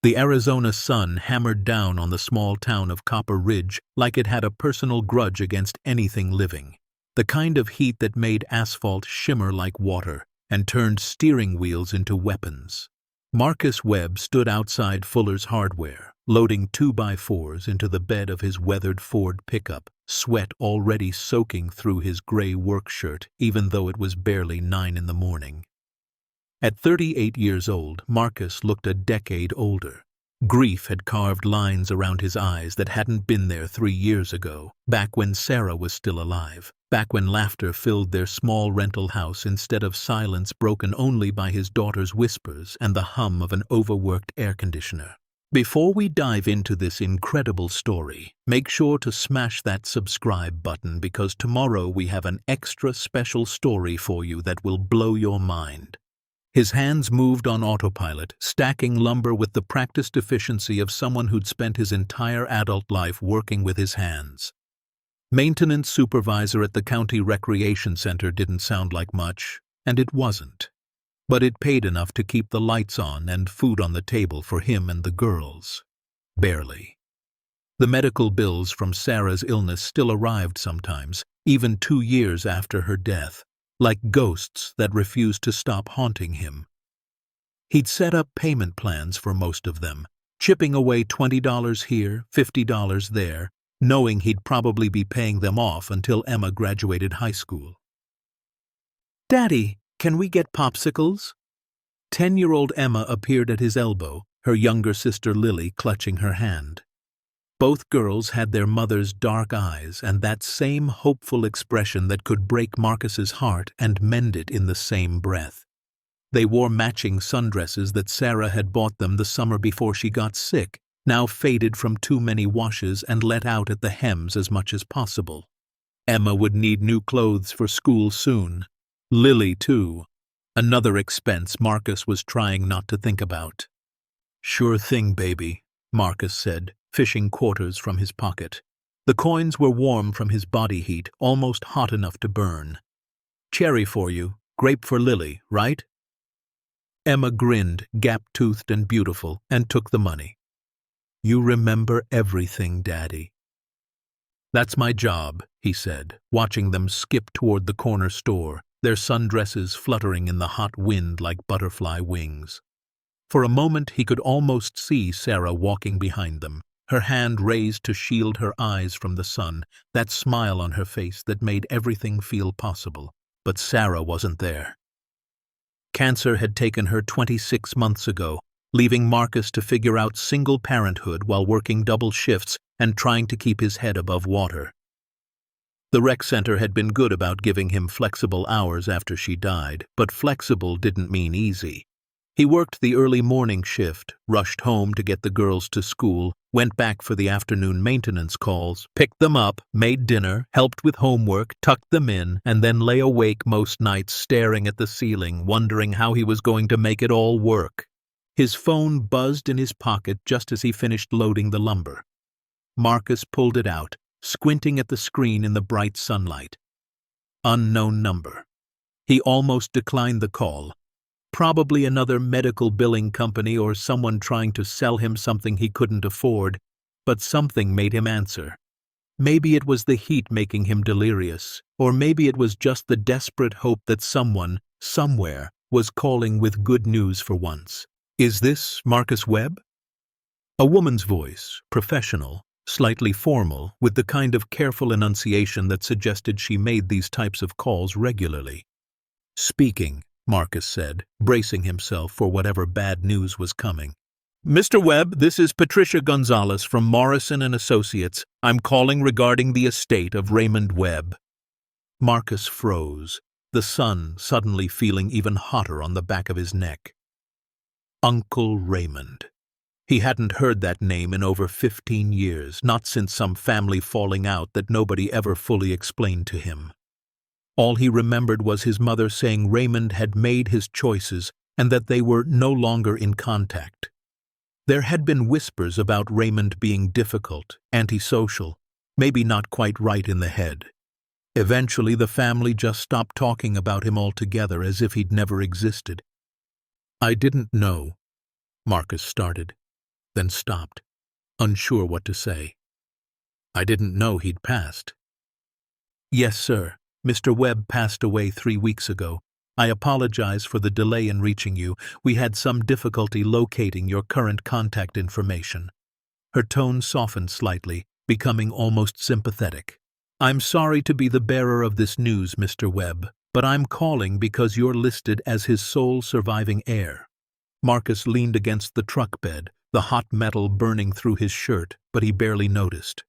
The Arizona sun hammered down on the small town of Copper Ridge like it had a personal grudge against anything living. The kind of heat that made asphalt shimmer like water and turned steering wheels into weapons. Marcus Webb stood outside Fuller's Hardware, loading 2x4s into the bed of his weathered Ford pickup, sweat already soaking through his gray work shirt even though it was barely 9 in the morning. At 38 years old, Marcus looked a decade older. Grief had carved lines around his eyes that hadn't been there 3 years ago, back when Sarah was still alive, back when laughter filled their small rental house instead of silence broken only by his daughter's whispers and the hum of an overworked air conditioner. Before we dive into this incredible story, make sure to smash that subscribe button because tomorrow we have an extra special story for you that will blow your mind. His hands moved on autopilot, stacking lumber with the practiced efficiency of someone who'd spent his entire adult life working with his hands. Maintenance supervisor at the county recreation center didn't sound like much, and it wasn't. But it paid enough to keep the lights on and food on the table for him and the girls. Barely. The medical bills from Sarah's illness still arrived sometimes, even 2 years after her death, like ghosts that refused to stop haunting him. He'd set up payment plans for most of them, chipping away $20 here, $50 there, knowing he'd probably be paying them off until Emma graduated high school. "Daddy, can we get popsicles?" 10-year-old Emma appeared at his elbow, her younger sister Lily clutching her hand. Both girls had their mother's dark eyes and that same hopeful expression that could break Marcus's heart and mend it in the same breath. They wore matching sundresses that Sarah had bought them the summer before she got sick, now faded from too many washes and let out at the hems as much as possible. Emma would need new clothes for school soon. Lily, too. Another expense Marcus was trying not to think about. "Sure thing, baby," Marcus said, fishing quarters from his pocket. The coins were warm from his body heat, almost hot enough to burn. "Cherry for you, grape for Lily, right?" Emma grinned, gap-toothed and beautiful, and took the money. "You remember everything, Daddy." "That's my job," he said, watching them skip toward the corner store, their sundresses fluttering in the hot wind like butterfly wings. For a moment he could almost see Sarah walking behind them, her hand raised to shield her eyes from the sun, that smile on her face that made everything feel possible. But Sarah wasn't there. Cancer had taken her 26 months ago, leaving Marcus to figure out single parenthood while working double shifts and trying to keep his head above water. The rec center had been good about giving him flexible hours after she died, but flexible didn't mean easy. He worked the early morning shift, rushed home to get the girls to school, went back for the afternoon maintenance calls, picked them up, made dinner, helped with homework, tucked them in, and then lay awake most nights staring at the ceiling, wondering how he was going to make it all work. His phone buzzed in his pocket just as he finished loading the lumber. Marcus pulled it out, squinting at the screen in the bright sunlight. Unknown number. He almost declined the call. Probably another medical billing company or someone trying to sell him something he couldn't afford, but something made him answer. Maybe it was the heat making him delirious, or maybe it was just the desperate hope that someone, somewhere, was calling with good news for once. "Is this Marcus Webb?" A woman's voice, professional, slightly formal, with the kind of careful enunciation that suggested she made these types of calls regularly. "Speaking," Marcus said, bracing himself for whatever bad news was coming. "Mr. Webb, this is Patricia Gonzalez from Morrison & Associates. I'm calling regarding the estate of Raymond Webb." Marcus froze, the sun suddenly feeling even hotter on the back of his neck. Uncle Raymond. He hadn't heard that name in over 15 years, not since some family falling out that nobody ever fully explained to him. All he remembered was his mother saying Raymond had made his choices and that they were no longer in contact. There had been whispers about Raymond being difficult, antisocial, maybe not quite right in the head. Eventually the family just stopped talking about him altogether as if he'd never existed. "I didn't know," Marcus started. then stopped, unsure what to say. I didn't know he'd passed. Yes, sir. Mr. Webb passed away 3 weeks ago. I apologize for the delay in reaching you. We had some difficulty locating your current contact information. Her tone softened slightly, becoming almost sympathetic. I'm sorry to be the bearer of this news, Mr. Webb, but I'm calling because you're listed as his sole surviving heir. Marcus leaned against the truck bed, the hot metal burning through his shirt, but he barely noticed.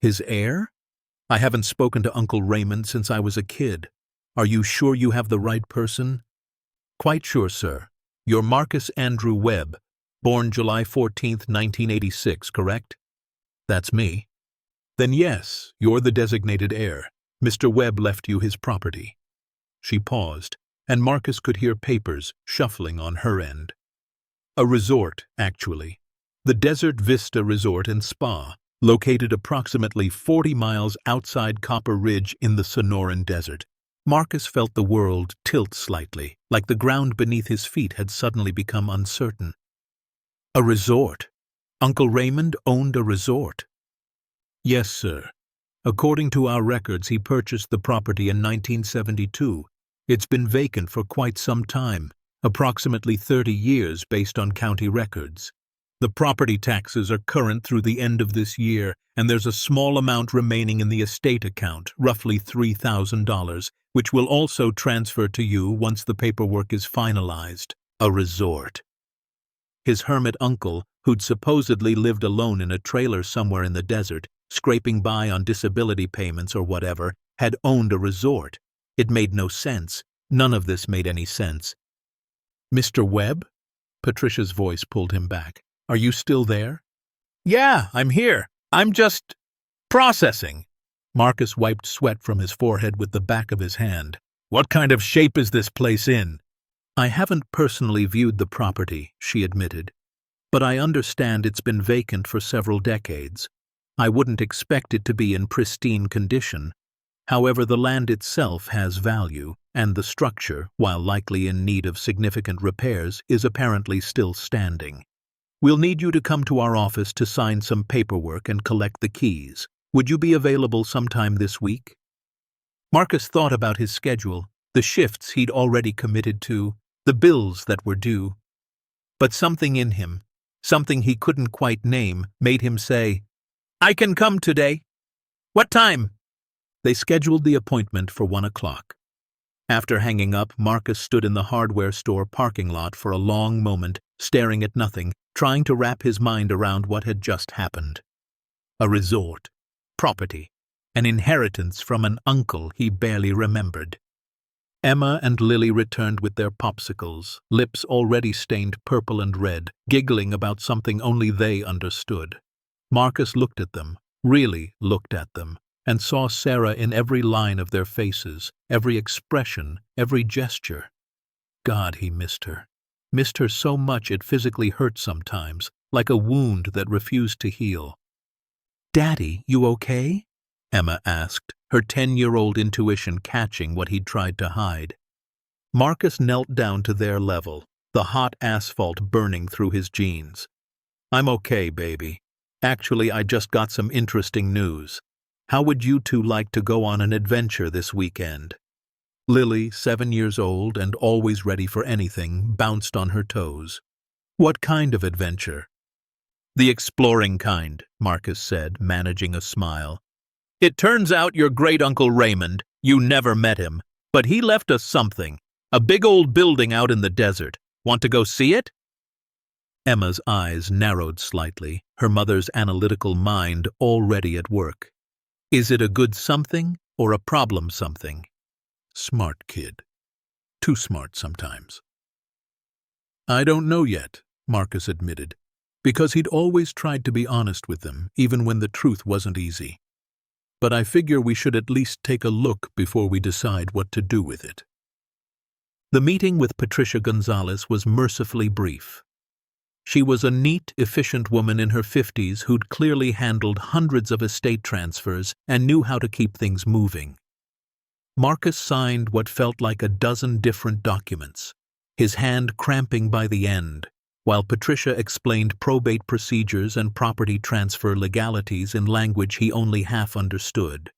His heir? I haven't spoken to Uncle Raymond since I was a kid. Are you sure you have the right person? Quite sure, sir. You're Marcus Andrew Webb, born July 14th, 1986, correct? That's me. Then yes, you're the designated heir. Mr. Webb left you his property. She paused, and Marcus could hear papers shuffling on her end. A resort, actually. The Desert Vista Resort and Spa, located approximately 40 miles outside Copper Ridge in the Sonoran Desert. Marcus felt the world tilt slightly, like the ground beneath his feet had suddenly become uncertain. A resort? Uncle Raymond owned a resort? Yes, sir. According to our records, he purchased the property in 1972. It's been vacant for quite some time, approximately 30 years based on county records. The property taxes are current through the end of this year, and there's a small amount remaining in the estate account, roughly $3,000, which will also transfer to you once the paperwork is finalized. A resort. His hermit uncle, who'd supposedly lived alone in a trailer somewhere in the desert, scraping by on disability payments or whatever, had owned a resort. It made no sense. None of this made any sense. Mr. Webb? Patricia's voice pulled him back. Are you still there? Yeah, I'm here. I'm just processing. Marcus wiped sweat from his forehead with the back of his hand. What kind of shape is this place in? I haven't personally viewed the property, she admitted, but I understand it's been vacant for several decades. I wouldn't expect it to be in pristine condition. However, the land itself has value, and the structure, while likely in need of significant repairs, is apparently still standing. We'll need you to come to our office to sign some paperwork and collect the keys. Would you be available sometime this week? Marcus thought about his schedule, the shifts he'd already committed to, the bills that were due. But something in him, something he couldn't quite name, made him say, I can come today. What time? They scheduled the appointment for 1 o'clock. After hanging up, Marcus stood in the hardware store parking lot for a long moment, staring at nothing, trying to wrap his mind around what had just happened. A resort, property, an inheritance from an uncle he barely remembered. Emma and Lily returned with their popsicles, lips already stained purple and red, giggling about something only they understood. Marcus looked at them, really looked at them, and saw Sarah in every line of their faces, every expression, every gesture. God, he missed her. Missed her so much it physically hurt sometimes, like a wound that refused to heal. Daddy, you okay? Emma asked, her 10-year-old intuition catching what he'd tried to hide. Marcus knelt down to their level, the hot asphalt burning through his jeans. I'm okay, baby. Actually, I just got some interesting news. How would you two like to go on an adventure this weekend? Lily, 7 years old and always ready for anything, bounced on her toes. What kind of adventure? The exploring kind, Marcus said, managing a smile. It turns out your great-uncle Raymond, you never met him, but he left us something, a big old building out in the desert. Want to go see it? Emma's eyes narrowed slightly, her mother's analytical mind already at work. Is it a good something or a problem something? Smart kid. Too smart sometimes. I don't know yet, Marcus admitted, because he'd always tried to be honest with them, even when the truth wasn't easy. But I figure we should at least take a look before we decide what to do with it. The meeting with Patricia Gonzalez was mercifully brief. She was a neat, efficient woman in her 50s who'd clearly handled hundreds of estate transfers and knew how to keep things moving. Marcus signed what felt like a dozen different documents, his hand cramping by the end, while Patricia explained probate procedures and property transfer legalities in language he only half understood.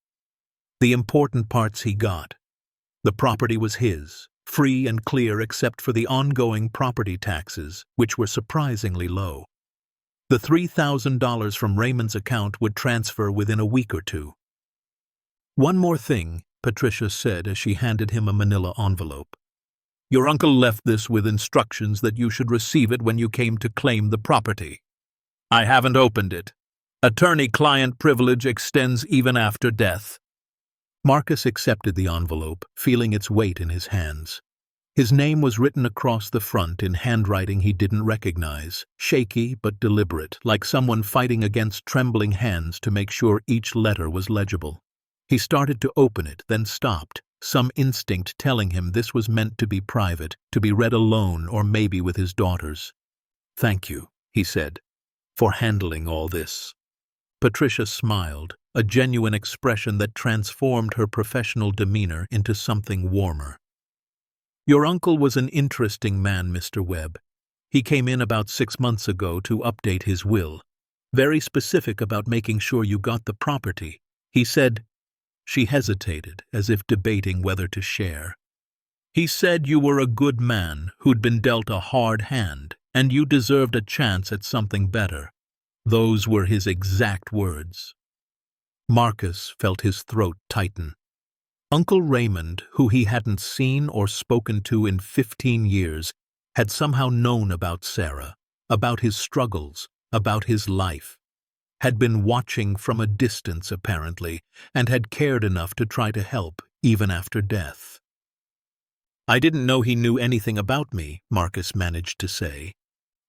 The important parts he got. The property was his, free and clear except for the ongoing property taxes, which were surprisingly low. The $3,000 from Raymond's account would transfer within a week or two. "One more thing," Patricia said as she handed him a manila envelope. "Your uncle left this with instructions that you should receive it when you came to claim the property. I haven't opened it. Attorney-client privilege extends even after death." Marcus accepted the envelope, feeling its weight in his hands. His name was written across the front in handwriting he didn't recognize, shaky but deliberate, like someone fighting against trembling hands to make sure each letter was legible. He started to open it, then stopped, some instinct telling him this was meant to be private, to be read alone or maybe with his daughters. "Thank you," he said, "for handling all this." Patricia smiled, a genuine expression that transformed her professional demeanor into something warmer. "Your uncle was an interesting man, Mr. Webb. He came in about 6 months ago to update his will. Very specific about making sure you got the property. He said—" She hesitated, as if debating whether to share. "He said you were a good man who'd been dealt a hard hand, and you deserved a chance at something better. Those were his exact words." Marcus felt his throat tighten. Uncle Raymond, who he hadn't seen or spoken to in 15 years, had somehow known about Sarah, about his struggles, about his life, had been watching from a distance apparently, and had cared enough to try to help, even after death. "I didn't know he knew anything about me," Marcus managed to say.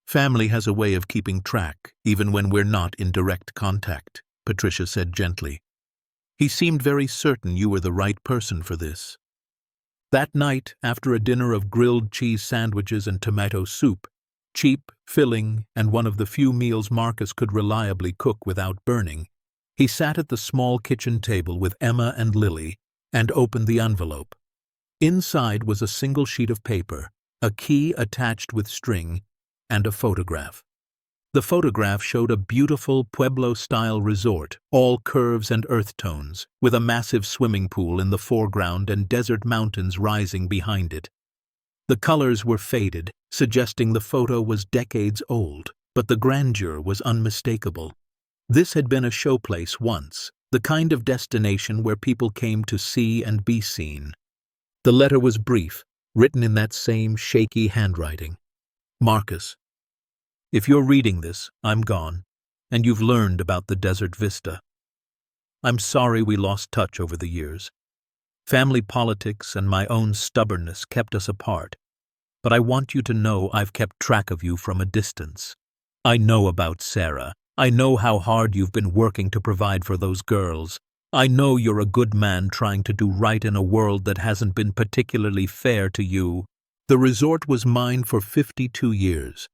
"Family has a way of keeping track, even when we're not in direct contact," Patricia said gently. "He seemed very certain you were the right person for this." That night, after a dinner of grilled cheese sandwiches and tomato soup, cheap, filling, and one of the few meals Marcus could reliably cook without burning, he sat at the small kitchen table with Emma and Lily and opened the envelope. Inside was a single sheet of paper, a key attached with string, and a photograph. The photograph showed a beautiful Pueblo-style resort, all curves and earth tones, with a massive swimming pool in the foreground and desert mountains rising behind it. The colors were faded, suggesting the photo was decades old, but the grandeur was unmistakable. This had been a showplace once, the kind of destination where people came to see and be seen. The letter was brief, written in that same shaky handwriting. "Marcus, if you're reading this, I'm gone, and you've learned about the desert vista. I'm sorry we lost touch over the years. Family politics and my own stubbornness kept us apart, but I want you to know I've kept track of you from a distance. I know about Sarah. I know how hard you've been working to provide for those girls. I know you're a good man trying to do right in a world that hasn't been particularly fair to you. The resort was mine for 52 years.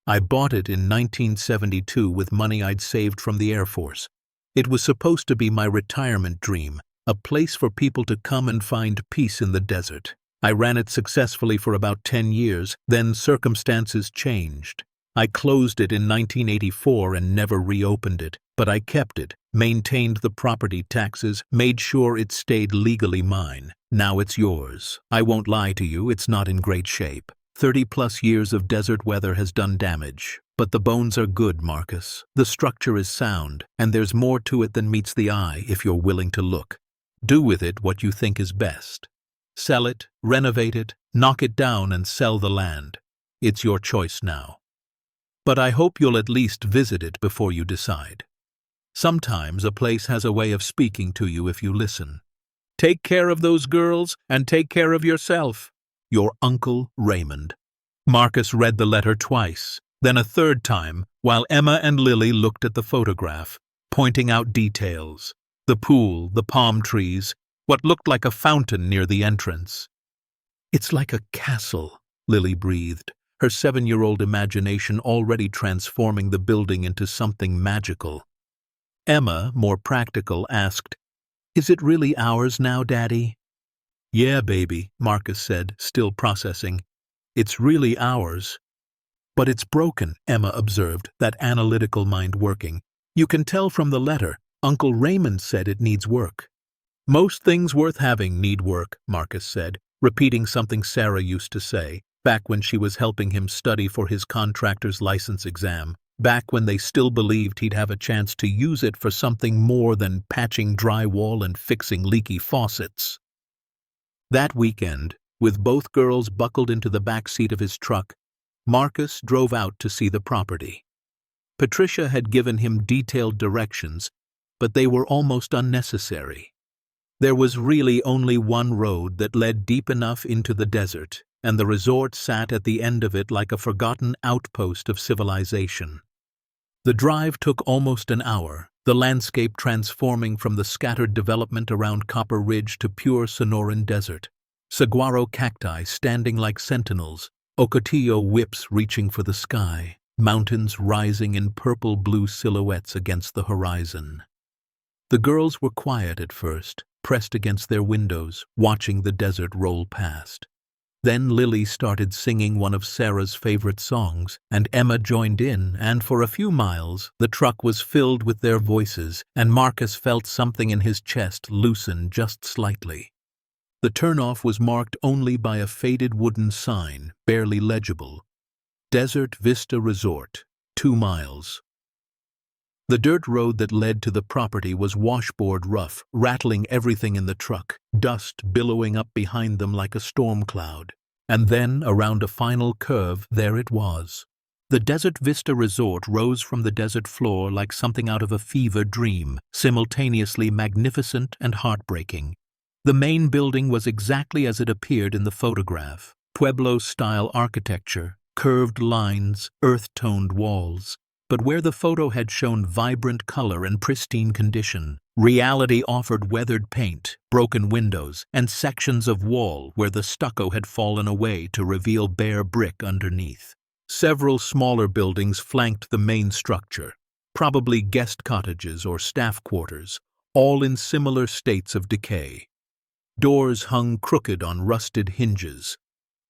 I bought it in 1972 with money I'd saved from the Air Force. It was supposed to be my retirement dream, a place for people to come and find peace in the desert. I ran it successfully for about 10 years, then circumstances changed. I closed it in 1984 and never reopened it, but I kept it, maintained the property taxes, made sure it stayed legally mine. Now it's yours. I won't lie to you, it's not in great shape. 30-plus years of desert weather has done damage, but the bones are good, Marcus. The structure is sound, and there's more to it than meets the eye if you're willing to look. Do with it what you think is best. Sell it, renovate it, knock it down and sell the land. It's your choice now. But I hope you'll at least visit it before you decide. Sometimes a place has a way of speaking to you if you listen. Take care of those girls and take care of yourself. Your Uncle Raymond." Marcus read the letter twice, then a third time, while Emma and Lily looked at the photograph, pointing out details. The pool, the palm trees, what looked like a fountain near the entrance. "It's like a castle," Lily breathed, her 7-year-old imagination already transforming the building into something magical. Emma, more practical, asked, "Is it really ours now, Daddy?" "Yeah, baby," Marcus said, still processing. "It's really ours. But it's broken, Emma observed, that analytical mind working. You can tell from the letter. Uncle Raymond said it needs work. Most things worth having need work, Marcus said, repeating something Sarah used to say, back when she was helping him study for his contractor's license exam, back when they still believed he'd have a chance to use it for something more than patching drywall and fixing leaky faucets. That weekend, with both girls buckled into the back seat of his truck, Marcus drove out to see the property. Patricia had given him detailed directions, but they were almost unnecessary. There was really only one road that led deep enough into the desert, and the resort sat at the end of it like a forgotten outpost of civilization. The drive took almost an hour, the landscape transforming from the scattered development around Copper Ridge to pure Sonoran desert. Saguaro cacti standing like sentinels, ocotillo whips reaching for the sky, mountains rising in purple-blue silhouettes against the horizon. The girls were quiet at first, pressed against their windows, watching the desert roll past. Then Lily started singing one of Sarah's favorite songs, and Emma joined in, and for a few miles, the truck was filled with their voices, and Marcus felt something in his chest loosen just slightly. The turnoff was marked only by a faded wooden sign, barely legible. Desert Vista Resort, 2 miles. The dirt road that led to the property was washboard rough, rattling everything in the truck, dust billowing up behind them like a storm cloud. And then, around a final curve, there it was. The Desert Vista Resort rose from the desert floor like something out of a fever dream, simultaneously magnificent and heartbreaking. The main building was exactly as it appeared in the photograph. Pueblo-style architecture, curved lines, earth-toned walls. But where the photo had shown vibrant color and pristine condition, reality offered weathered paint, broken windows, and sections of wall where the stucco had fallen away to reveal bare brick underneath. Several smaller buildings flanked the main structure, probably guest cottages or staff quarters, all in similar states of decay. Doors hung crooked on rusted hinges.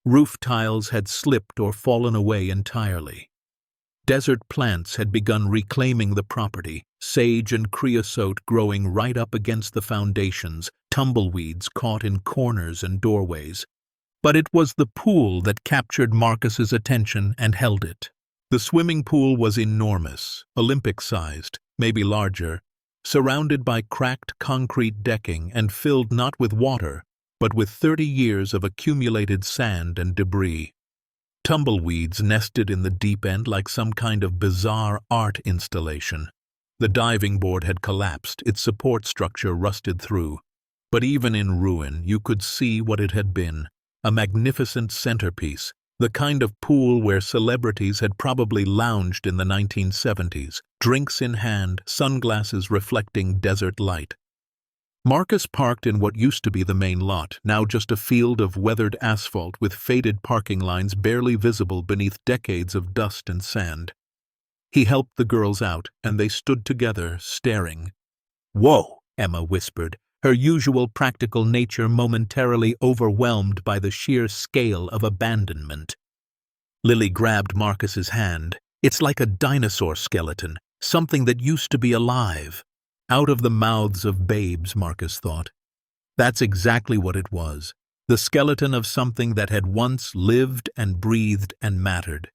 Roof tiles had slipped or fallen away entirely. Desert plants had begun reclaiming the property, sage and creosote growing right up against the foundations, tumbleweeds caught in corners and doorways. But it was the pool that captured Marcus's attention and held it. The swimming pool was enormous, Olympic-sized, maybe larger, surrounded by cracked concrete decking and filled not with water, but with 30 years of accumulated sand and debris. Tumbleweeds nested in the deep end like some kind of bizarre art installation. The diving board had collapsed, its support structure rusted through. But even in ruin, you could see what it had been. A magnificent centerpiece, the kind of pool where celebrities had probably lounged in the 1970s, drinks in hand, sunglasses reflecting desert light. Marcus parked in what used to be the main lot, now just a field of weathered asphalt with faded parking lines barely visible beneath decades of dust and sand. He helped the girls out, and they stood together, staring. "Whoa," Emma whispered, her usual practical nature momentarily overwhelmed by the sheer scale of abandonment. Lily grabbed Marcus's hand. "It's like a dinosaur skeleton, something that used to be alive." Out of the mouths of babes, Marcus thought. That's exactly what it was, the skeleton of something that had once lived and breathed and mattered.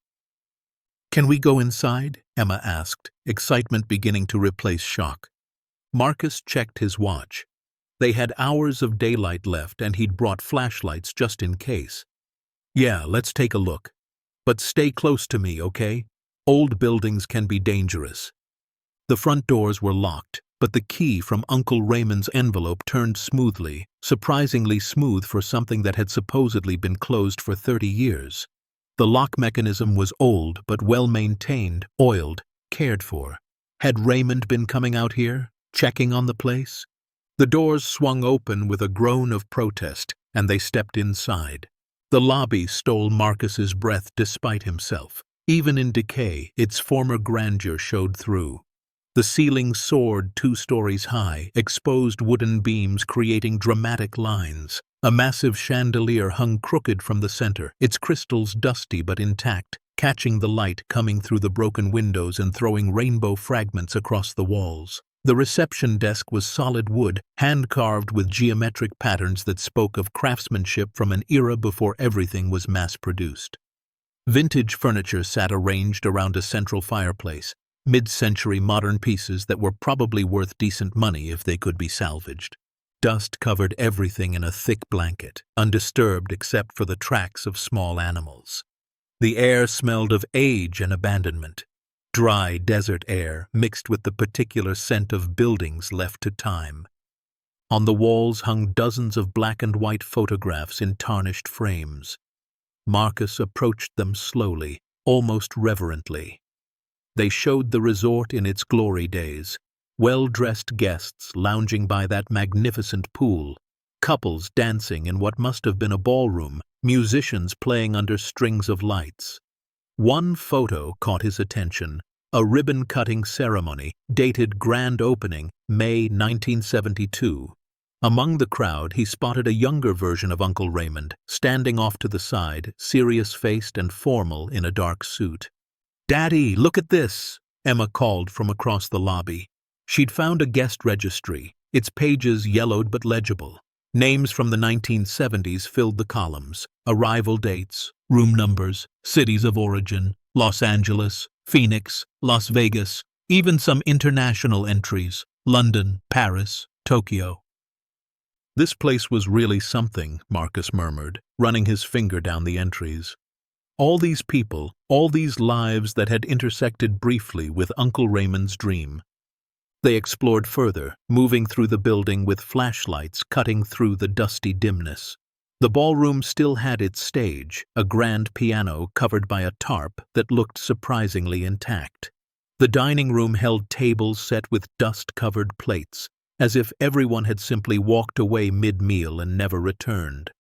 "Can we go inside?" Emma asked, excitement beginning to replace shock. Marcus checked his watch. They had hours of daylight left, and he'd brought flashlights just in case. "Yeah, let's take a look. But stay close to me, okay? Old buildings can be dangerous." The front doors were locked, but the key from Uncle Raymond's envelope turned smoothly, surprisingly smooth for something that had supposedly been closed for 30 years. The lock mechanism was old but well-maintained, oiled, cared for. Had Raymond been coming out here, checking on the place? The doors swung open with a groan of protest, and they stepped inside. The lobby stole Marcus's breath despite himself. Even in decay, its former grandeur showed through. The ceiling soared 2 stories high, exposed wooden beams creating dramatic lines. A massive chandelier hung crooked from the center, its crystals dusty but intact, catching the light coming through the broken windows and throwing rainbow fragments across the walls. The reception desk was solid wood, hand-carved with geometric patterns that spoke of craftsmanship from an era before everything was mass-produced. Vintage furniture sat arranged around a central fireplace, mid-century modern pieces that were probably worth decent money if they could be salvaged. Dust covered everything in a thick blanket, undisturbed except for the tracks of small animals. The air smelled of age and abandonment, dry desert air mixed with the particular scent of buildings left to time. On the walls hung dozens of black and white photographs in tarnished frames. Marcus approached them slowly, almost reverently. They showed the resort in its glory days, well-dressed guests lounging by that magnificent pool, couples dancing in what must have been a ballroom, musicians playing under strings of lights. One photo caught his attention, a ribbon-cutting ceremony, dated grand opening, May 1972. Among the crowd, he spotted a younger version of Uncle Raymond, standing off to the side, serious-faced and formal in a dark suit. "Daddy, look at this!" Emma called from across the lobby. She'd found a guest registry, its pages yellowed but legible. Names from the 1970s filled the columns, arrival dates, room numbers, cities of origin, Los Angeles, Phoenix, Las Vegas, even some international entries, London, Paris, Tokyo. "This place was really something," Marcus murmured, running his finger down the entries. All these people, all these lives that had intersected briefly with Uncle Raymond's dream. They explored further, moving through the building with flashlights cutting through the dusty dimness. The ballroom still had its stage, a grand piano covered by a tarp that looked surprisingly intact. The dining room held tables set with dust-covered plates, as if everyone had simply walked away mid-meal and never returned.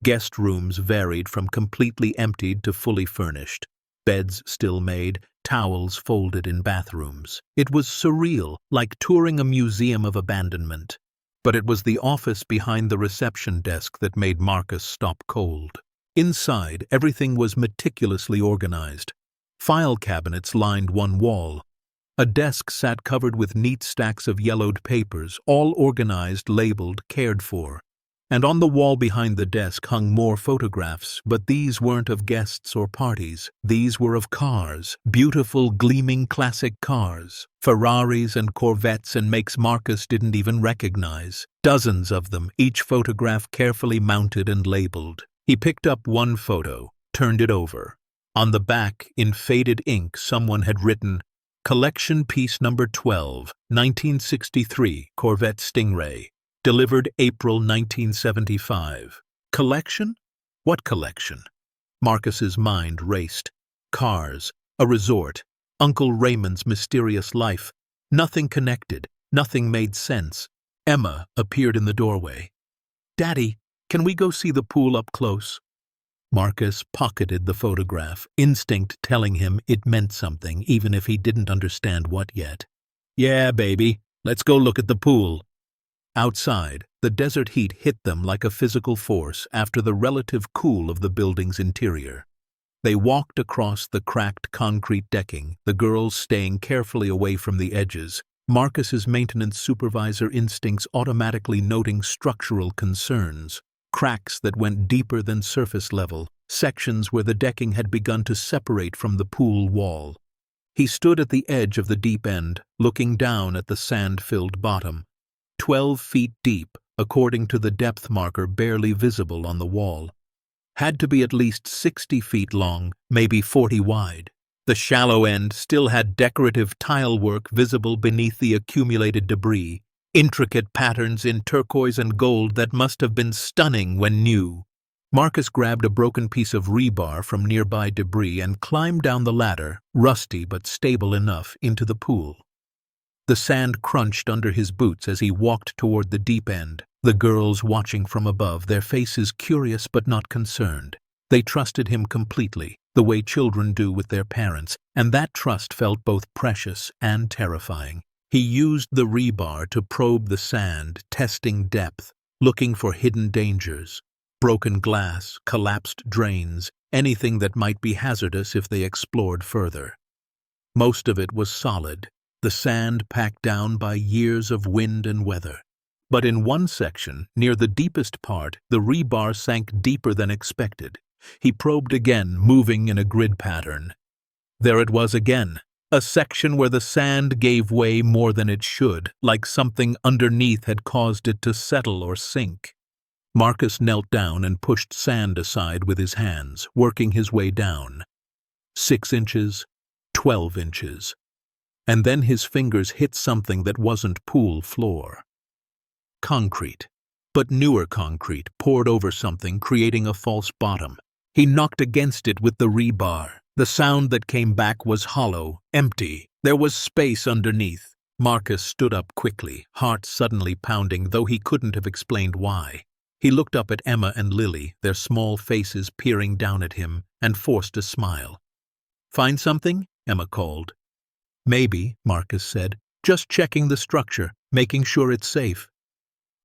Guest rooms varied from completely emptied to fully furnished, beds still made, towels folded in bathrooms. It was surreal, like touring a museum of abandonment. But it was the office behind the reception desk that made Marcus stop cold. Inside, everything was meticulously organized. File cabinets lined one wall. A desk sat covered with neat stacks of yellowed papers, all organized, labeled, cared for. And on the wall behind the desk hung more photographs, but these weren't of guests or parties. These were of cars, beautiful, gleaming classic cars, Ferraris and Corvettes and makes Marcus didn't even recognize. Dozens of them, each photograph carefully mounted and labeled. He picked up one photo, turned it over. On the back, in faded ink, someone had written, "Collection piece number 12, 1963, Corvette Stingray. Delivered April 1975. Collection? What collection? Marcus's mind raced. Cars, a resort, Uncle Raymond's mysterious life. Nothing connected, nothing made sense. Emma appeared in the doorway. "Daddy, can we go see the pool up close?" Marcus pocketed the photograph, instinct telling him it meant something, even if he didn't understand what yet. "Yeah, baby, let's go look at the pool." Outside, the desert heat hit them like a physical force after the relative cool of the building's interior. They walked across the cracked concrete decking, the girls staying carefully away from the edges, Marcus's maintenance supervisor instincts automatically noting structural concerns, cracks that went deeper than surface level, sections where the decking had begun to separate from the pool wall. He stood at the edge of the deep end, looking down at the sand-filled bottom. 12 feet deep, according to the depth marker barely visible on the wall. Had to be at least 60 feet long, maybe 40 wide. The shallow end still had decorative tile work visible beneath the accumulated debris, intricate patterns in turquoise and gold that must have been stunning when new. Marcus grabbed a broken piece of rebar from nearby debris and climbed down the ladder, rusty but stable enough, into the pool. The sand crunched under his boots as he walked toward the deep end, the girls watching from above, their faces curious but not concerned. They trusted him completely, the way children do with their parents, and that trust felt both precious and terrifying. He used the rebar to probe the sand, testing depth, looking for hidden dangers. Broken glass, collapsed drains, anything that might be hazardous if they explored further. Most of it was solid, the sand packed down by years of wind and weather. But in one section, near the deepest part, the rebar sank deeper than expected. He probed again, moving in a grid pattern. There it was again, a section where the sand gave way more than it should, like something underneath had caused it to settle or sink. Marcus knelt down and pushed sand aside with his hands, working his way down. 6 inches, 12 inches. And then his fingers hit something that wasn't pool floor. Concrete, but newer concrete, poured over something, creating a false bottom. He knocked against it with the rebar. The sound that came back was hollow, empty. There was space underneath. Marcus stood up quickly, heart suddenly pounding, though he couldn't have explained why. He looked up at Emma and Lily, their small faces peering down at him, and forced a smile. "Find something?" Emma called. "Maybe," Marcus said. "Just checking the structure, making sure it's safe."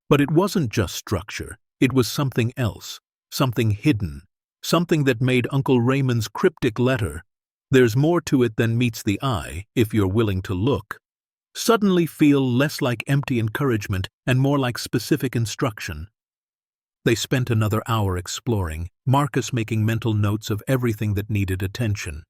But it wasn't just structure. It was something else, something hidden, something that made Uncle Raymond's cryptic letter, "There's more to it than meets the eye, if you're willing to look," suddenly feel less like empty encouragement and more like specific instruction. They spent another hour exploring, Marcus making mental notes of everything that needed attention.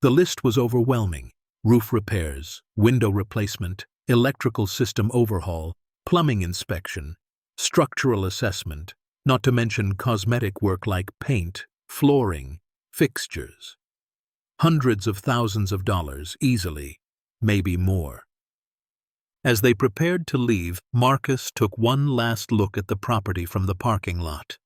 The list was overwhelming: roof repairs, window replacement, electrical system overhaul, plumbing inspection, structural assessment, not to mention cosmetic work like paint, flooring, fixtures. Hundreds of thousands of dollars, easily, maybe more. As they prepared to leave, Marcus took one last look at the property from the parking lot.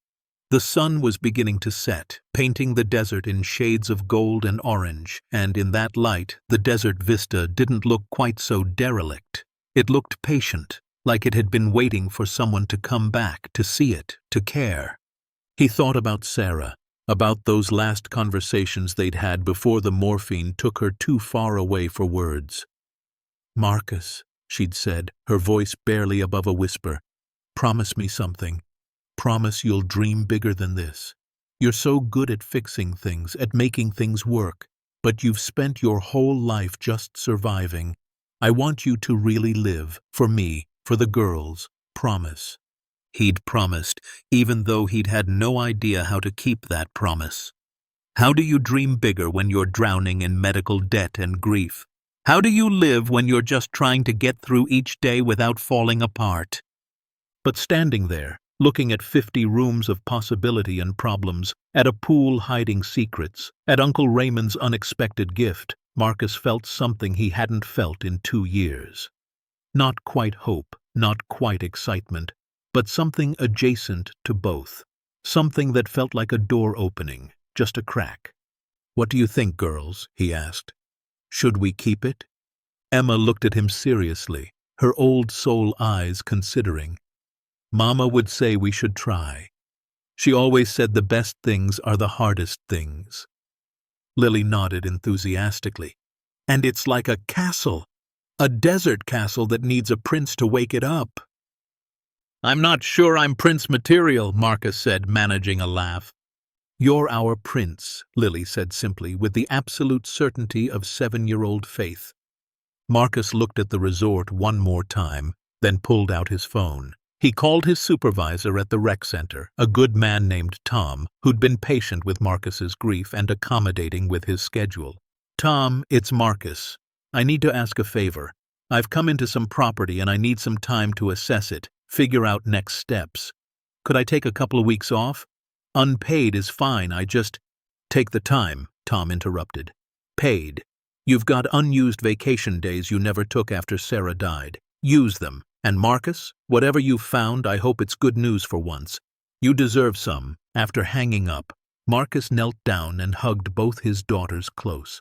The sun was beginning to set, painting the desert in shades of gold and orange, and in that light, the desert vista didn't look quite so derelict. It looked patient, like it had been waiting for someone to come back, to see it, to care. He thought about Sarah, about those last conversations they'd had before the morphine took her too far away for words. "Marcus," she'd said, her voice barely above a whisper, "promise me something. Promise you'll dream bigger than this. You're so good at fixing things, at making things work, but you've spent your whole life just surviving. I want you to really live, for me, for the girls. Promise." He'd promised, even though he'd had no idea how to keep that promise. How do you dream bigger when you're drowning in medical debt and grief? How do you live when you're just trying to get through each day without falling apart? But standing there, looking at 50 rooms of possibility and problems, at a pool hiding secrets, at Uncle Raymond's unexpected gift, Marcus felt something he hadn't felt in 2 years. Not quite hope, not quite excitement, but something adjacent to both. Something that felt like a door opening, just a crack. "What do you think, girls?" he asked. "Should we keep it?" Emma looked at him seriously, her old soul eyes considering. "Mama would say we should try. She always said the best things are the hardest things." Lily nodded enthusiastically. "And it's like a castle. A desert castle that needs a prince to wake it up." "I'm not sure I'm prince material," Marcus said, managing a laugh. "You're our prince," Lily said simply, with the absolute certainty of 7-year-old faith. Marcus looked at the resort one more time, then pulled out his phone. He called his supervisor at the rec center, a good man named Tom, who'd been patient with Marcus's grief and accommodating with his schedule. "Tom, it's Marcus. I need to ask a favor. I've come into some property and I need some time to assess it, figure out next steps. Could I take a couple of weeks off? Unpaid is fine, I just—" "Take the time," Tom interrupted. "Paid. You've got unused vacation days you never took after Sarah died. Use them. And Marcus, whatever you've found, I hope it's good news for once. You deserve some." After hanging up, Marcus knelt down and hugged both his daughters close.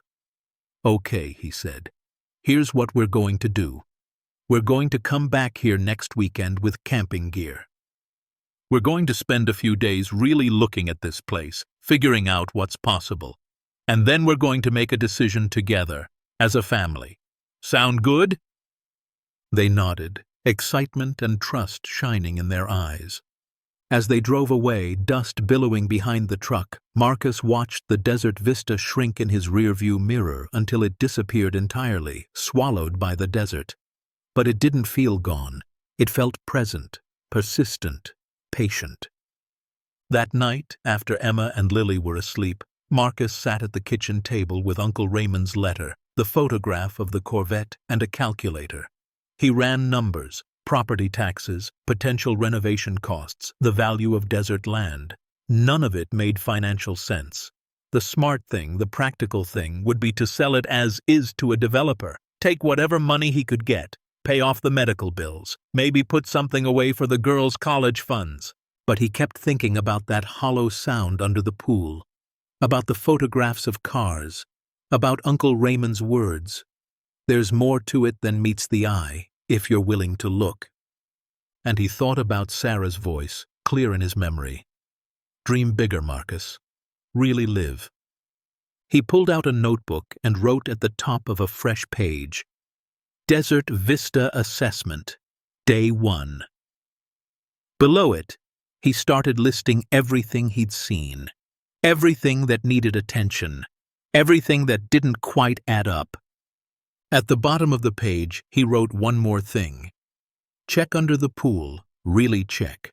"Okay," he said. "Here's what we're going to do. We're going to come back here next weekend with camping gear. We're going to spend a few days really looking at this place, figuring out what's possible. And then we're going to make a decision together, as a family. Sound good?" They nodded, excitement and trust shining in their eyes. As they drove away, dust billowing behind the truck, Marcus watched the desert vista shrink in his rearview mirror until it disappeared entirely, swallowed by the desert. But it didn't feel gone. It felt present, persistent, patient. That night, after Emma and Lily were asleep, Marcus sat at the kitchen table with Uncle Raymond's letter, the photograph of the Corvette, and a calculator. He ran numbers: property taxes, potential renovation costs, the value of desert land. None of it made financial sense. The smart thing, the practical thing, would be to sell it as is to a developer, take whatever money he could get, pay off the medical bills, maybe put something away for the girls' college funds. But he kept thinking about that hollow sound under the pool, about the photographs of cars, about Uncle Raymond's words. There's more to it than meets the eye, if you're willing to look. And he thought about Sarah's voice, clear in his memory. Dream bigger, Marcus. Really live. He pulled out a notebook and wrote at the top of a fresh page, Desert Vista Assessment, Day 1. Below it, he started listing everything he'd seen, everything that needed attention, everything that didn't quite add up. At the bottom of the page, he wrote one more thing. Check under the pool, really check.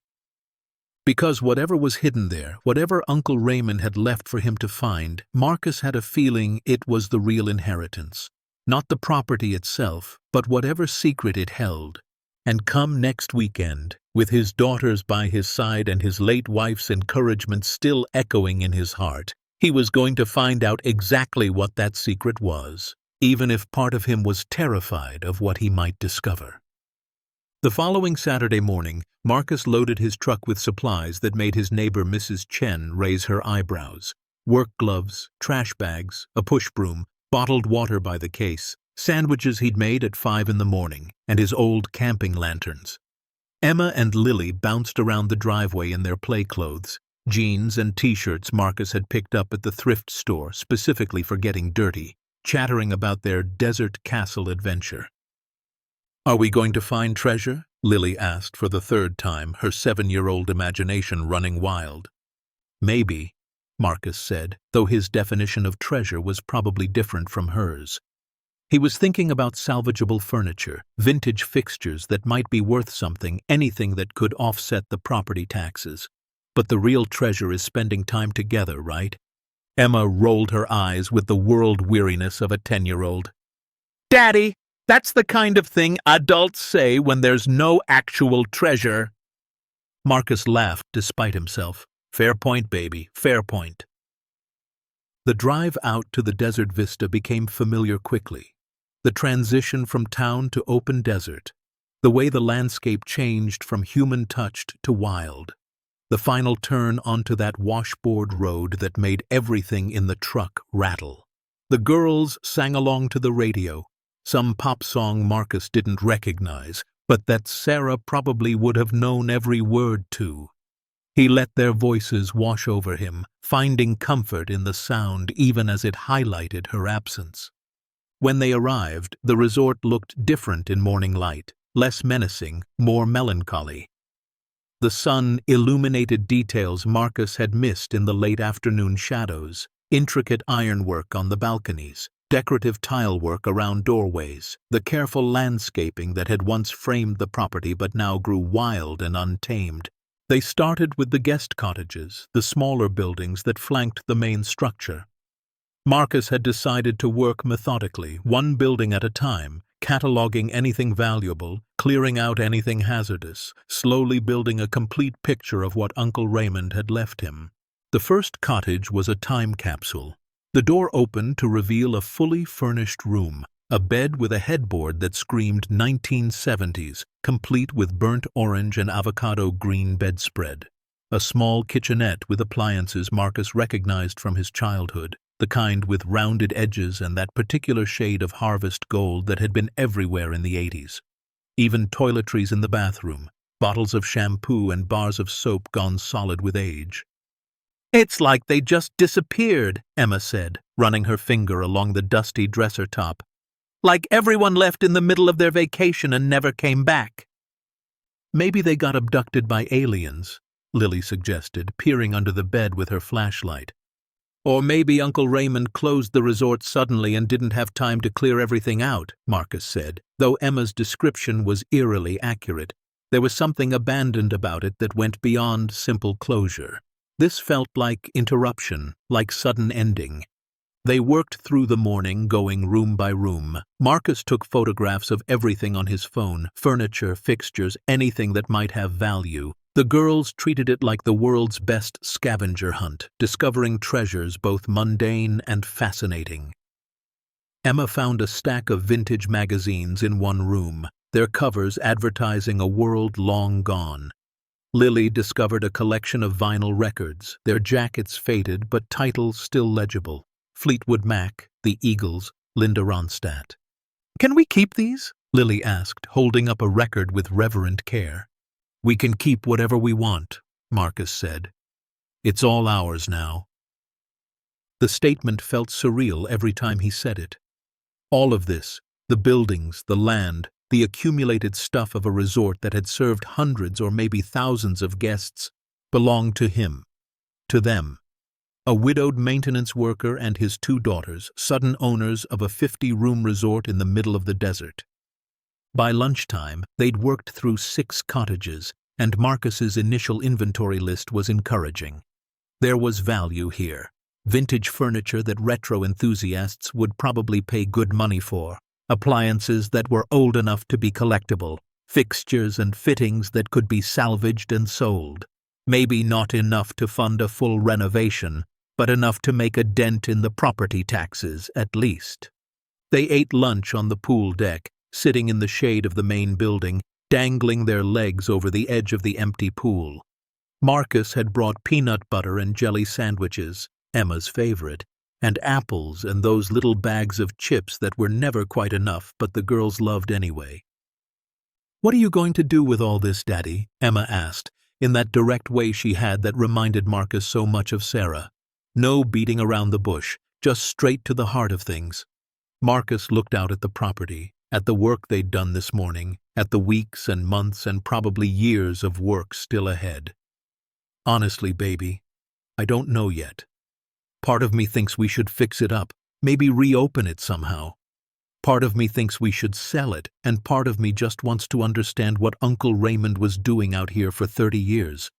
Because whatever was hidden there, whatever Uncle Raymond had left for him to find, Marcus had a feeling it was the real inheritance. Not the property itself, but whatever secret it held. And come next weekend, with his daughters by his side and his late wife's encouragement still echoing in his heart, he was going to find out exactly what that secret was, even if part of him was terrified of what he might discover. The following Saturday morning, Marcus loaded his truck with supplies that made his neighbor Mrs. Chen raise her eyebrows. Work gloves, trash bags, a push broom, bottled water by the case, sandwiches he'd made at 5 in the morning, and his old camping lanterns. Emma and Lily bounced around the driveway in their play clothes, jeans and t-shirts Marcus had picked up at the thrift store specifically for getting dirty, chattering about their desert castle adventure. Are we going to find treasure? Lily asked for the third time, her 7-year-old imagination running wild. Maybe, Marcus said, though his definition of treasure was probably different from hers. He was thinking about salvageable furniture, vintage fixtures that might be worth something, anything that could offset the property taxes. But the real treasure is spending time together, right? Emma rolled her eyes with the world-weariness of a 10-year-old. Daddy, that's the kind of thing adults say when there's no actual treasure. Marcus laughed despite himself. Fair point, baby, fair point. The drive out to the desert vista became familiar quickly. The transition from town to open desert. The way the landscape changed from human-touched to wild. The final turn onto that washboard road that made everything in the truck rattle. The girls sang along to the radio, some pop song Marcus didn't recognize, but that Sarah probably would have known every word to. He let their voices wash over him, finding comfort in the sound even as it highlighted her absence. When they arrived, the resort looked different in morning light, less menacing, more melancholy. The sun illuminated details Marcus had missed in the late afternoon shadows, intricate ironwork on the balconies, decorative tile work around doorways, the careful landscaping that had once framed the property but now grew wild and untamed. They started with the guest cottages, the smaller buildings that flanked the main structure. Marcus had decided to work methodically, one building at a time, cataloging anything valuable, clearing out anything hazardous, slowly building a complete picture of what Uncle Raymond had left him. The first cottage was a time capsule. The door opened to reveal a fully furnished room, a bed with a headboard that screamed 1970s, complete with burnt orange and avocado green bedspread. A small kitchenette with appliances Marcus recognized from his childhood, the kind with rounded edges and that particular shade of harvest gold that had been everywhere in the 80s. Even toiletries in the bathroom, bottles of shampoo and bars of soap gone solid with age. It's like they just disappeared, Emma said, running her finger along the dusty dresser top. Like everyone left in the middle of their vacation and never came back. Maybe they got abducted by aliens, Lily suggested, peering under the bed with her flashlight. Or maybe Uncle Raymond closed the resort suddenly and didn't have time to clear everything out, Marcus said, though Emma's description was eerily accurate. There was something abandoned about it that went beyond simple closure. This felt like interruption, like sudden ending. They worked through the morning, going room by room. Marcus took photographs of everything on his phone, furniture, fixtures, anything that might have value. The girls treated it like the world's best scavenger hunt, discovering treasures both mundane and fascinating. Emma found a stack of vintage magazines in one room, their covers advertising a world long gone. Lily discovered a collection of vinyl records, their jackets faded but titles still legible. Fleetwood Mac, The Eagles, Linda Ronstadt. "Can we keep these?" Lily asked, holding up a record with reverent care. "We can keep whatever we want," Marcus said. "It's all ours now." The statement felt surreal every time he said it. All of this, the buildings, the land, the accumulated stuff of a resort that had served hundreds or maybe thousands of guests, belonged to him, to them. A widowed maintenance worker and his 2 daughters, sudden owners of a 50-room resort in the middle of the desert. By lunchtime, they'd worked through 6 cottages, and Marcus's initial inventory list was encouraging. There was value here. Vintage furniture that retro enthusiasts would probably pay good money for. Appliances that were old enough to be collectible. Fixtures and fittings that could be salvaged and sold. Maybe not enough to fund a full renovation, but enough to make a dent in the property taxes, at least. They ate lunch on the pool deck, sitting in the shade of the main building, dangling their legs over the edge of the empty pool. Marcus had brought peanut butter and jelly sandwiches, Emma's favorite, and apples and those little bags of chips that were never quite enough, but the girls loved anyway. "What are you going to do with all this, Daddy?" Emma asked, in that direct way she had that reminded Marcus so much of Sarah. No beating around the bush, just straight to the heart of things. Marcus looked out at the property, at the work they'd done this morning, at the weeks and months and probably years of work still ahead. "Honestly, baby, I don't know yet. Part of me thinks we should fix it up, maybe reopen it somehow. Part of me thinks we should sell it, and part of me just wants to understand what Uncle Raymond was doing out here for 30 years.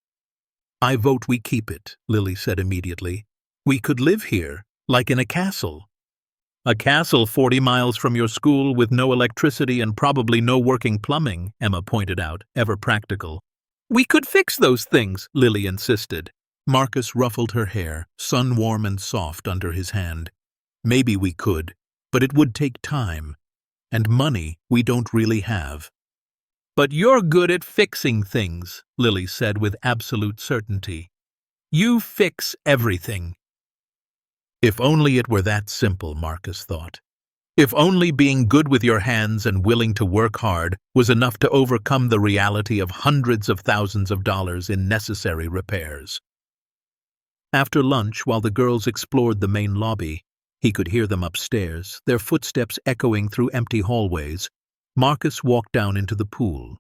"I vote we keep it," Lily said immediately. "We could live here, like in a castle." "A castle 40 miles from your school with no electricity and probably no working plumbing," Emma pointed out, ever practical. "We could fix those things," Lily insisted. Marcus ruffled her hair, sun-warm and soft under his hand. "Maybe we could, but it would take time. And money we don't really have." "But you're good at fixing things," Lily said with absolute certainty. "You fix everything." If only it were that simple, Marcus thought. If only being good with your hands and willing to work hard was enough to overcome the reality of hundreds of thousands of dollars in necessary repairs. After lunch, while the girls explored the main lobby, he could hear them upstairs, their footsteps echoing through empty hallways. Marcus walked down into the pool.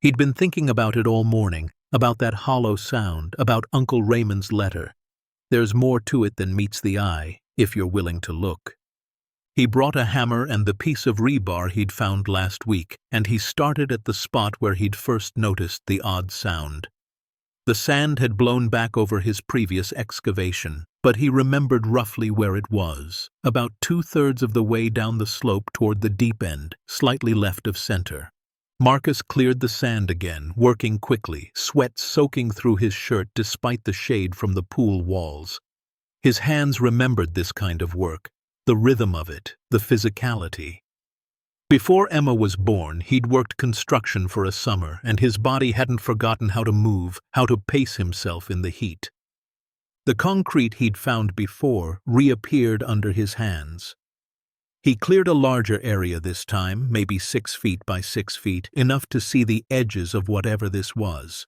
He'd been thinking about it all morning, about that hollow sound, about Uncle Raymond's letter. There's more to it than meets the eye, if you're willing to look. He brought a hammer and the piece of rebar he'd found last week, and he started at the spot where he'd first noticed the odd sound. The sand had blown back over his previous excavation, but he remembered roughly where it was, about 2/3 of the way down the slope toward the deep end, slightly left of center. Marcus cleared the sand again, working quickly, sweat soaking through his shirt despite the shade from the pool walls. His hands remembered this kind of work, the rhythm of it, the physicality. Before Emma was born, he'd worked construction for a summer, and his body hadn't forgotten how to move, how to pace himself in the heat. The concrete he'd found before reappeared under his hands. He cleared a larger area this time, maybe 6 feet by 6 feet, enough to see the edges of whatever this was.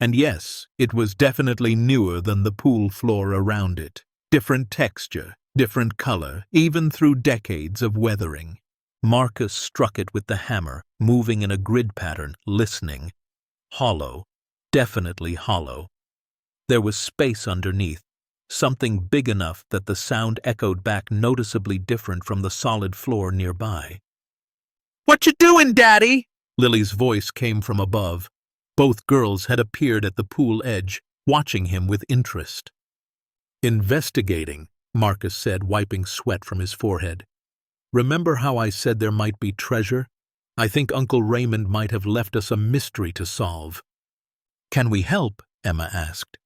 And yes, it was definitely newer than the pool floor around it. Different texture, different color, even through decades of weathering. Marcus struck it with the hammer, moving in a grid pattern, listening. Hollow. definitely hollow. There was space underneath, something big enough that the sound echoed back noticeably different from the solid floor nearby. "What you doing, Daddy?" Lily's voice came from above. Both girls had appeared at the pool edge, watching him with interest. "Investigating," Marcus said, wiping sweat from his forehead. "Remember how I said there might be treasure? I think Uncle Raymond might have left us a mystery to solve." "Can we help?" Emma asked.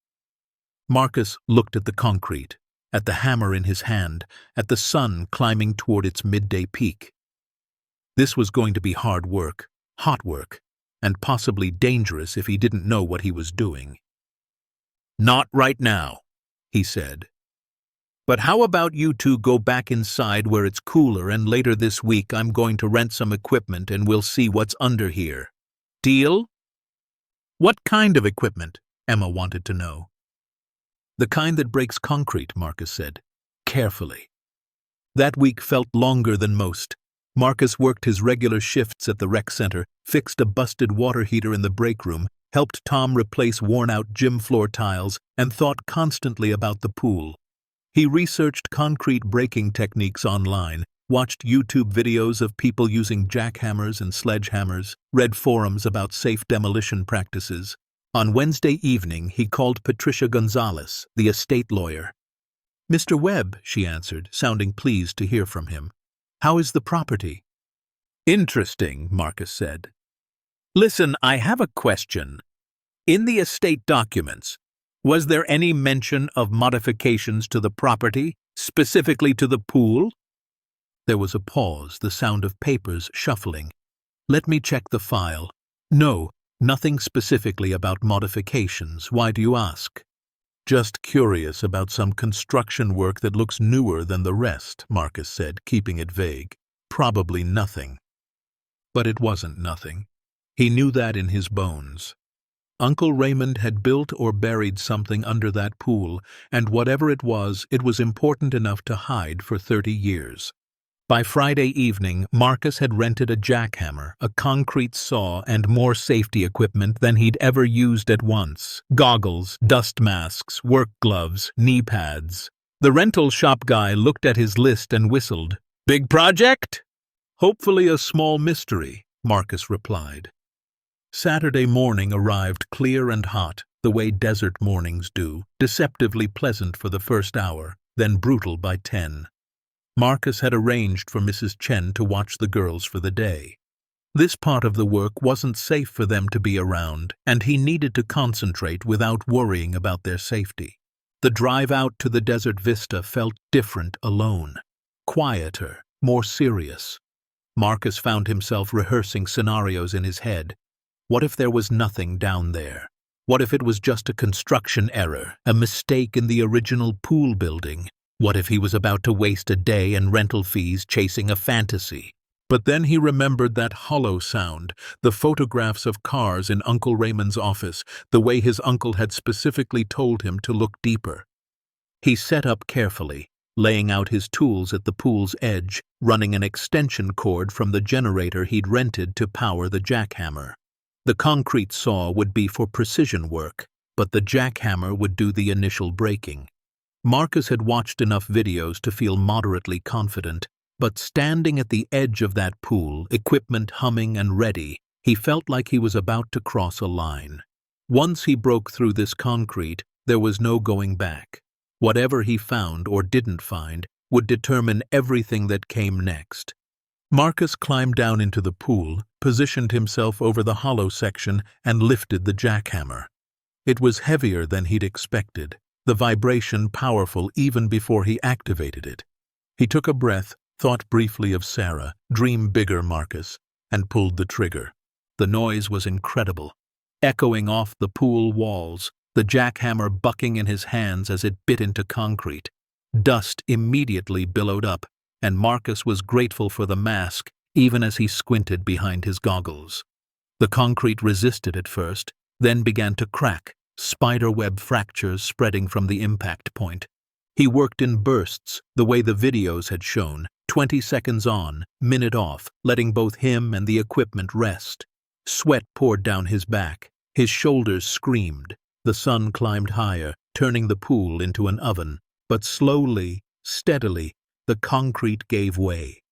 Marcus looked at the concrete, at the hammer in his hand, at the sun climbing toward its midday peak. This was going to be hard work, hot work, and possibly dangerous if he didn't know what he was doing. "Not right now," he said. "But how about you two go back inside where it's cooler, and later this week I'm going to rent some equipment and we'll see what's under here. Deal?" "What kind of equipment?" Emma wanted to know. "The kind that breaks concrete," Marcus said, carefully. That week felt longer than most. Marcus worked his regular shifts at the rec center, fixed a busted water heater in the break room, helped Tom replace worn-out gym floor tiles, and thought constantly about the pool. He researched concrete breaking techniques online, watched YouTube videos of people using jackhammers and sledgehammers, read forums about safe demolition practices. On Wednesday evening, he called Patricia Gonzalez, the estate lawyer. "Mr. Webb," she answered, sounding pleased to hear from him. "How is the property?" "Interesting," Marcus said. "Listen, I have a question. In the estate documents, was there any mention of modifications to the property, specifically to the pool?" There was a pause, the sound of papers shuffling. "Let me check the file. No, nothing specifically about modifications. Why do you ask?" "Just curious about some construction work that looks newer than the rest," Marcus said, keeping it vague. "Probably nothing." But it wasn't nothing. He knew that in his bones. Uncle Raymond had built or buried something under that pool, and whatever it was important enough to hide for 30 years. By Friday evening, Marcus had rented a jackhammer, a concrete saw, and more safety equipment than he'd ever used at once. Goggles, dust masks, work gloves, knee pads. The rental shop guy looked at his list and whistled. "Big project?" "Hopefully a small mystery," Marcus replied. Saturday morning arrived clear and hot, the way desert mornings do, deceptively pleasant for the first hour, then brutal by 10. Marcus had arranged for Mrs. Chen to watch the girls for the day. This part of the work wasn't safe for them to be around, and he needed to concentrate without worrying about their safety. The drive out to the desert vista felt different alone, quieter, more serious. Marcus found himself rehearsing scenarios in his head. What if there was nothing down there? What if it was just a construction error, a mistake in the original pool building? What if he was about to waste a day and rental fees chasing a fantasy? But then he remembered that hollow sound, the photographs of cars in Uncle Raymond's office, the way his uncle had specifically told him to look deeper. He set up carefully, laying out his tools at the pool's edge, running an extension cord from the generator he'd rented to power the jackhammer. The concrete saw would be for precision work, but the jackhammer would do the initial breaking. Marcus had watched enough videos to feel moderately confident, but standing at the edge of that pool, equipment humming and ready, he felt like he was about to cross a line. Once he broke through this concrete, there was no going back. Whatever he found or didn't find would determine everything that came next. Marcus climbed down into the pool, positioned himself over the hollow section, and lifted the jackhammer. It was heavier than he'd expected, the vibration powerful even before he activated it. He took a breath, thought briefly of Sarah, "Dream bigger, Marcus," and pulled the trigger. The noise was incredible, echoing off the pool walls, the jackhammer bucking in his hands as it bit into concrete. Dust immediately billowed up, and Marcus was grateful for the mask even as he squinted behind his goggles. The concrete resisted at first, then began to crack, spiderweb fractures spreading from the impact point. He worked in bursts, the way the videos had shown, 20 seconds on, minute off, letting both him and the equipment rest. Sweat poured down his back. His shoulders screamed. The sun climbed higher, turning the pool into an oven. But slowly, steadily, the concrete gave way.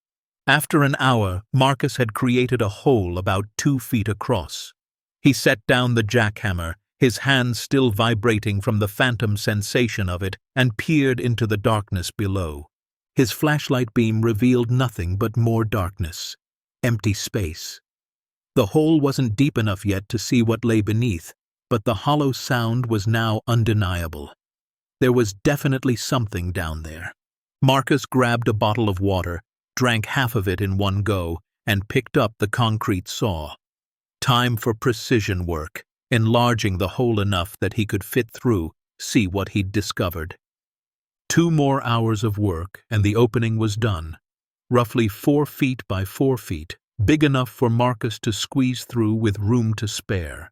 After an hour, Marcus had created a hole about 2 feet across. He set down the jackhammer, his hands still vibrating from the phantom sensation of it, and peered into the darkness below. His flashlight beam revealed nothing but more darkness. Empty space. The hole wasn't deep enough yet to see what lay beneath, but the hollow sound was now undeniable. There was definitely something down there. Marcus grabbed a bottle of water, drank half of it in one go, and picked up the concrete saw. Time for precision work, enlarging the hole enough that he could fit through, see what he'd discovered. 2 more hours of work, and the opening was done. Roughly 4 feet by 4 feet, big enough for Marcus to squeeze through with room to spare.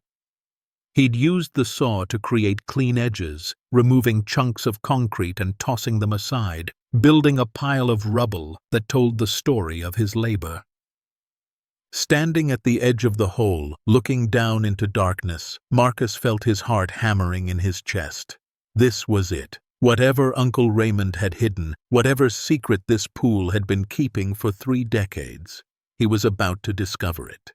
He'd used the saw to create clean edges, removing chunks of concrete and tossing them aside, building a pile of rubble that told the story of his labor. Standing at the edge of the hole, looking down into darkness, Marcus felt his heart hammering in his chest. This was it. Whatever Uncle Raymond had hidden, whatever secret this pool had been keeping for 3 decades, he was about to discover it.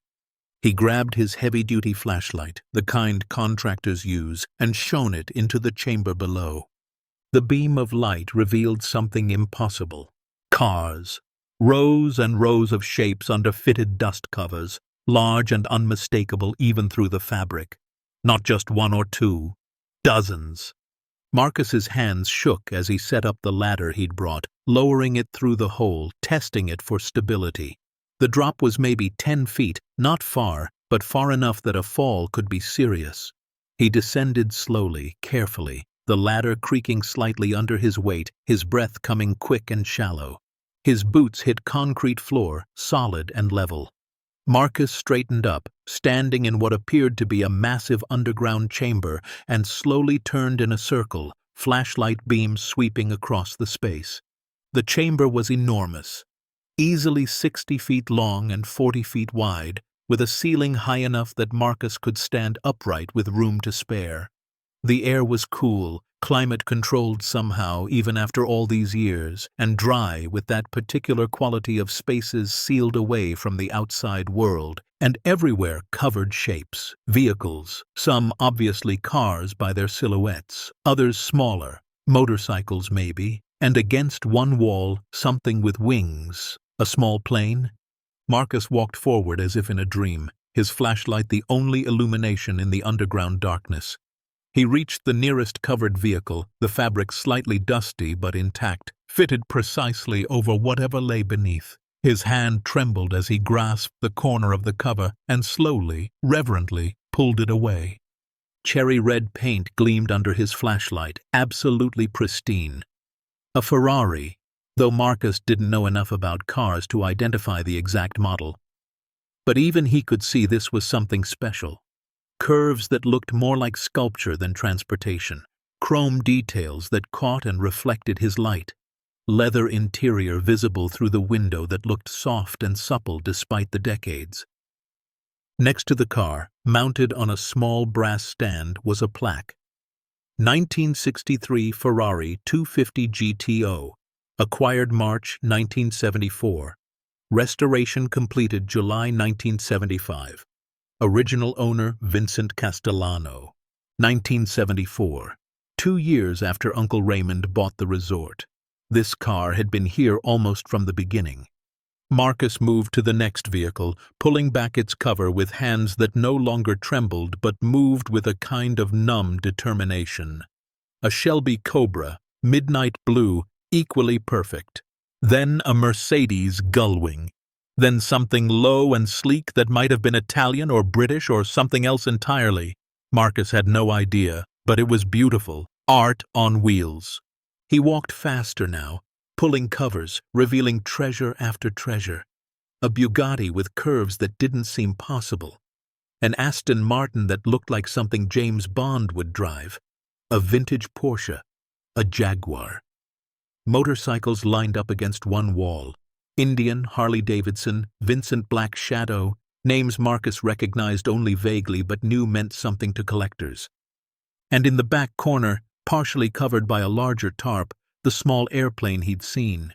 He grabbed his heavy-duty flashlight, the kind contractors use, and shone it into the chamber below. The beam of light revealed something impossible. Cars. Rows and rows of shapes under fitted dust covers, large and unmistakable even through the fabric. Not just 1 or 2. Dozens. Marcus's hands shook as he set up the ladder he'd brought, lowering it through the hole, testing it for stability. The drop was maybe 10 feet, not far, but far enough that a fall could be serious. He descended slowly, carefully, the ladder creaking slightly under his weight, his breath coming quick and shallow. His boots hit concrete floor, solid and level. Marcus straightened up, standing in what appeared to be a massive underground chamber, and slowly turned in a circle, flashlight beams sweeping across the space. The chamber was enormous. Easily 60 feet long and 40 feet wide, with a ceiling high enough that Marcus could stand upright with room to spare. The air was cool, climate-controlled somehow even after all these years, and dry with that particular quality of spaces sealed away from the outside world, and everywhere covered shapes, vehicles, some obviously cars by their silhouettes, others smaller, motorcycles maybe, and against one wall something with wings. A small plane? Marcus walked forward as if in a dream, his flashlight the only illumination in the underground darkness. He reached the nearest covered vehicle, the fabric slightly dusty but intact, fitted precisely over whatever lay beneath. His hand trembled as he grasped the corner of the cover and slowly, reverently, pulled it away. Cherry-red paint gleamed under his flashlight, absolutely pristine. A Ferrari, though Marcus didn't know enough about cars to identify the exact model. But even he could see this was something special. Curves that looked more like sculpture than transportation, chrome details that caught and reflected his light, leather interior visible through the window that looked soft and supple despite the decades. Next to the car, mounted on a small brass stand, was a plaque. 1963 Ferrari 250 GTO, acquired March 1974. Restoration completed July 1975. Original owner Vincent Castellano. 1974. 2 years after Uncle Raymond bought the resort. This car had been here almost from the beginning. Marcus moved to the next vehicle, pulling back its cover with hands that no longer trembled but moved with a kind of numb determination. A Shelby Cobra, midnight blue, equally perfect. Then a Mercedes Gullwing. Then something low and sleek that might have been Italian or British or something else entirely. Marcus had no idea, but it was beautiful. Art on wheels. He walked faster now, pulling covers, revealing treasure after treasure. A Bugatti with curves that didn't seem possible. An Aston Martin that looked like something James Bond would drive. A vintage Porsche. A Jaguar. Motorcycles lined up against one wall. Indian, Harley-Davidson, Vincent Black Shadow, names Marcus recognized only vaguely but knew meant something to collectors. And in the back corner, partially covered by a larger tarp, the small airplane he'd seen.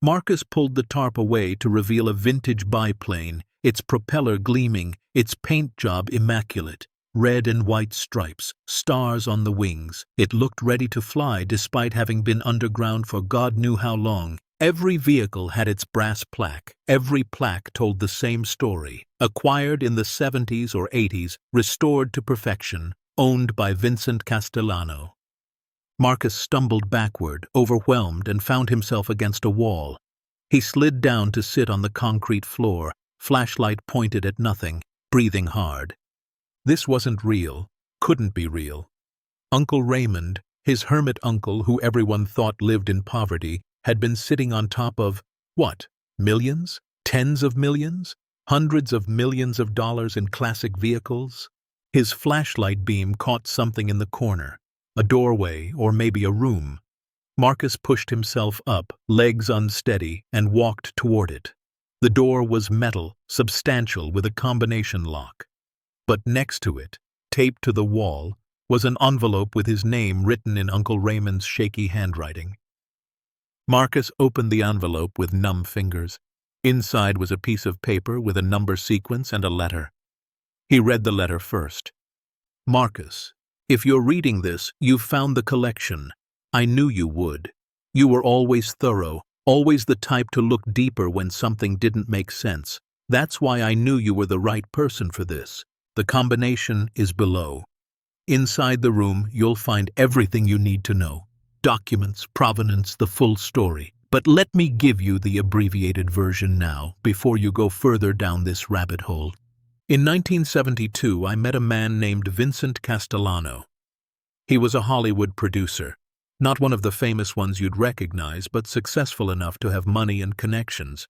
Marcus pulled the tarp away to reveal a vintage biplane, its propeller gleaming, its paint job immaculate, red and white stripes, stars on the wings. It looked ready to fly despite having been underground for God knew how long. Every vehicle had its brass plaque. Every plaque told the same story. Acquired in the 70s or 80s, restored to perfection, owned by Vincent Castellano. Marcus stumbled backward, overwhelmed, and found himself against a wall. He slid down to sit on the concrete floor, flashlight pointed at nothing, breathing hard. This wasn't real, couldn't be real. Uncle Raymond, his hermit uncle who everyone thought lived in poverty, had been sitting on top of, what, millions? Tens of millions? Hundreds of millions of dollars in classic vehicles? His flashlight beam caught something in the corner, a doorway or maybe a room. Marcus pushed himself up, legs unsteady, and walked toward it. The door was metal, substantial with a combination lock. But next to it, taped to the wall, was an envelope with his name written in Uncle Raymond's shaky handwriting. Marcus opened the envelope with numb fingers. Inside was a piece of paper with a number sequence and a letter. He read the letter first. Marcus, if you're reading this, you've found the collection. I knew you would. You were always thorough, always the type to look deeper when something didn't make sense. That's why I knew you were the right person for this. The combination is below. Inside the room, you'll find everything you need to know. Documents, provenance, the full story. But let me give you the abbreviated version now, before you go further down this rabbit hole. In 1972, I met a man named Vincent Castellano. He was a Hollywood producer. Not one of the famous ones you'd recognize, but successful enough to have money and connections.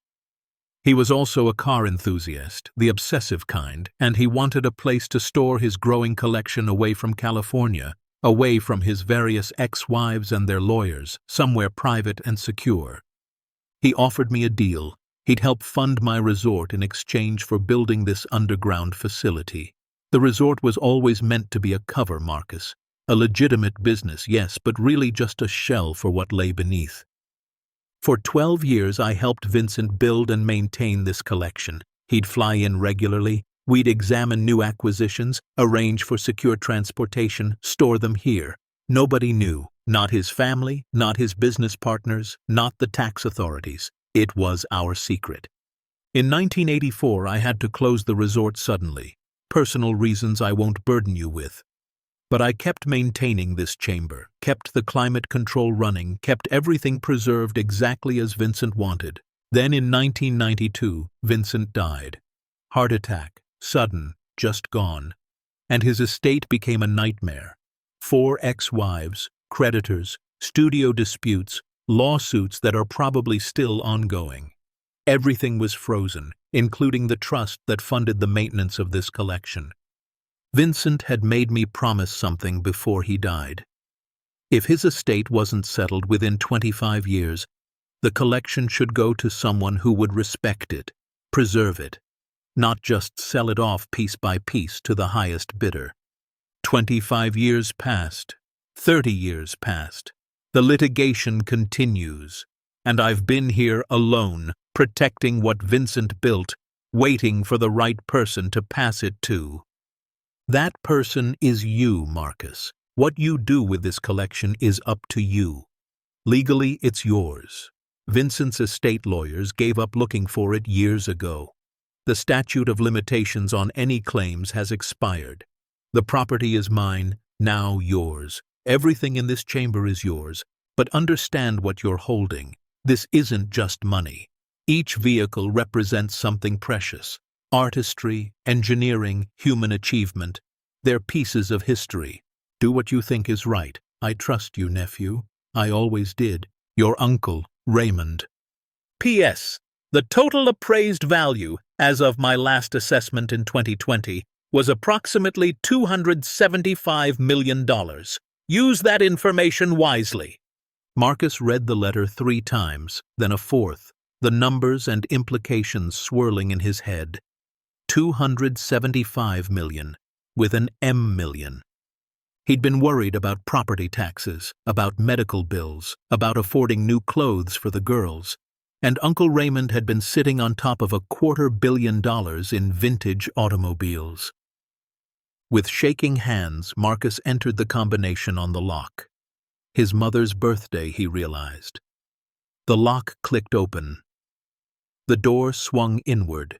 He was also a car enthusiast, the obsessive kind, and he wanted a place to store his growing collection away from California, away from his various ex-wives and their lawyers, somewhere private and secure. He offered me a deal. He'd help fund my resort in exchange for building this underground facility. The resort was always meant to be a cover, Marcus. A legitimate business, yes, but really just a shell for what lay beneath. For 12 years I helped Vincent build and maintain this collection. He'd fly in regularly, we'd examine new acquisitions, arrange for secure transportation, store them here. Nobody knew, not his family, not his business partners, not the tax authorities. It was our secret. In 1984 I had to close the resort suddenly. Personal reasons I won't burden you with. But I kept maintaining this chamber, kept the climate control running, kept everything preserved exactly as Vincent wanted. Then in 1992, Vincent died. Heart attack, sudden, just gone. And his estate became a nightmare. 4 ex-wives, creditors, studio disputes, lawsuits that are probably still ongoing. Everything was frozen, including the trust that funded the maintenance of this collection. Vincent had made me promise something before he died. If his estate wasn't settled within 25 years, the collection should go to someone who would respect it, preserve it, not just sell it off piece by piece to the highest bidder. 25 years passed, 30 years passed. The litigation continues, and I've been here alone, protecting what Vincent built, waiting for the right person to pass it to. That person is you, Marcus. What you do with this collection is up to you. Legally, it's yours. Vincent's estate lawyers gave up looking for it years ago. The statute of limitations on any claims has expired. The property is mine, now yours. Everything in this chamber is yours, but understand what you're holding. This isn't just money. Each vehicle represents something precious. Artistry, engineering, human achievement. They're pieces of history. Do what you think is right. I trust you, nephew. I always did. Your uncle, Raymond. P.S. The total appraised value, as of my last assessment in 2020, was approximately $275 million. Use that information wisely. Marcus read the letter 3 times, then a 4th, the numbers and implications swirling in his head. $275 million, with an M million. He'd been worried about property taxes, about medical bills, about affording new clothes for the girls, and Uncle Raymond had been sitting on top of $250 million in vintage automobiles. With shaking hands, Marcus entered the combination on the lock. His mother's birthday, he realized. The lock clicked open. The door swung inward.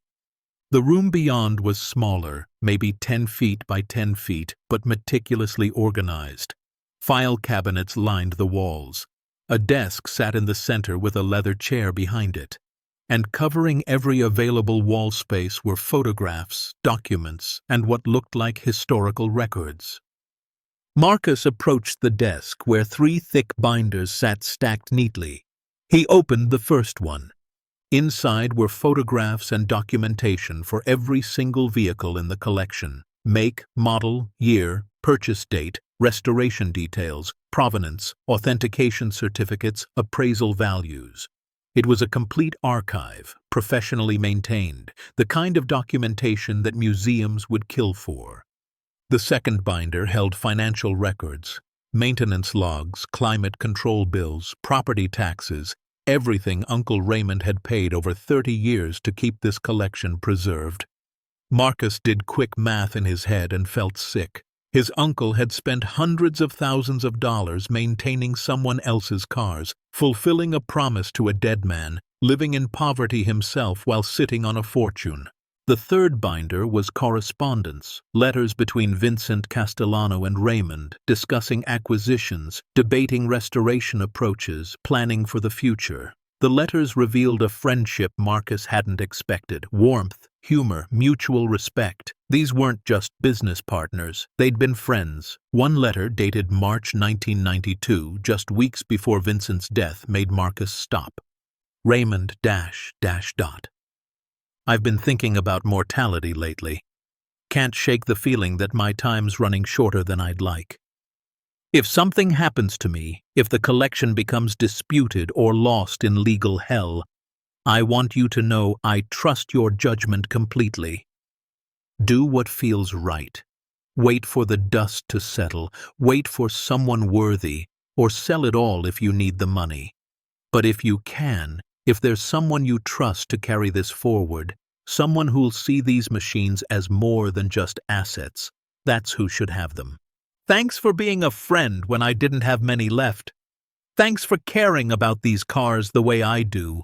The room beyond was smaller, maybe 10 feet by 10 feet, but meticulously organized. File cabinets lined the walls. A desk sat in the center with a leather chair behind it. And covering every available wall space were photographs, documents, and what looked like historical records. Marcus approached the desk where 3 thick binders sat stacked neatly. He opened the first one. Inside were photographs and documentation for every single vehicle in the collection: make, model, year, purchase date, restoration details, provenance, authentication certificates, appraisal values. It was a complete archive, professionally maintained, the kind of documentation that museums would kill for. The second binder held financial records, maintenance logs, climate control bills, property taxes, everything Uncle Raymond had paid over 30 years to keep this collection preserved. Marcus did quick math in his head and felt sick. His uncle had spent hundreds of thousands of dollars maintaining someone else's cars, fulfilling a promise to a dead man, living in poverty himself while sitting on a fortune. The third binder was correspondence, letters between Vincent Castellano and Raymond, discussing acquisitions, debating restoration approaches, planning for the future. The letters revealed a friendship Marcus hadn't expected: warmth, humor, mutual respect. These weren't just business partners, they'd been friends. One letter, dated March 1992, just weeks before Vincent's death, made Marcus stop. Raymond ... I've been thinking about mortality lately. Can't shake the feeling that my time's running shorter than I'd like. If something happens to me, if the collection becomes disputed or lost in legal hell, I want you to know I trust your judgment completely. Do what feels right. Wait for the dust to settle. Wait for someone worthy, or sell it all if you need the money. But if you can, if there's someone you trust to carry this forward, someone who'll see these machines as more than just assets, that's who should have them. Thanks for being a friend when I didn't have many left. Thanks for caring about these cars the way I do.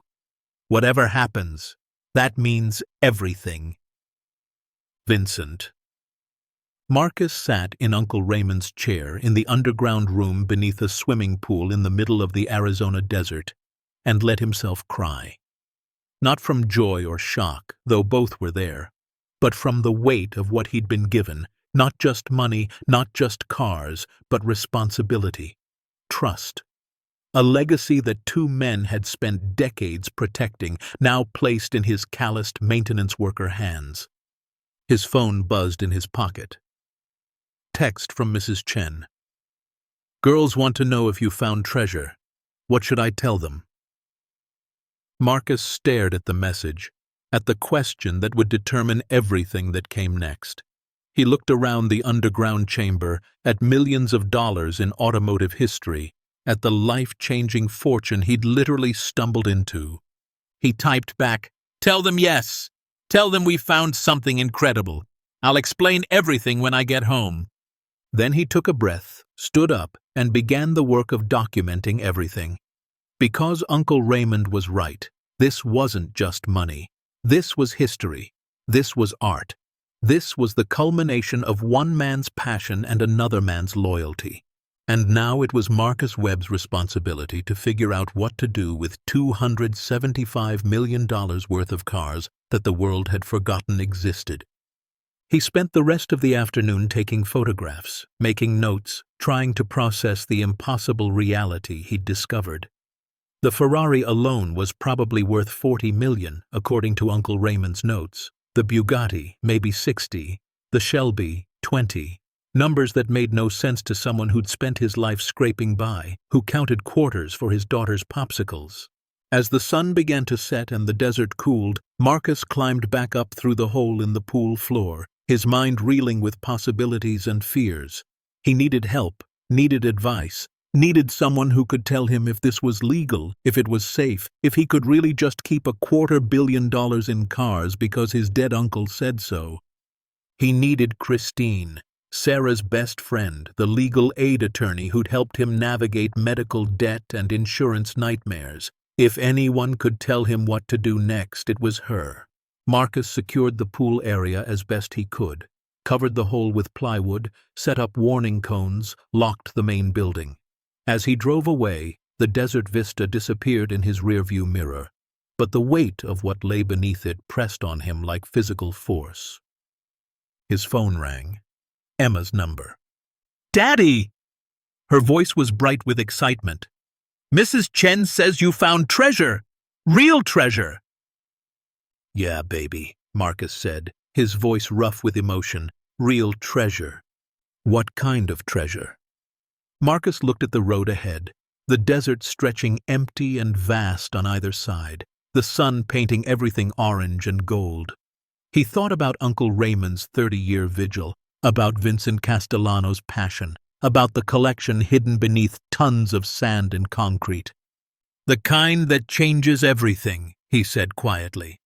Whatever happens, that means everything. Vincent. Marcus sat in Uncle Raymond's chair in the underground room beneath a swimming pool in the middle of the Arizona desert and let himself cry. Not from joy or shock, though both were there, but from the weight of what he'd been given. Not just money, not just cars, but responsibility, trust. A legacy that 2 men had spent decades protecting, now placed in his calloused maintenance worker hands. His phone buzzed in his pocket. Text from Mrs. Chen. Girls want to know if you found treasure. What should I tell them? Marcus stared at the message, at the question that would determine everything that came next. He looked around the underground chamber, at millions of dollars in automotive history, at the life-changing fortune he'd literally stumbled into. He typed back, "Tell them yes. Tell them we found something incredible. I'll explain everything when I get home." Then he took a breath, stood up, and began the work of documenting everything. Because Uncle Raymond was right, this wasn't just money. This was history. This was art. This was the culmination of one man's passion and another man's loyalty. And now it was Marcus Webb's responsibility to figure out what to do with $275 million worth of cars that the world had forgotten existed. He spent the rest of the afternoon taking photographs, making notes, trying to process the impossible reality he'd discovered. The Ferrari alone was probably worth $40 million, according to Uncle Raymond's notes. The Bugatti, maybe 60, the Shelby, 20. Numbers that made no sense to someone who'd spent his life scraping by, who counted quarters for his daughter's popsicles. As the sun began to set and the desert cooled, Marcus climbed back up through the hole in the pool floor, his mind reeling with possibilities and fears. He needed help, needed advice, needed someone who could tell him if this was legal, if it was safe, if he could really just keep $250 million in cars because his dead uncle said so. He needed Christine, Sarah's best friend, the legal aid attorney who'd helped him navigate medical debt and insurance nightmares. If anyone could tell him what to do next, it was her. Marcus secured the pool area as best he could, covered the hole with plywood, set up warning cones, locked the main building. As he drove away, the desert vista disappeared in his rearview mirror, but the weight of what lay beneath it pressed on him like physical force. His phone rang. Emma's number. "Daddy!" Her voice was bright with excitement. "Mrs. Chen says you found treasure! Real treasure!" "Yeah, baby," Marcus said, his voice rough with emotion. "Real treasure. What kind of treasure?" Marcus looked at the road ahead, the desert stretching empty and vast on either side, the sun painting everything orange and gold. He thought about Uncle Raymond's 30-year vigil, about Vincent Castellano's passion, about the collection hidden beneath tons of sand and concrete. "The kind that changes everything," he said quietly.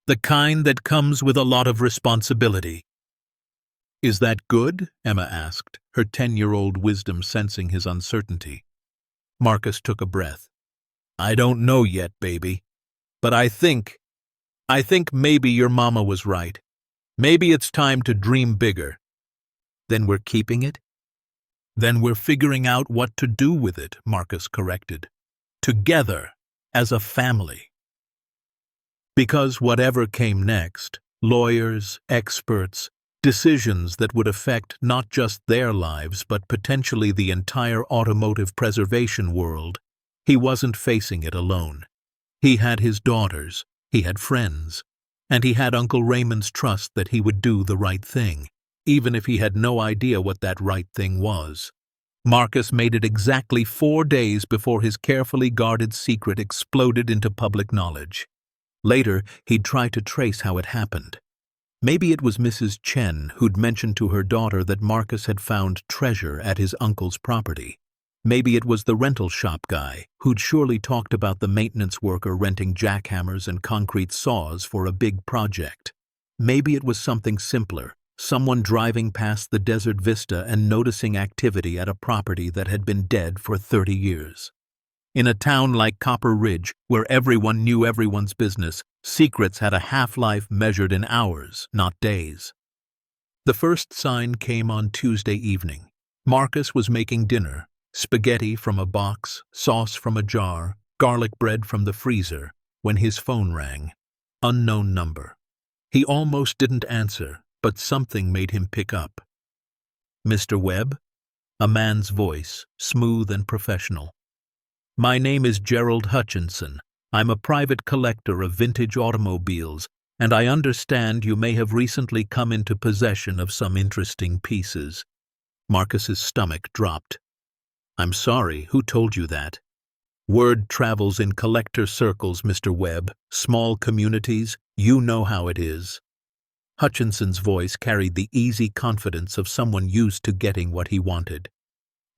"The kind that comes with a lot of responsibility." "Is that good?" Emma asked, her 10-year-old wisdom sensing his uncertainty. Marcus took a breath. "I don't know yet, baby. But I think maybe your mama was right. Maybe it's time to dream bigger." "Then we're keeping it?" "Then we're figuring out what to do with it," Marcus corrected. "Together, as a family." Because whatever came next, lawyers, experts, decisions that would affect not just their lives but potentially the entire automotive preservation world, he wasn't facing it alone. He had his daughters, he had friends, and he had Uncle Raymond's trust that he would do the right thing, even if he had no idea what that right thing was. Marcus made it exactly 4 days before his carefully guarded secret exploded into public knowledge. Later, he'd try to trace how it happened. Maybe it was Mrs. Chen who'd mentioned to her daughter that Marcus had found treasure at his uncle's property. Maybe it was the rental shop guy who'd surely talked about the maintenance worker renting jackhammers and concrete saws for a big project. Maybe it was something simpler, someone driving past the desert vista and noticing activity at a property that had been dead for 30 years. In a town like Copper Ridge, where everyone knew everyone's business, secrets had a half-life measured in hours, not days. The first sign came on Tuesday evening. Marcus was making dinner, spaghetti from a box, sauce from a jar, garlic bread from the freezer, when his phone rang. Unknown number. He almost didn't answer, but something made him pick up. "Mr. Webb?" A man's voice, smooth and professional. "My name is Gerald Hutchinson. I'm a private collector of vintage automobiles, and I understand you may have recently come into possession of some interesting pieces." Marcus's stomach dropped. "I'm sorry, who told you that?" "Word travels in collector circles, Mr. Webb. Small communities, you know how it is." Hutchinson's voice carried the easy confidence of someone used to getting what he wanted.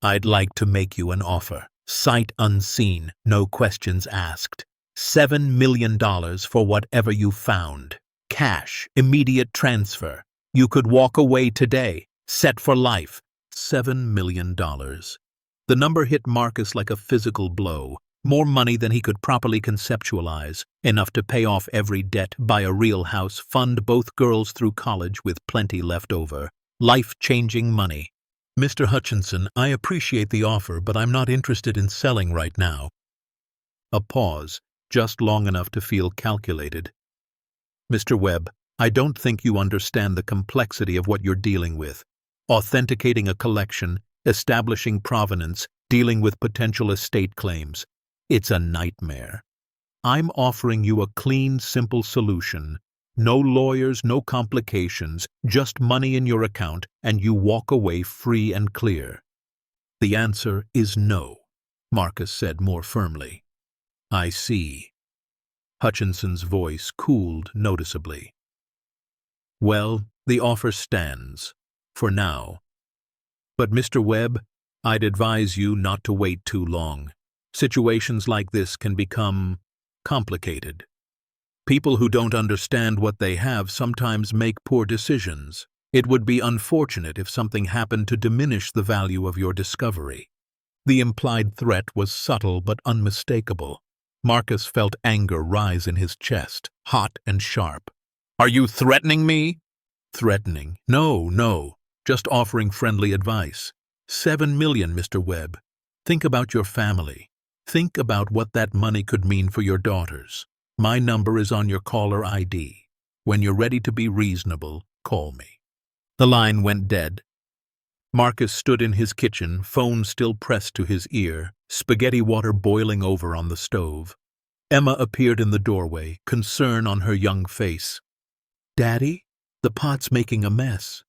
"I'd like to make you an offer. Sight unseen, no questions asked. $7 million for whatever you found. Cash, immediate transfer. You could walk away today, set for life. $7 million. The number hit Marcus like a physical blow. More money than he could properly conceptualize. Enough to pay off every debt, buy a real house, fund both girls through college with plenty left over. Life-changing money. "Mr. Hutchinson, I appreciate the offer, but I'm not interested in selling right now." A pause, just long enough to feel calculated. "Mr. Webb, I don't think you understand the complexity of what you're dealing with. Authenticating a collection, establishing provenance, dealing with potential estate claims. It's a nightmare. I'm offering you a clean, simple solution. No lawyers, no complications, just money in your account, and you walk away free and clear." "The answer is no," Marcus said more firmly. "I see." Hutchinson's voice cooled noticeably. Well, the offer stands. For now. But Mr. Webb, I'd advise you not to wait too long. Situations like this can become complicated. People who don't understand what they have sometimes make poor decisions. It would be unfortunate if something happened to diminish the value of your discovery. The implied threat was subtle but unmistakable. Marcus felt anger rise in his chest, hot and sharp. Are you threatening me? Threatening? No. Just offering friendly advice. 7 million, Mr. Webb. Think about your family. Think about what that money could mean for your daughters. My number is on your caller ID. When you're ready to be reasonable, call me. The line went dead. Marcus stood in his kitchen, phone still pressed to his ear, spaghetti water boiling over on the stove. Emma appeared in the doorway, concern on her young face. Daddy, the pot's making a mess.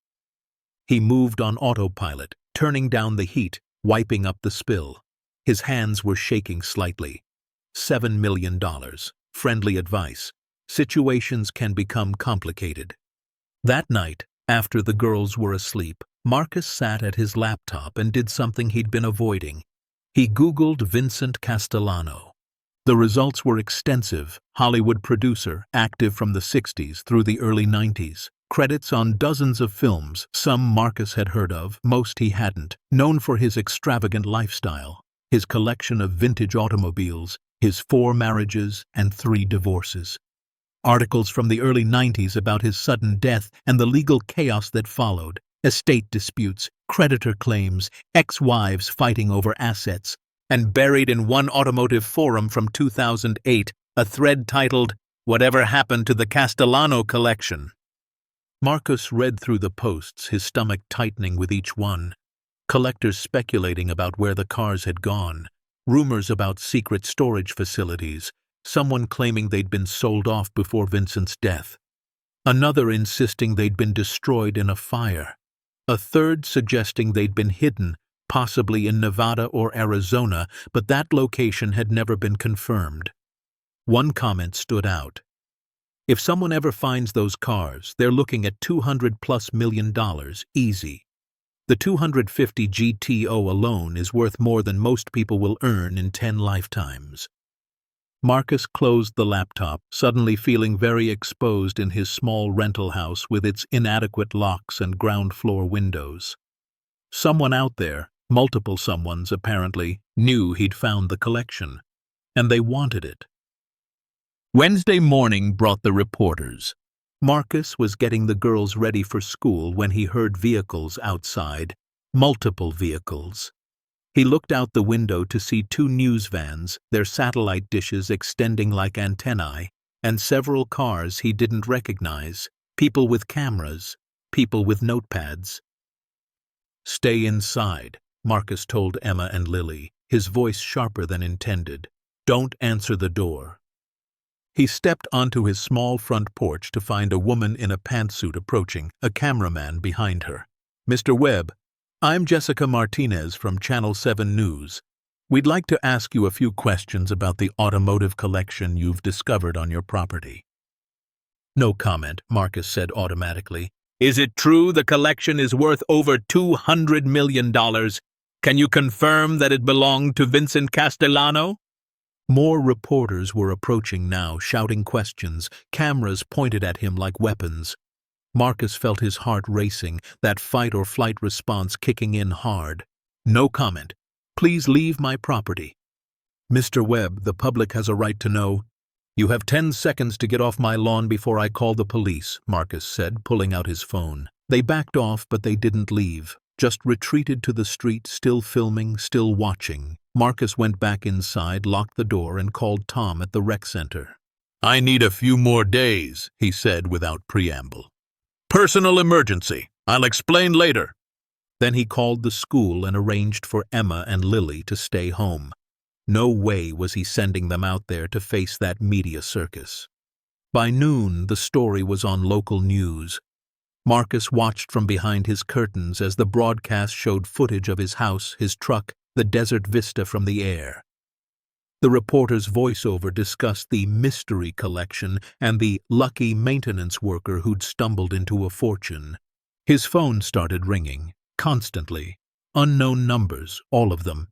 He moved on autopilot, turning down the heat, wiping up the spill. His hands were shaking slightly. $7 million. Friendly advice. Situations can become complicated. That night, after the girls were asleep, Marcus sat at his laptop and did something he'd been avoiding. He Googled Vincent Castellano. The results were extensive. Hollywood producer, active from the 60s through the early 90s. Credits on dozens of films, some Marcus had heard of, most he hadn't. Known for his extravagant lifestyle, his collection of vintage automobiles, his 4 marriages and 3 divorces. Articles from the early 90s about his sudden death and the legal chaos that followed. Estate disputes, creditor claims, ex-wives fighting over assets. And buried in one automotive forum from 2008, a thread titled, Whatever Happened to the Castellano Collection? Marcus read through the posts, his stomach tightening with each one. Collectors speculating about where the cars had gone. Rumors about secret storage facilities. Someone claiming they'd been sold off before Vincent's death. Another insisting they'd been destroyed in a fire. A third suggesting they'd been hidden, possibly in Nevada or Arizona, but that location had never been confirmed. One comment stood out. If someone ever finds those cars, they're looking at $200+ million, easy. The 250 GTO alone is worth more than most people will earn in 10 lifetimes. Marcus closed the laptop, suddenly feeling very exposed in his small rental house with its inadequate locks and ground-floor windows. Someone out there, multiple someones apparently, knew he'd found the collection, and they wanted it. Wednesday morning brought the reporters. Marcus was getting the girls ready for school when he heard vehicles outside, multiple vehicles. He looked out the window to see 2 news vans, their satellite dishes extending like antennae, and several cars he didn't recognize, people with cameras, people with notepads. Stay inside, Marcus told Emma and Lily, his voice sharper than intended. Don't answer the door. He stepped onto his small front porch to find a woman in a pantsuit approaching, a cameraman behind her. Mr. Webb, I'm Jessica Martinez from Channel 7 News. We'd like to ask you a few questions about the automotive collection you've discovered on your property. No comment, Marcus said automatically. Is it true the collection is worth over $200 million? Can you confirm that it belonged to Vincent Castellano? More reporters were approaching now, shouting questions, cameras pointed at him like weapons. Marcus felt his heart racing, that fight-or-flight response kicking in hard. No comment. Please leave my property. Mr. Webb, the public has a right to know. You have 10 seconds to get off my lawn before I call the police, Marcus said, pulling out his phone. They backed off, but they didn't leave, just retreated to the street, still filming, still watching. Marcus went back inside, locked the door, and called Tom at the rec center. I need a few more days, he said without preamble. Personal emergency. I'll explain later. Then he called the school and arranged for Emma and Lily to stay home. No way was he sending them out there to face that media circus. By noon, the story was on local news. Marcus watched from behind his curtains as the broadcast showed footage of his house, his truck, the desert vista from the air. The reporter's voiceover discussed the mystery collection and the lucky maintenance worker who'd stumbled into a fortune. His phone started ringing, constantly. Unknown numbers, all of them.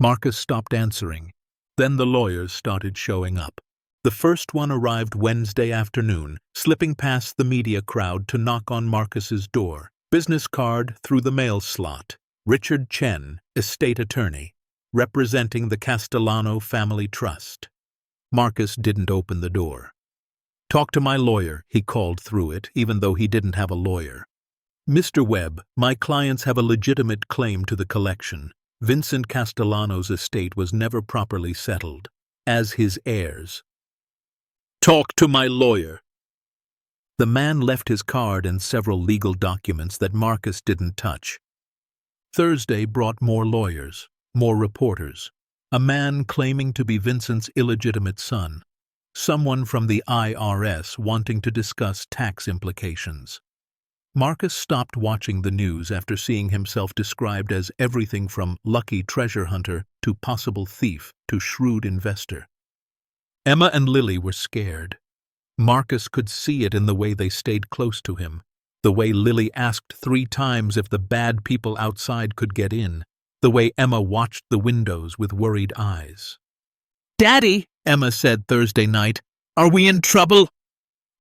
Marcus stopped answering. Then the lawyers started showing up. The first one arrived Wednesday afternoon, slipping past the media crowd to knock on Marcus's door. Business card through the mail slot. Richard Chen, estate attorney, representing the Castellano Family Trust. Marcus didn't open the door. "Talk to my lawyer," he called through it, even though he didn't have a lawyer. "Mr. Webb, my clients have a legitimate claim to the collection. Vincent Castellano's estate was never properly settled. As his heirs." "Talk to my lawyer." The man left his card and several legal documents that Marcus didn't touch. Thursday brought more lawyers, more reporters. A man claiming to be Vincent's illegitimate son. Someone from the IRS wanting to discuss tax implications. Marcus stopped watching the news after seeing himself described as everything from lucky treasure hunter to possible thief to shrewd investor. Emma and Lily were scared. Marcus could see it in the way they stayed close to him, the way Lily asked 3 times if the bad people outside could get in, the way Emma watched the windows with worried eyes. "Daddy," Emma said Thursday night, "are we in trouble?"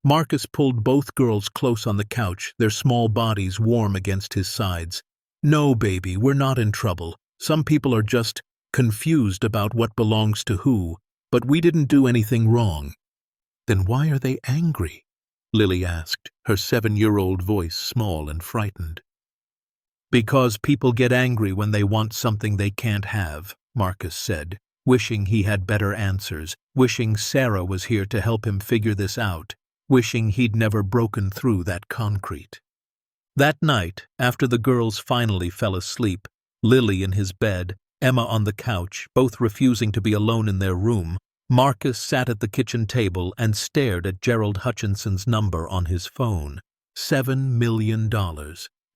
Marcus pulled both girls close on the couch, their small bodies warm against his sides. "No, baby, we're not in trouble. Some people are just confused about what belongs to who, but we didn't do anything wrong." "Then why are they angry?" Lily asked, her 7-year-old voice small and frightened. "Because people get angry when they want something they can't have," Marcus said, wishing he had better answers, wishing Sarah was here to help him figure this out, wishing he'd never broken through that concrete. That night, after the girls finally fell asleep, Lily in his bed, Emma on the couch, both refusing to be alone in their room, Marcus sat at the kitchen table and stared at Gerald Hutchinson's number on his phone. $7 million.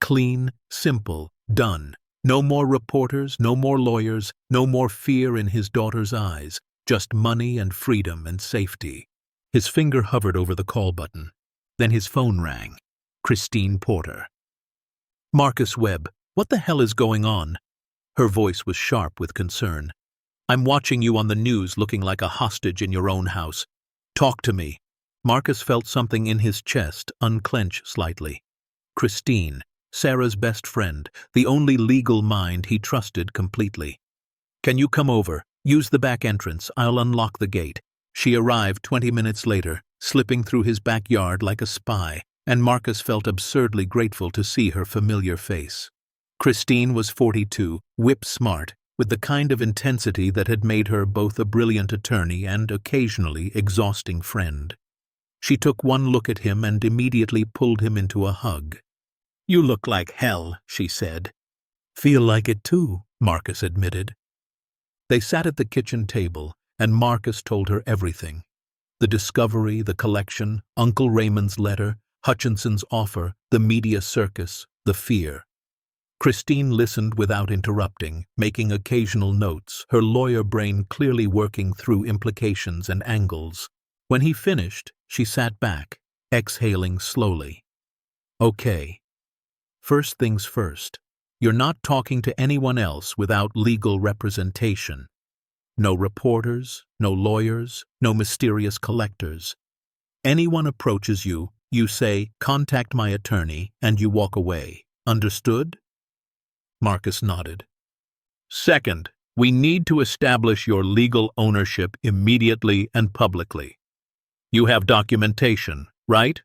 Clean, simple, done. No more reporters, no more lawyers, no more fear in his daughter's eyes, just money and freedom and safety. His finger hovered over the call button. Then his phone rang. Christine Porter. "Marcus Webb, what the hell is going on?" Her voice was sharp with concern. "I'm watching you on the news looking like a hostage in your own house. Talk to me." Marcus felt something in his chest unclench slightly. Christine, Sarah's best friend, the only legal mind he trusted completely. "Can you come over? Use the back entrance. I'll unlock the gate." She arrived 20 minutes later, slipping through his backyard like a spy, and Marcus felt absurdly grateful to see her familiar face. Christine was 42, whip-smart, with the kind of intensity that had made her both a brilliant attorney and occasionally exhausting friend. She took one look at him and immediately pulled him into a hug. "You look like hell," she said. "Feel like it too," Marcus admitted. They sat at the kitchen table, and Marcus told her everything. The discovery, the collection, Uncle Raymond's letter, Hutchinson's offer, the media circus, the fear. Christine listened without interrupting, making occasional notes, her lawyer brain clearly working through implications and angles. When he finished, she sat back, exhaling slowly. "Okay. First things first. You're not talking to anyone else without legal representation. No reporters, no lawyers, no mysterious collectors. Anyone approaches you, you say, 'Contact my attorney,' and you walk away. Understood?" Marcus nodded. "Second, we need to establish your legal ownership immediately and publicly. You have documentation, right?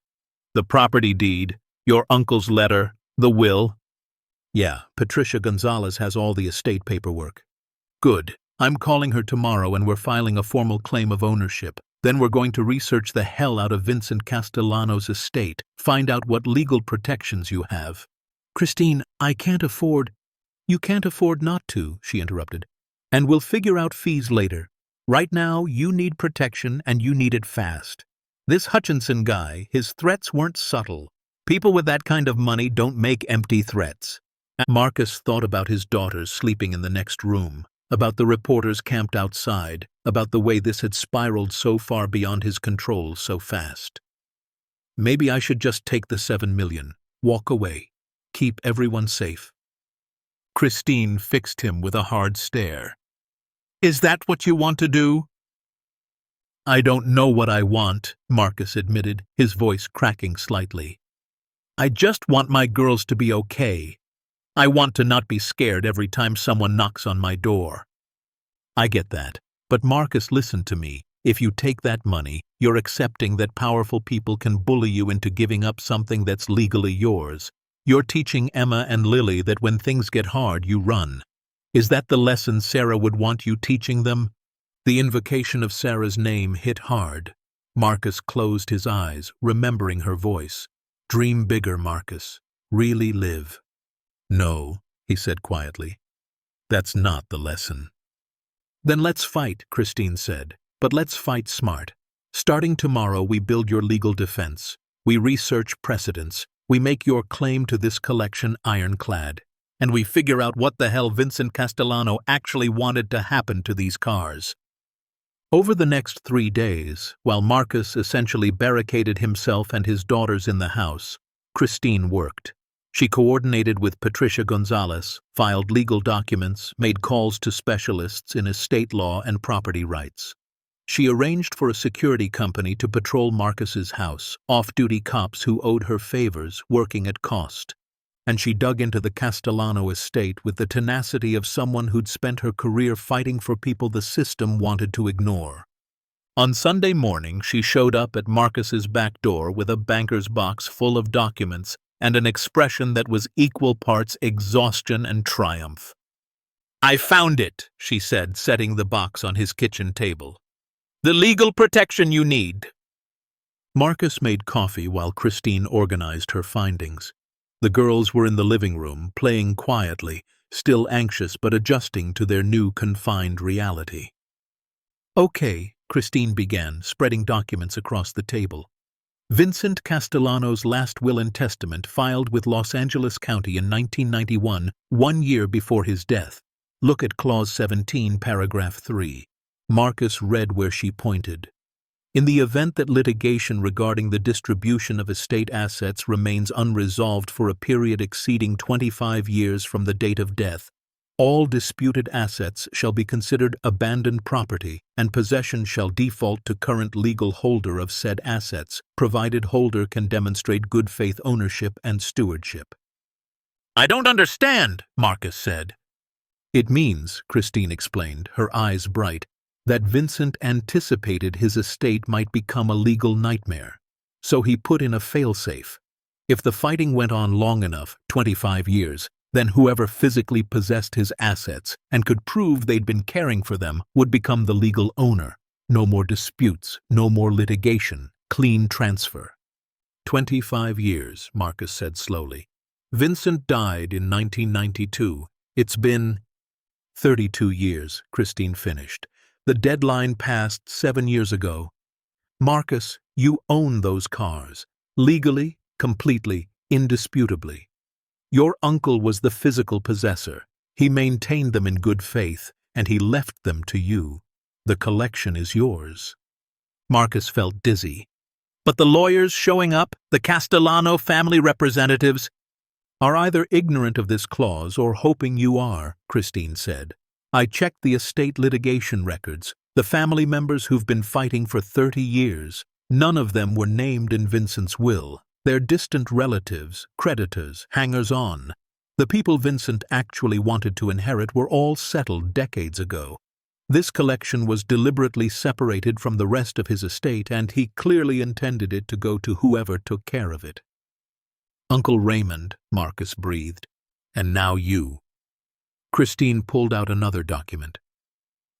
The property deed, your uncle's letter, the will." "Yeah, Patricia Gonzalez has all the estate paperwork." "Good. I'm calling her tomorrow and we're filing a formal claim of ownership. Then we're going to research the hell out of Vincent Castellano's estate, find out what legal protections you have." "Christine, I can't afford—" "You can't afford not to," she interrupted. "And we'll figure out fees later. Right now, you need protection and you need it fast. This Hutchinson guy, his threats weren't subtle. People with that kind of money don't make empty threats." Marcus thought about his daughters sleeping in the next room, about the reporters camped outside, about the way this had spiraled so far beyond his control so fast. Maybe I should just take the 7 million, walk away, keep everyone safe. Christine fixed him with a hard stare. Is that what you want to do? I don't know what I want, Marcus admitted, his voice cracking slightly. I just want my girls to be okay. I want to not be scared every time someone knocks on my door. I get that, but Marcus, listen to me. If you take that money, you're accepting that powerful people can bully you into giving up something that's legally yours. You're teaching Emma and Lily that when things get hard, you run. Is that the lesson Sarah would want you teaching them? The invocation of Sarah's name hit hard. Marcus closed his eyes, remembering her voice. Dream bigger, Marcus. Really live. No, he said quietly. That's not the lesson. Then let's fight, Christine said. But let's fight smart. Starting tomorrow, we build your legal defense. We research precedents. We make your claim to this collection ironclad. And we figure out what the hell Vincent Castellano actually wanted to happen to these cars. Over the next 3 days, while Marcus essentially barricaded himself and his daughters in the house, Christine worked. She coordinated with Patricia Gonzalez, filed legal documents, made calls to specialists in estate law and property rights. She arranged for a security company to patrol Marcus's house, off-duty cops who owed her favors, working at cost. And she dug into the Castellano estate with the tenacity of someone who'd spent her career fighting for people the system wanted to ignore. On Sunday morning, she showed up at Marcus's back door with a banker's box full of documents and an expression that was equal parts exhaustion and triumph. I found it, she said, setting the box on his kitchen table. The legal protection you need. Marcus made coffee while Christine organized her findings. The girls were in the living room, playing quietly, still anxious but adjusting to their new confined reality. Okay, Christine began, spreading documents across the table. Vincent Castellano's last will and testament filed with Los Angeles County in 1991, 1 year before his death. Look at Clause 17, Paragraph 3. Marcus read where she pointed. In the event that litigation regarding the distribution of estate assets remains unresolved for a period exceeding 25 years from the date of death, all disputed assets shall be considered abandoned property, and possession shall default to current legal holder of said assets, provided holder can demonstrate good faith ownership and stewardship. I don't understand, Marcus said. It means, Christine explained, her eyes bright, that Vincent anticipated his estate might become a legal nightmare. So he put in a failsafe. If the fighting went on long enough, 25 years, then whoever physically possessed his assets and could prove they'd been caring for them would become the legal owner. No more disputes, no more litigation, clean transfer. 25 years, Marcus said slowly. Vincent died in 1992. It's been 32 years, Christine finished. The deadline passed 7 years ago. Marcus, you own those cars. Legally, completely, indisputably. Your uncle was the physical possessor. He maintained them in good faith, and he left them to you. The collection is yours. Marcus felt dizzy. But the lawyers showing up, the Castellano family representatives, are either ignorant of this clause or hoping you are, Christine said. I checked the estate litigation records, the family members who've been fighting for 30 years. None of them were named in Vincent's will. They're distant relatives, creditors, hangers-on. The people Vincent actually wanted to inherit were all settled decades ago. This collection was deliberately separated from the rest of his estate, and he clearly intended it to go to whoever took care of it. Uncle Raymond, Marcus breathed. And now you. Christine pulled out another document.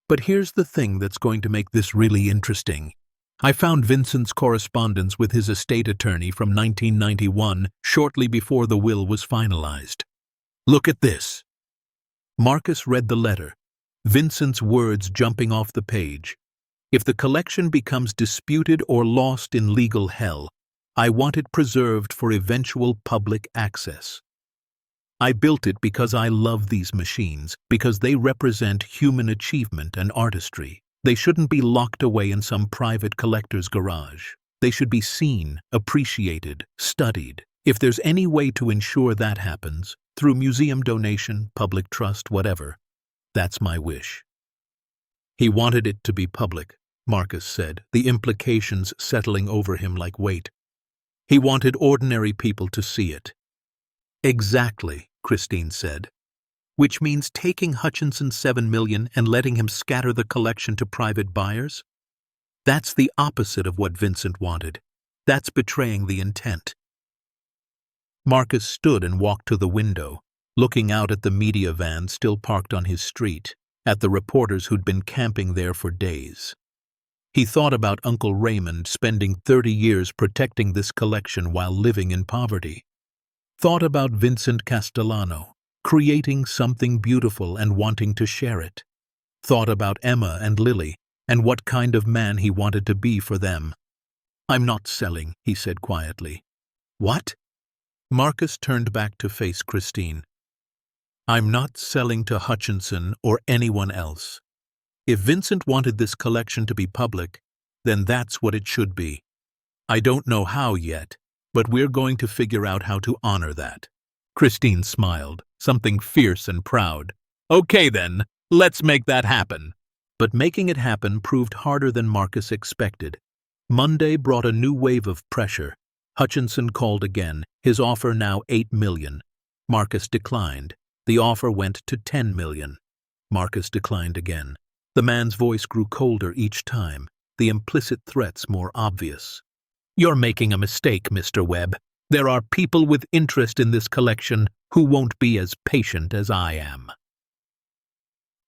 But here's the thing that's going to make this really interesting. I found Vincent's correspondence with his estate attorney from 1991, shortly before the will was finalized. Look at this. Marcus read the letter, Vincent's words jumping off the page. If the collection becomes disputed or lost in legal hell, I want it preserved for eventual public access. I built it because I love these machines, because they represent human achievement and artistry. They shouldn't be locked away in some private collector's garage. They should be seen, appreciated, studied. If there's any way to ensure that happens, through museum donation, public trust, whatever, that's my wish. He wanted it to be public, Marcus said, the implications settling over him like weight. He wanted ordinary people to see it. Exactly, Christine said. Which means taking Hutchinson's $7 million and letting him scatter the collection to private buyers? That's the opposite of what Vincent wanted. That's betraying the intent. Marcus stood and walked to the window, looking out at the media van still parked on his street, at the reporters who'd been camping there for days. He thought about Uncle Raymond spending 30 years protecting this collection while living in poverty. Thought about Vincent Castellano, creating something beautiful and wanting to share it. Thought about Emma and Lily, and what kind of man he wanted to be for them. I'm not selling, he said quietly. What? Marcus turned back to face Christine. I'm not selling to Hutchinson or anyone else. If Vincent wanted this collection to be public, then that's what it should be. I don't know how yet, but we're going to figure out how to honor that. Christine smiled, something fierce and proud. Okay then, let's make that happen. But making it happen proved harder than Marcus expected. Monday brought a new wave of pressure. Hutchinson called again, his offer now $8 million. Marcus declined. The offer went to $10 million. Marcus declined again. The man's voice grew colder each time, the implicit threats more obvious. You're making a mistake, Mr. Webb. There are people with interest in this collection who won't be as patient as I am.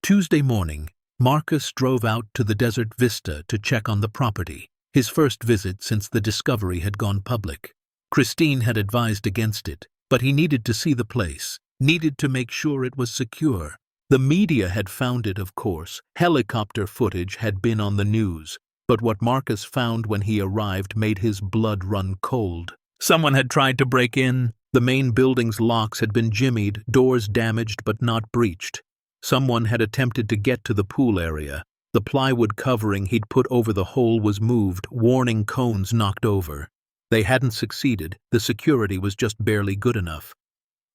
Tuesday morning, Marcus drove out to the Desert Vista to check on the property, his first visit since the discovery had gone public. Christine had advised against it, but he needed to see the place, needed to make sure it was secure. The media had found it, of course. Helicopter footage had been on the news, but what Marcus found when he arrived made his blood run cold. Someone had tried to break in. The main building's locks had been jimmied, doors damaged but not breached. Someone had attempted to get to the pool area. The plywood covering he'd put over the hole was moved, warning cones knocked over. They hadn't succeeded. The security was just barely good enough.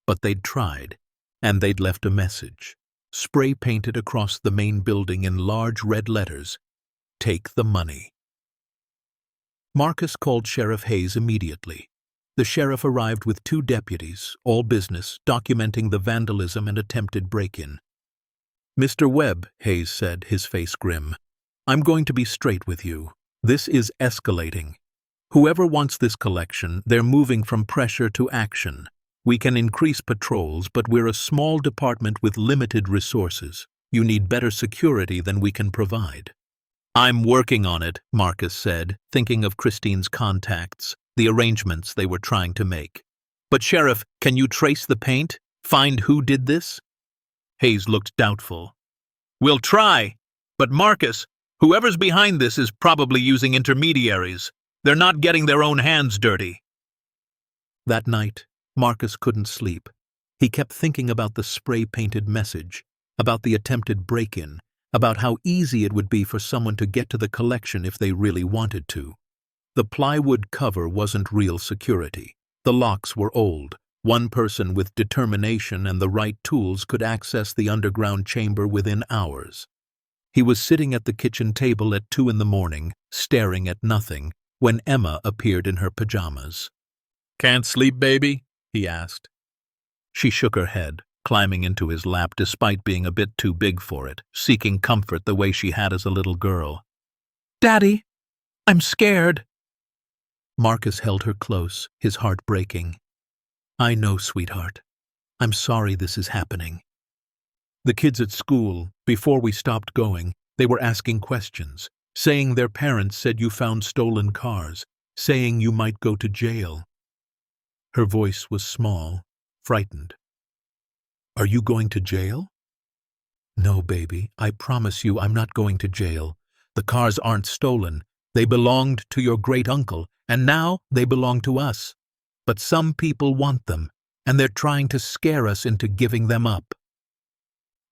But they'd tried, and they'd left a message. Spray painted across the main building in large red letters, "Take the money." Marcus called Sheriff Hayes immediately. The sheriff arrived with 2 deputies, all business, documenting the vandalism and attempted break-in. Mr. Webb, Hayes said, his face grim, I'm going to be straight with you. This is escalating. Whoever wants this collection, they're moving from pressure to action. We can increase patrols, but we're a small department with limited resources. You need better security than we can provide. I'm working on it, Marcus said, thinking of Christine's contacts, the arrangements they were trying to make. But Sheriff, can you trace the paint? Find who did this? Hayes looked doubtful. We'll try. But Marcus, whoever's behind this is probably using intermediaries. They're not getting their own hands dirty. That night, Marcus couldn't sleep. He kept thinking about the spray-painted message, about the attempted break-in, about how easy it would be for someone to get to the collection if they really wanted to. The plywood cover wasn't real security. The locks were old. One person with determination and the right tools could access the underground chamber within hours. He was sitting at the kitchen table at 2 a.m, staring at nothing, when Emma appeared in her pajamas. "Can't sleep, baby?" he asked. She shook her head, climbing into his lap despite being a bit too big for it, seeking comfort the way she had as a little girl. "Daddy, I'm scared." Marcus held her close, his heart breaking. "I know, sweetheart. I'm sorry this is happening." The kids at school, before we stopped going, they were asking questions, saying their parents said you found stolen cars, saying you might go to jail. Her voice was small, frightened. "Are you going to jail?" "No, baby, I promise you I'm not going to jail. The cars aren't stolen. They belonged to your great-uncle, and now they belong to us. But some people want them, and they're trying to scare us into giving them up."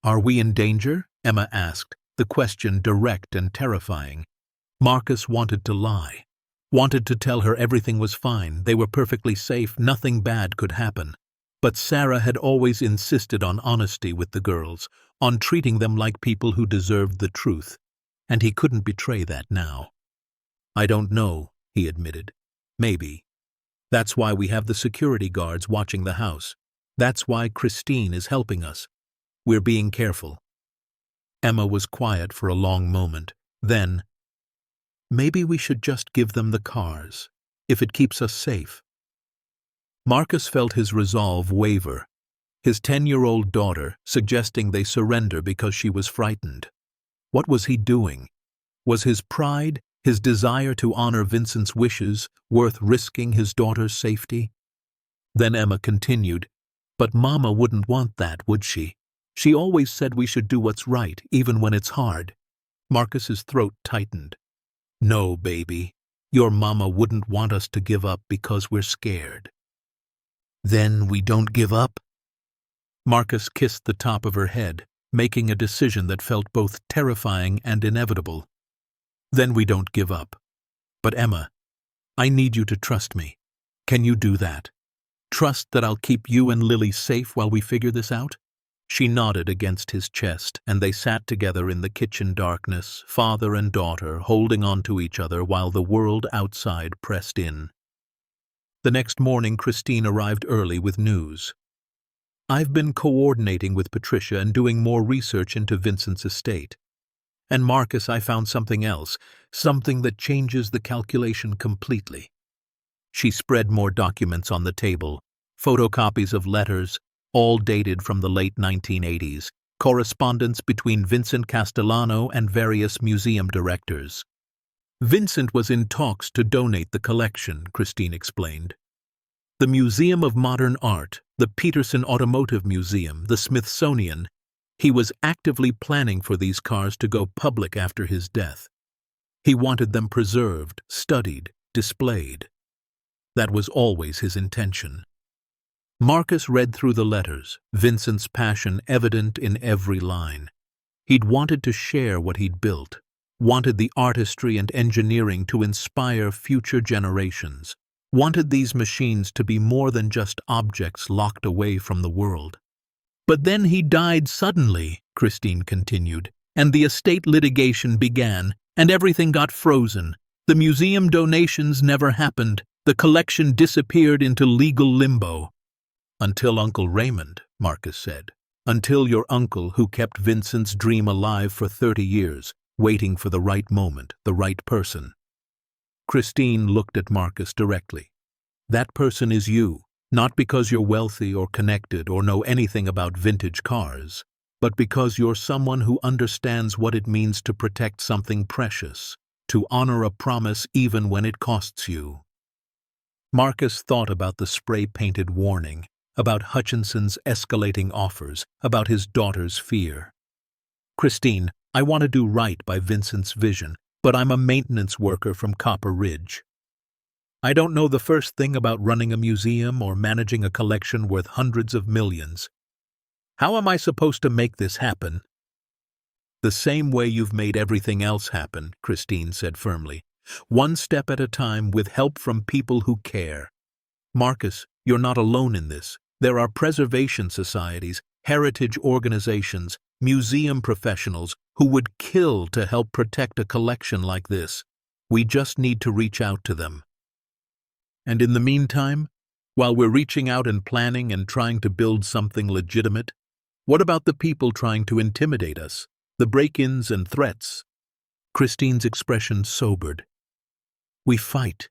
"Are we in danger?" Emma asked, the question direct and terrifying. Marcus wanted to lie, wanted to tell her everything was fine, they were perfectly safe, nothing bad could happen. But Sarah had always insisted on honesty with the girls, on treating them like people who deserved the truth, and he couldn't betray that now. "I don't know," he admitted. "Maybe. That's why we have the security guards watching the house. That's why Christine is helping us. We're being careful." Emma was quiet for a long moment. Then, "Maybe we should just give them the cars, if it keeps us safe." Marcus felt his resolve waver, his 10-year-old daughter suggesting they surrender because she was frightened. What was he doing? Was his pride, his desire to honor Vincent's wishes, worth risking his daughter's safety? Then Emma continued, "But Mama wouldn't want that, would she? She always said we should do what's right, even when it's hard." Marcus's throat tightened. "No, baby. Your Mama wouldn't want us to give up because we're scared." "Then we don't give up?" Marcus kissed the top of her head, making a decision that felt both terrifying and inevitable. "Then we don't give up. But Emma, I need you to trust me. Can you do that? Trust that I'll keep you and Lily safe while we figure this out?" She nodded against his chest, and they sat together in the kitchen darkness, father and daughter, holding on to each other while the world outside pressed in. The next morning, Christine arrived early with news. "I've been coordinating with Patricia and doing more research into Vincent's estate. And Marcus, I found something else, something that changes the calculation completely." She spread more documents on the table, photocopies of letters, all dated from the late 1980s, correspondence between Vincent Castellano and various museum directors. "Vincent was in talks to donate the collection," Christine explained. "The Museum of Modern Art, the Peterson Automotive Museum, the Smithsonian. He was actively planning for these cars to go public after his death. He wanted them preserved, studied, displayed. That was always his intention." Marcus read through the letters, Vincent's passion evident in every line. He'd wanted to share what he'd built, wanted the artistry and engineering to inspire future generations, wanted these machines to be more than just objects locked away from the world. "But then he died suddenly," Christine continued, "and the estate litigation began, and everything got frozen. The museum donations never happened. The collection disappeared into legal limbo." "Until Uncle Raymond," Marcus said. "Until your uncle who kept Vincent's dream alive for 30 years, waiting for the right moment, the right person." Christine looked at Marcus directly. "That person is you, not because you're wealthy or connected or know anything about vintage cars, but because you're someone who understands what it means to protect something precious, to honor a promise even when it costs you." Marcus thought about the spray-painted warning, about Hutchinson's escalating offers, about his daughter's fear. "Christine, I want to do right by Vincent's vision, but I'm a maintenance worker from Copper Ridge. I don't know the first thing about running a museum or managing a collection worth hundreds of millions. How am I supposed to make this happen?" "The same way you've made everything else happen," Christine said firmly. "One step at a time with help from people who care. Marcus, you're not alone in this. There are preservation societies, heritage organizations, museum professionals who would kill to help protect a collection like this. We just need to reach out to them. And in the meantime, while we're reaching out and planning and trying to build something legitimate, what about the people trying to intimidate us, the break-ins and threats?" Christine's expression sobered. "We fight.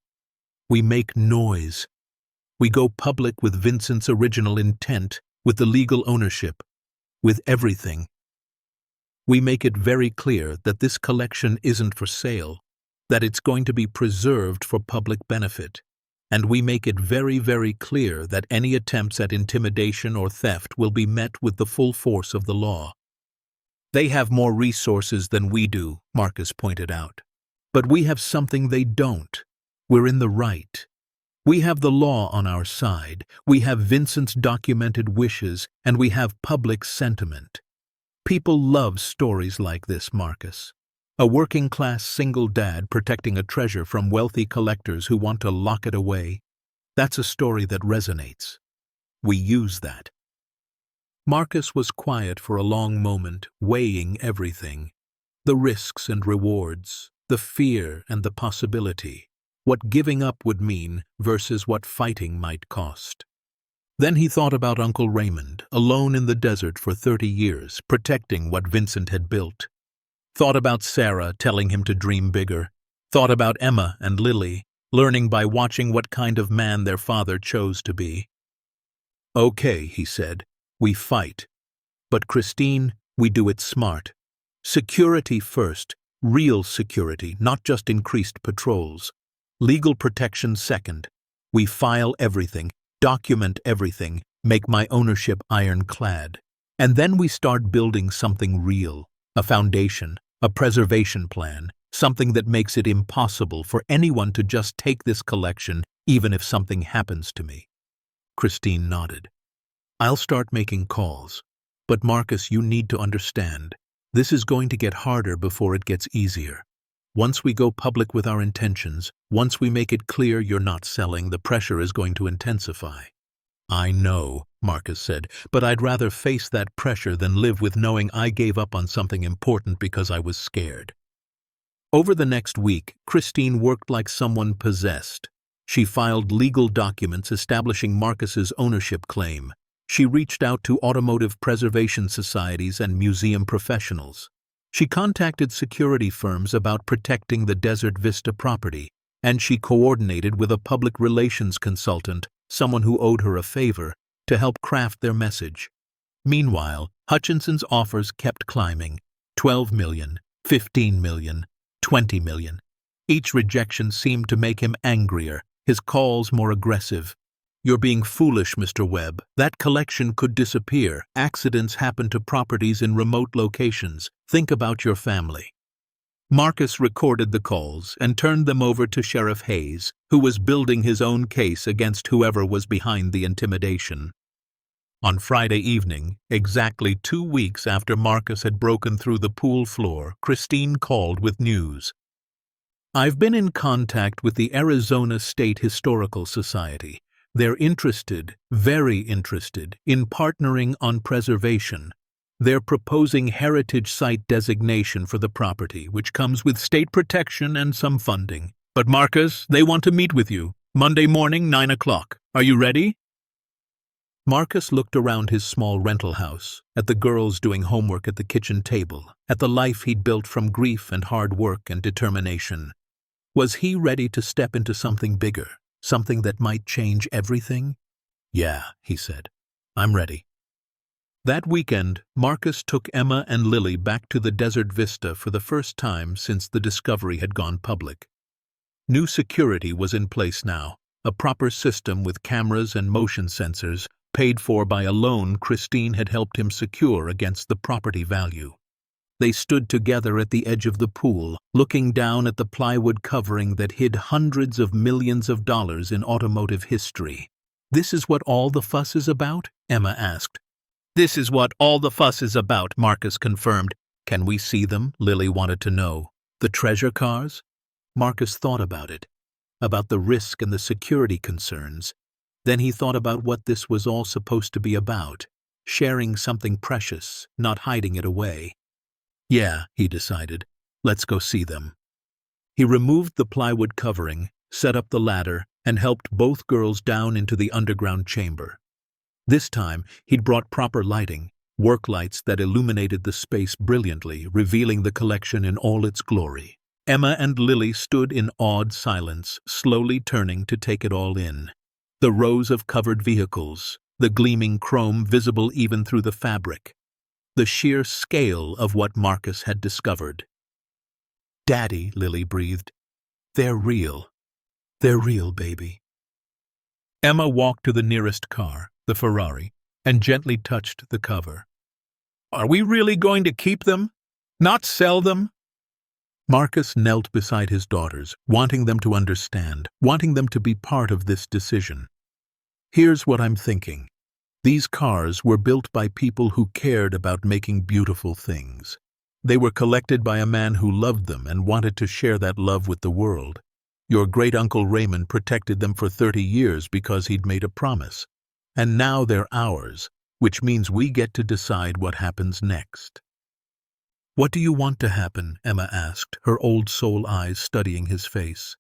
We make noise. We go public with Vincent's original intent, with the legal ownership, with everything. We make it very clear that this collection isn't for sale, that it's going to be preserved for public benefit. And we make it very, very clear that any attempts at intimidation or theft will be met with the full force of the law." "They have more resources than we do," Marcus pointed out. "But we have something they don't. We're in the right. We have the law on our side, we have Vincent's documented wishes, and we have public sentiment. People love stories like this, Marcus. A working-class single dad protecting a treasure from wealthy collectors who want to lock it away. That's a story that resonates. We use that. Marcus was quiet for a long moment, weighing everything. The risks and rewards, the fear and the possibility. What giving up would mean versus what fighting might cost. Then he thought about Uncle Raymond, alone in the desert for 30 years, protecting what Vincent had built. Thought about Sarah telling him to dream bigger. Thought about Emma and Lily, learning by watching what kind of man their father chose to be. Okay, he said, we fight. But Christine, we do it smart. Security first, real security, not just increased patrols. Legal protection second. We file everything, document everything, make my ownership ironclad. And then we start building something real, a foundation, a preservation plan, something that makes it impossible for anyone to just take this collection even if something happens to me. Christine nodded. I'll start making calls. But Marcus, you need to understand, this is going to get harder before it gets easier. Once we go public with our intentions, once we make it clear you're not selling, the pressure is going to intensify. I know, Marcus said, but I'd rather face that pressure than live with knowing I gave up on something important because I was scared. Over the next week, Christine worked like someone possessed. She filed legal documents establishing Marcus's ownership claim. She reached out to automotive preservation societies and museum professionals. She contacted security firms about protecting the Desert Vista property, and she coordinated with a public relations consultant, someone who owed her a favor, to help craft their message. Meanwhile, Hutchinson's offers kept climbing. 12 million, 15 million, 20 million. Each rejection seemed to make him angrier, his calls more aggressive. You're being foolish, Mr. Webb. That collection could disappear. Accidents happen to properties in remote locations. Think about your family. Marcus recorded the calls and turned them over to Sheriff Hayes, who was building his own case against whoever was behind the intimidation. On Friday evening, exactly 2 weeks after Marcus had broken through the pool floor, Christine called with news. I've been in contact with the Arizona State Historical Society. They're interested, very interested, in partnering on preservation. They're proposing heritage site designation for the property, which comes with state protection and some funding. But Marcus, they want to meet with you. Monday morning, 9 o'clock. Are you ready? Marcus looked around his small rental house, at the girls doing homework at the kitchen table, at the life he'd built from grief and hard work and determination. Was he ready to step into something bigger? Something that might change everything? Yeah, he said. I'm ready. That weekend, Marcus took Emma and Lily back to the Desert Vista for the first time since the discovery had gone public. New security was in place now, a proper system with cameras and motion sensors, paid for by a loan Christine had helped him secure against the property value. They stood together at the edge of the pool, looking down at the plywood covering that hid hundreds of millions of dollars in automotive history. This is what all the fuss is about? Emma asked. This is what all the fuss is about, Marcus confirmed. Can we see them? Lily wanted to know. The treasure cars? Marcus thought about it, about the risk and the security concerns. Then he thought about what this was all supposed to be about, sharing something precious, not hiding it away. Yeah, he decided. Let's go see them. He removed the plywood covering, set up the ladder, and helped both girls down into the underground chamber. This time, he'd brought proper lighting, work lights that illuminated the space brilliantly, revealing the collection in all its glory. Emma and Lily stood in awed silence, slowly turning to take it all in. The rows of covered vehicles, the gleaming chrome visible even through the fabric. The sheer scale of what Marcus had discovered. Daddy, Lily breathed. They're real. They're real, baby. Emma walked to the nearest car, the Ferrari, and gently touched the cover. Are we really going to keep them? Not sell them? Marcus knelt beside his daughters, wanting them to understand, wanting them to be part of this decision. Here's what I'm thinking. These cars were built by people who cared about making beautiful things. They were collected by a man who loved them and wanted to share that love with the world. Your great-uncle Raymond protected them for 30 years because he'd made a promise. And now they're ours, which means we get to decide what happens next. What do you want to happen? Emma asked, her old soul eyes studying his face.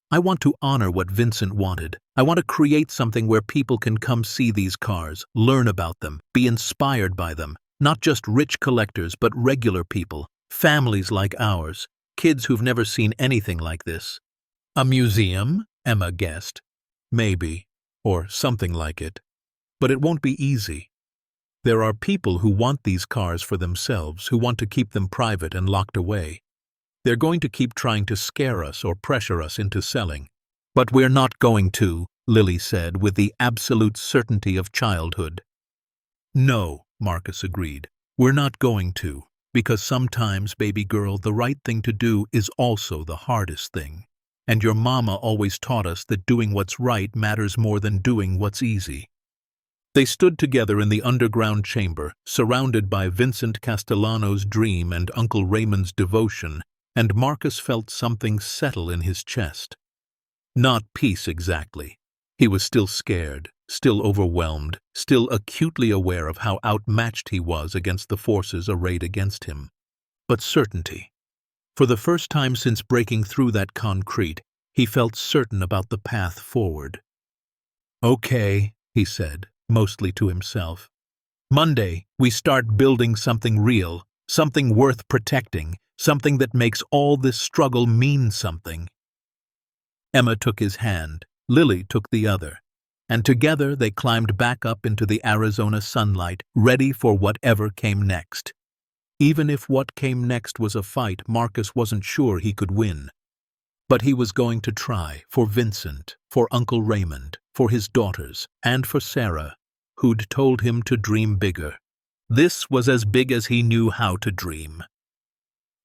I want to honor what Vincent wanted. I want to create something where people can come see these cars, learn about them, be inspired by them. Not just rich collectors, but regular people, families like ours, kids who've never seen anything like this. A museum? Emma guessed. Maybe, or something like it. But it won't be easy. There are people who want these cars for themselves, who want to keep them private and locked away. They're going to keep trying to scare us or pressure us into selling. But we're not going to, Lily said with the absolute certainty of childhood. No, Marcus agreed. We're not going to, because sometimes, baby girl, the right thing to do is also the hardest thing. And your mama always taught us that doing what's right matters more than doing what's easy. They stood together in the underground chamber, surrounded by Vincent Castellano's dream and Uncle Raymond's devotion, and Marcus felt something settle in his chest. Not peace exactly. He was still scared, still overwhelmed, still acutely aware of how outmatched he was against the forces arrayed against him. But certainty. For the first time since breaking through that concrete, he felt certain about the path forward. Okay, he said, mostly to himself. Monday, we start building something real, something worth protecting, something that makes all this struggle mean something. Emma took his hand, Lily took the other, and together they climbed back up into the Arizona sunlight, ready for whatever came next. Even if what came next was a fight, Marcus wasn't sure he could win. But he was going to try, for Vincent, for Uncle Raymond, for his daughters, and for Sarah, who'd told him to dream bigger. This was as big as he knew how to dream.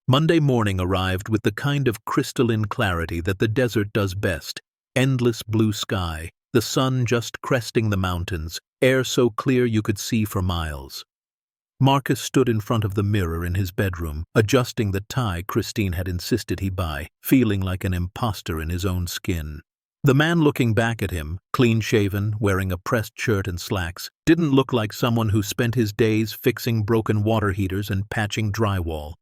Monday morning arrived with the kind of crystalline clarity that the desert does best. Endless blue sky, the sun just cresting the mountains, air so clear you could see for miles. Marcus stood in front of the mirror in his bedroom, adjusting the tie Christine had insisted he buy, feeling like an imposter in his own skin. The man looking back at him, clean-shaven, wearing a pressed shirt and slacks, didn't look like someone who spent his days fixing broken water heaters and patching drywall.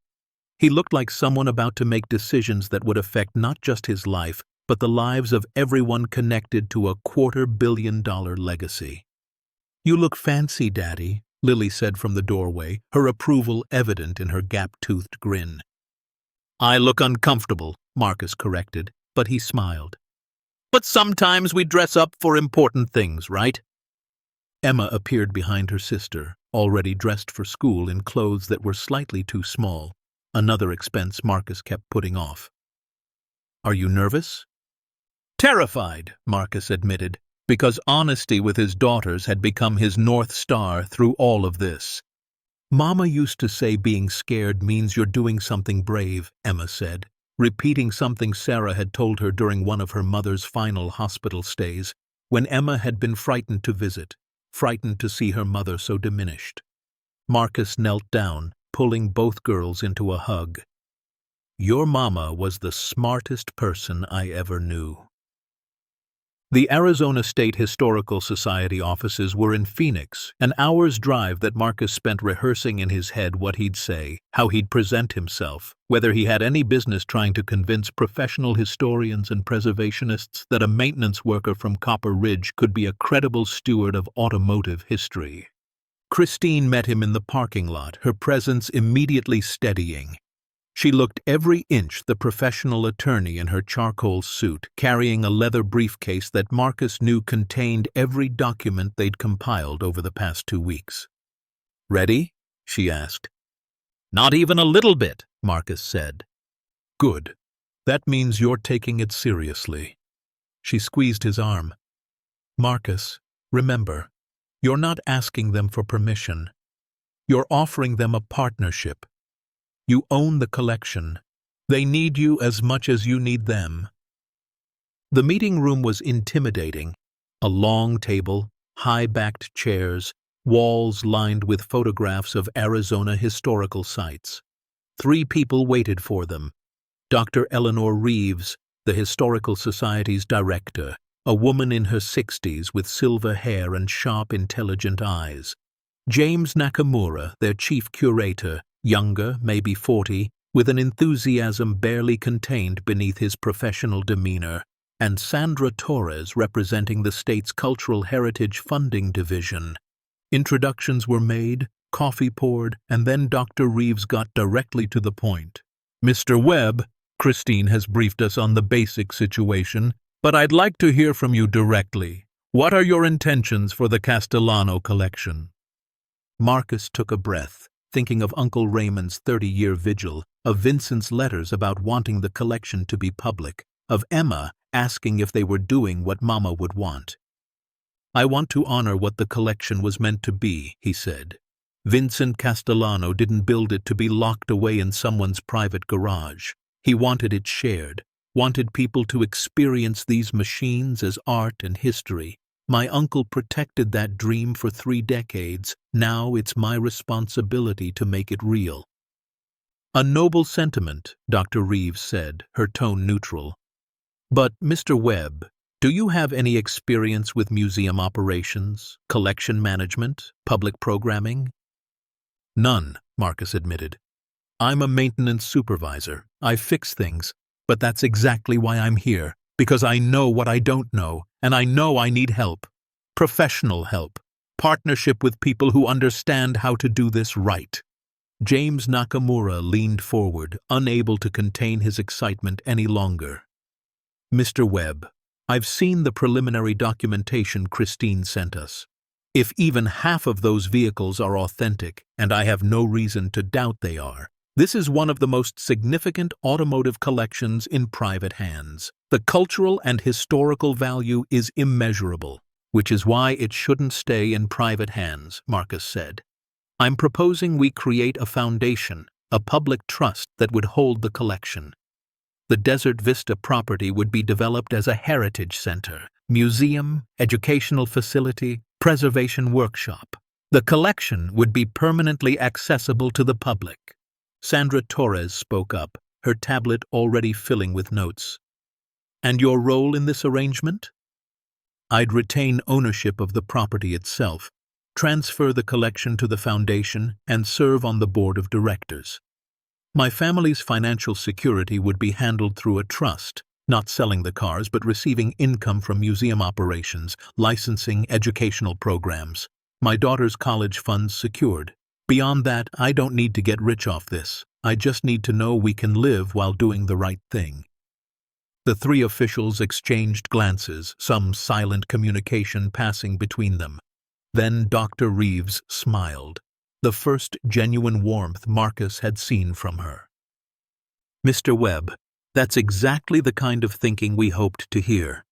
He looked like someone about to make decisions that would affect not just his life, but the lives of everyone connected to a $250 million legacy. You look fancy, Daddy, Lily said from the doorway, her approval evident in her gap-toothed grin. I look uncomfortable, Marcus corrected, but he smiled. But sometimes we dress up for important things, right? Emma appeared behind her sister, already dressed for school in clothes that were slightly too small, another expense Marcus kept putting off. Are you nervous? Terrified, Marcus admitted, because honesty with his daughters had become his North Star through all of this. Mama used to say being scared means you're doing something brave, Emma said, repeating something Sarah had told her during one of her mother's final hospital stays, when Emma had been frightened to visit, frightened to see her mother so diminished. Marcus knelt down, pulling both girls into a hug. Your mama was the smartest person I ever knew. The Arizona State Historical Society offices were in Phoenix, an hour's drive that Marcus spent rehearsing in his head what he'd say, how he'd present himself, whether he had any business trying to convince professional historians and preservationists that a maintenance worker from Copper Ridge could be a credible steward of automotive history. Christine met him in the parking lot, her presence immediately steadying. She looked every inch the professional attorney in her charcoal suit, carrying a leather briefcase that Marcus knew contained every document they'd compiled over the past 2 weeks. Ready? She asked. Not even a little bit, Marcus said. Good. That means you're taking it seriously. She squeezed his arm. Marcus, remember, you're not asking them for permission. You're offering them a partnership. You own the collection. They need you as much as you need them. The meeting room was intimidating. A long table, high-backed chairs, walls lined with photographs of Arizona historical sites. 3 people waited for them. Dr. Eleanor Reeves, the Historical Society's director, a woman in her 60s with silver hair and sharp, intelligent eyes. James Nakamura, their chief curator, younger, maybe 40, with an enthusiasm barely contained beneath his professional demeanor, and Sandra Torres representing the state's Cultural Heritage Funding Division. Introductions were made, coffee poured, and then Dr. Reeves got directly to the point. Mr. Webb, Christine has briefed us on the basic situation, but I'd like to hear from you directly. What are your intentions for the Castellano collection? Marcus took a breath, thinking of Uncle Raymond's 30-year vigil, of Vincent's letters about wanting the collection to be public, of Emma asking if they were doing what Mama would want. I want to honor what the collection was meant to be, he said. Vincent Castellano didn't build it to be locked away in someone's private garage. He wanted it shared, wanted people to experience these machines as art and history. My uncle protected that dream for 3 decades. Now it's my responsibility to make it real. A noble sentiment, Dr. Reeves said, her tone neutral. But, Mr. Webb, do you have any experience with museum operations, collection management, public programming? None, Marcus admitted. I'm a maintenance supervisor. I fix things, but that's exactly why I'm here, because I know what I don't know, and I know I need help. Professional help. Partnership with people who understand how to do this right. James Nakamura leaned forward, unable to contain his excitement any longer. Mr. Webb, I've seen the preliminary documentation Christine sent us. If even half of those vehicles are authentic, and I have no reason to doubt they are, this is one of the most significant automotive collections in private hands. The cultural and historical value is immeasurable, which is why it shouldn't stay in private hands, Marcus said. I'm proposing we create a foundation, a public trust that would hold the collection. The Desert Vista property would be developed as a heritage center, museum, educational facility, preservation workshop. The collection would be permanently accessible to the public. Sandra Torres spoke up, her tablet already filling with notes. And your role in this arrangement? I'd retain ownership of the property itself, transfer the collection to the foundation, and serve on the board of directors. My family's financial security would be handled through a trust, not selling the cars but receiving income from museum operations, licensing, educational programs. My daughter's college funds secured. Beyond that, I don't need to get rich off this. I just need to know we can live while doing the right thing. The 3 officials exchanged glances, some silent communication passing between them. Then Dr. Reeves smiled, the first genuine warmth Marcus had seen from her. Mr. Webb, that's exactly the kind of thinking we hoped to hear.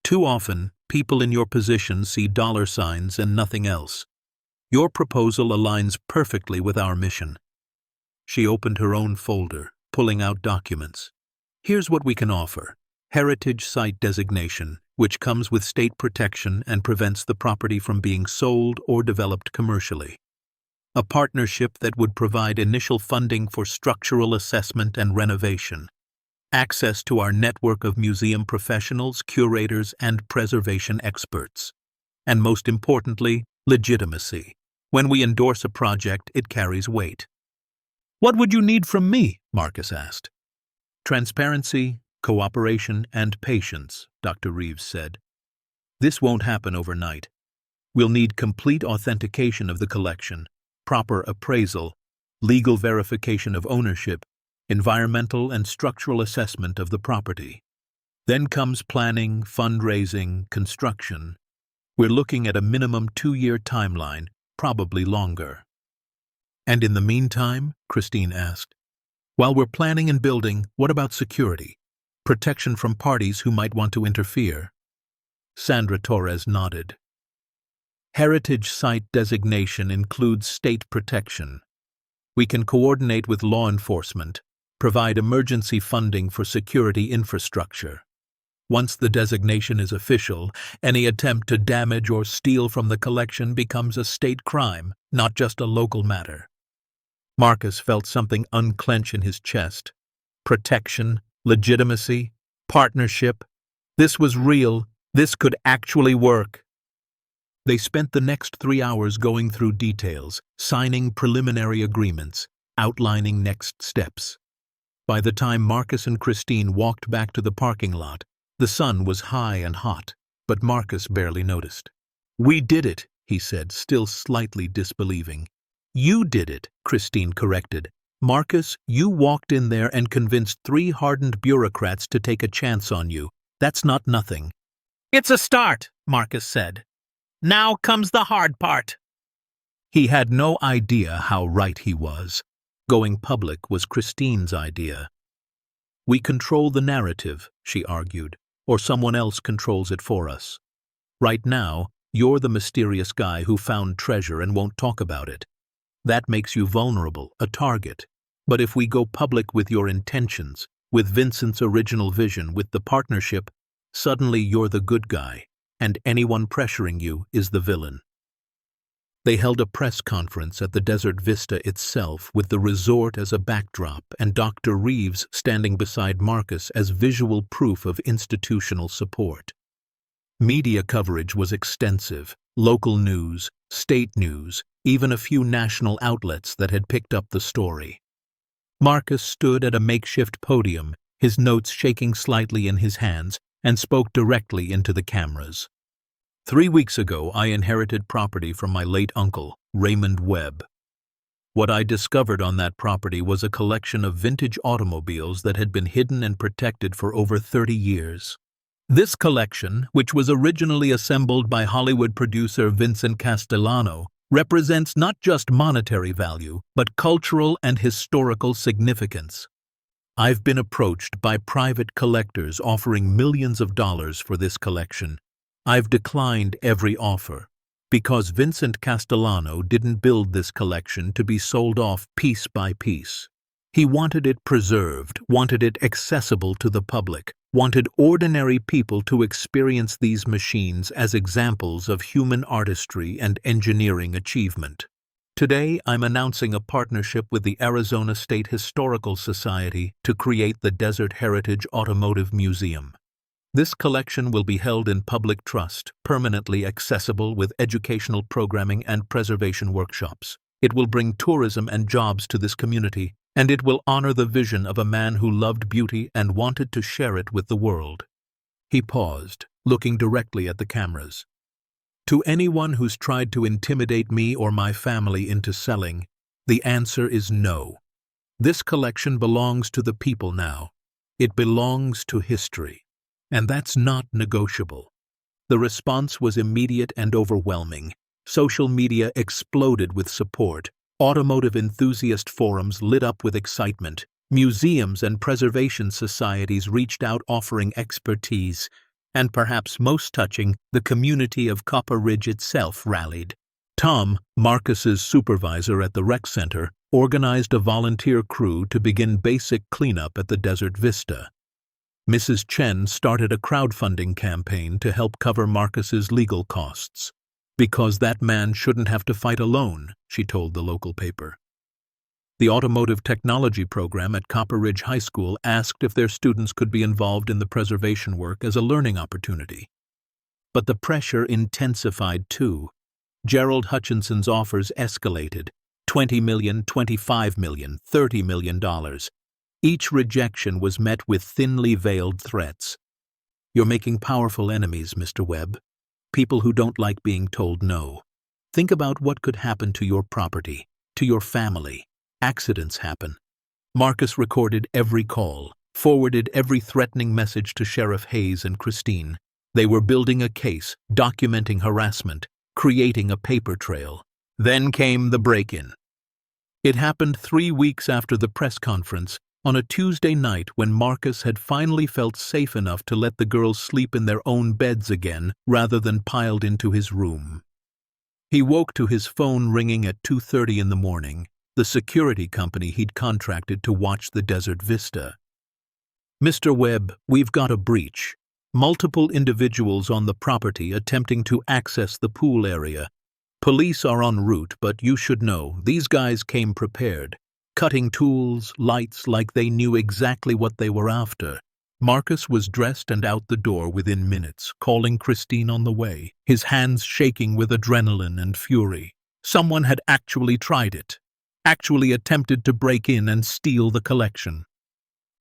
Too often, people in your position see dollar signs and nothing else. Your proposal aligns perfectly with our mission. She opened her own folder, pulling out documents. Here's what we can offer. Heritage Site designation, which comes with state protection and prevents the property from being sold or developed commercially. A partnership that would provide initial funding for structural assessment and renovation. Access to our network of museum professionals, curators, and preservation experts. And most importantly, legitimacy. When we endorse a project, it carries weight. What would you need from me? Marcus asked. Transparency, cooperation, and patience, Dr. Reeves said. This won't happen overnight. We'll need complete authentication of the collection, proper appraisal, legal verification of ownership, environmental and structural assessment of the property. Then comes planning, fundraising, construction. We're looking at a minimum 2-year timeline, probably longer. And in the meantime, Christine asked, while we're planning and building, what about security? Protection from parties who might want to interfere? Sandra Torres nodded. Heritage Site designation includes state protection. We can coordinate with law enforcement, provide emergency funding for security infrastructure. Once the designation is official, any attempt to damage or steal from the collection becomes a state crime, not just a local matter. Marcus felt something unclench in his chest. Protection, legitimacy, partnership. This was real. This could actually work. They spent the next 3 hours going through details, signing preliminary agreements, outlining next steps. By the time Marcus and Christine walked back to the parking lot, the sun was high and hot, but Marcus barely noticed. "We did it," he said, still slightly disbelieving. "You did it," Christine corrected. "Marcus, you walked in there and convinced 3 hardened bureaucrats to take a chance on you. That's not nothing." "It's a start," Marcus said. "Now comes the hard part." He had no idea how right he was. Going public was Christine's idea. "We control the narrative," she argued, "or someone else controls it for us. Right now, you're the mysterious guy who found treasure and won't talk about it. That makes you vulnerable, a target. But if we go public with your intentions, with Vincent's original vision, with the partnership, suddenly you're the good guy, and anyone pressuring you is the villain." They held a press conference at the Desert Vista itself with the resort as a backdrop and Dr. Reeves standing beside Marcus as visual proof of institutional support. Media coverage was extensive, local news, state news, even a few national outlets that had picked up the story. Marcus stood at a makeshift podium, his notes shaking slightly in his hands, and spoke directly into the cameras. "3 weeks ago, I inherited property from my late uncle, Raymond Webb. What I discovered on that property was a collection of vintage automobiles that had been hidden and protected for over 30 years. This collection, which was originally assembled by Hollywood producer Vincent Castellano, represents not just monetary value, but cultural and historical significance. I've been approached by private collectors offering millions of dollars for this collection. I've declined every offer, because Vincent Castellano didn't build this collection to be sold off piece by piece. He wanted it preserved, wanted it accessible to the public, wanted ordinary people to experience these machines as examples of human artistry and engineering achievement. Today, I'm announcing a partnership with the Arizona State Historical Society to create the Desert Heritage Automotive Museum. This collection will be held in public trust, permanently accessible with educational programming and preservation workshops. It will bring tourism and jobs to this community, and it will honor the vision of a man who loved beauty and wanted to share it with the world. He paused, looking directly at the cameras. To anyone who's tried to intimidate me or my family into selling, the answer is no. This collection belongs to the people now. It belongs to history. And that's not negotiable. The response was immediate and overwhelming. Social media exploded with support. Automotive enthusiast forums lit up with excitement. Museums and preservation societies reached out offering expertise. And perhaps most touching, the community of Copper Ridge itself rallied. Tom, Marcus's supervisor at the rec center, organized a volunteer crew to begin basic cleanup at the Desert Vista. Mrs. Chen started a crowdfunding campaign to help cover Marcus's legal costs. Because that man shouldn't have to fight alone, she told the local paper. The automotive technology program at Copper Ridge High School asked if their students could be involved in the preservation work as a learning opportunity. But the pressure intensified too. Gerald Hutchinson's offers escalated. $20 million, $25 million, $30 million. Each rejection was met with thinly veiled threats. "You're making powerful enemies, Mr. Webb. People who don't like being told no. Think about what could happen to your property, to your family. Accidents happen." Marcus recorded every call, forwarded every threatening message to Sheriff Hayes and Christine. They were building a case, documenting harassment, creating a paper trail. Then came the break-in. It happened 3 weeks after the press conference, on a Tuesday night when Marcus had finally felt safe enough to let the girls sleep in their own beds again rather than piled into his room. He woke to his phone ringing at 2:30 in the morning. the security company he'd contracted to watch the Desert Vista. "Mr. Webb, we've got a breach. Multiple individuals on the property attempting to access the pool area. Police are en route, but you should know, these guys came prepared. Cutting tools, lights, like they knew exactly what they were after." Marcus was dressed and out the door within minutes, calling Christine on the way, his hands shaking with adrenaline and fury. Someone had actually tried it, actually attempted to break in and steal the collection.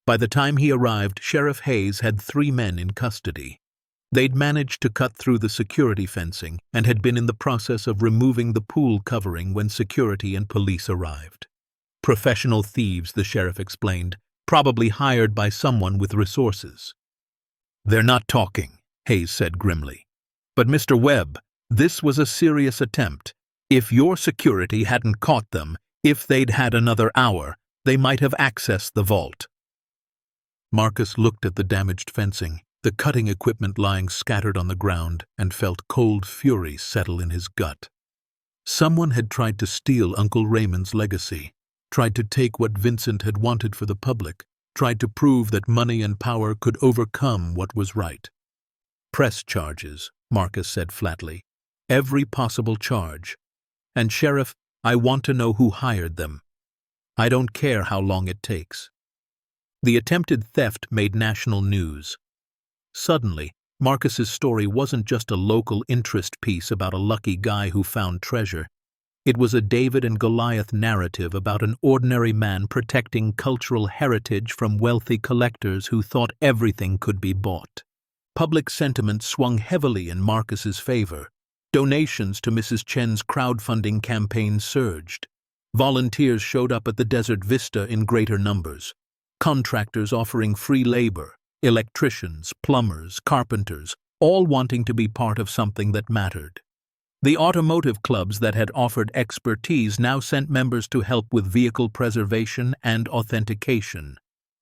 By the time he arrived, Sheriff Hayes had 3 men in custody. They'd managed to cut through the security fencing and had been in the process of removing the pool covering when security and police arrived. "Professional thieves," the sheriff explained, "probably hired by someone with resources." "They're not talking," Hayes said grimly. "But Mr. Webb, this was a serious attempt. If your security hadn't caught them, if they'd had another hour, they might have accessed the vault." Marcus looked at the damaged fencing, the cutting equipment lying scattered on the ground, and felt cold fury settle in his gut. Someone had tried to steal Uncle Raymond's legacy, tried to take what Vincent had wanted for the public, tried to prove that money and power could overcome what was right. "Press charges," Marcus said flatly. "Every possible charge. And Sheriff, I want to know who hired them. I don't care how long it takes." The attempted theft made national news. Suddenly, Marcus's story wasn't just a local interest piece about a lucky guy who found treasure. It was a David and Goliath narrative about an ordinary man protecting cultural heritage from wealthy collectors who thought everything could be bought. Public sentiment swung heavily in Marcus's favor. Donations to Mrs. Chen's crowdfunding campaign surged. Volunteers showed up at the Desert Vista in greater numbers. Contractors offering free labor, electricians, plumbers, carpenters, all wanting to be part of something that mattered. The automotive clubs that had offered expertise now sent members to help with vehicle preservation and authentication.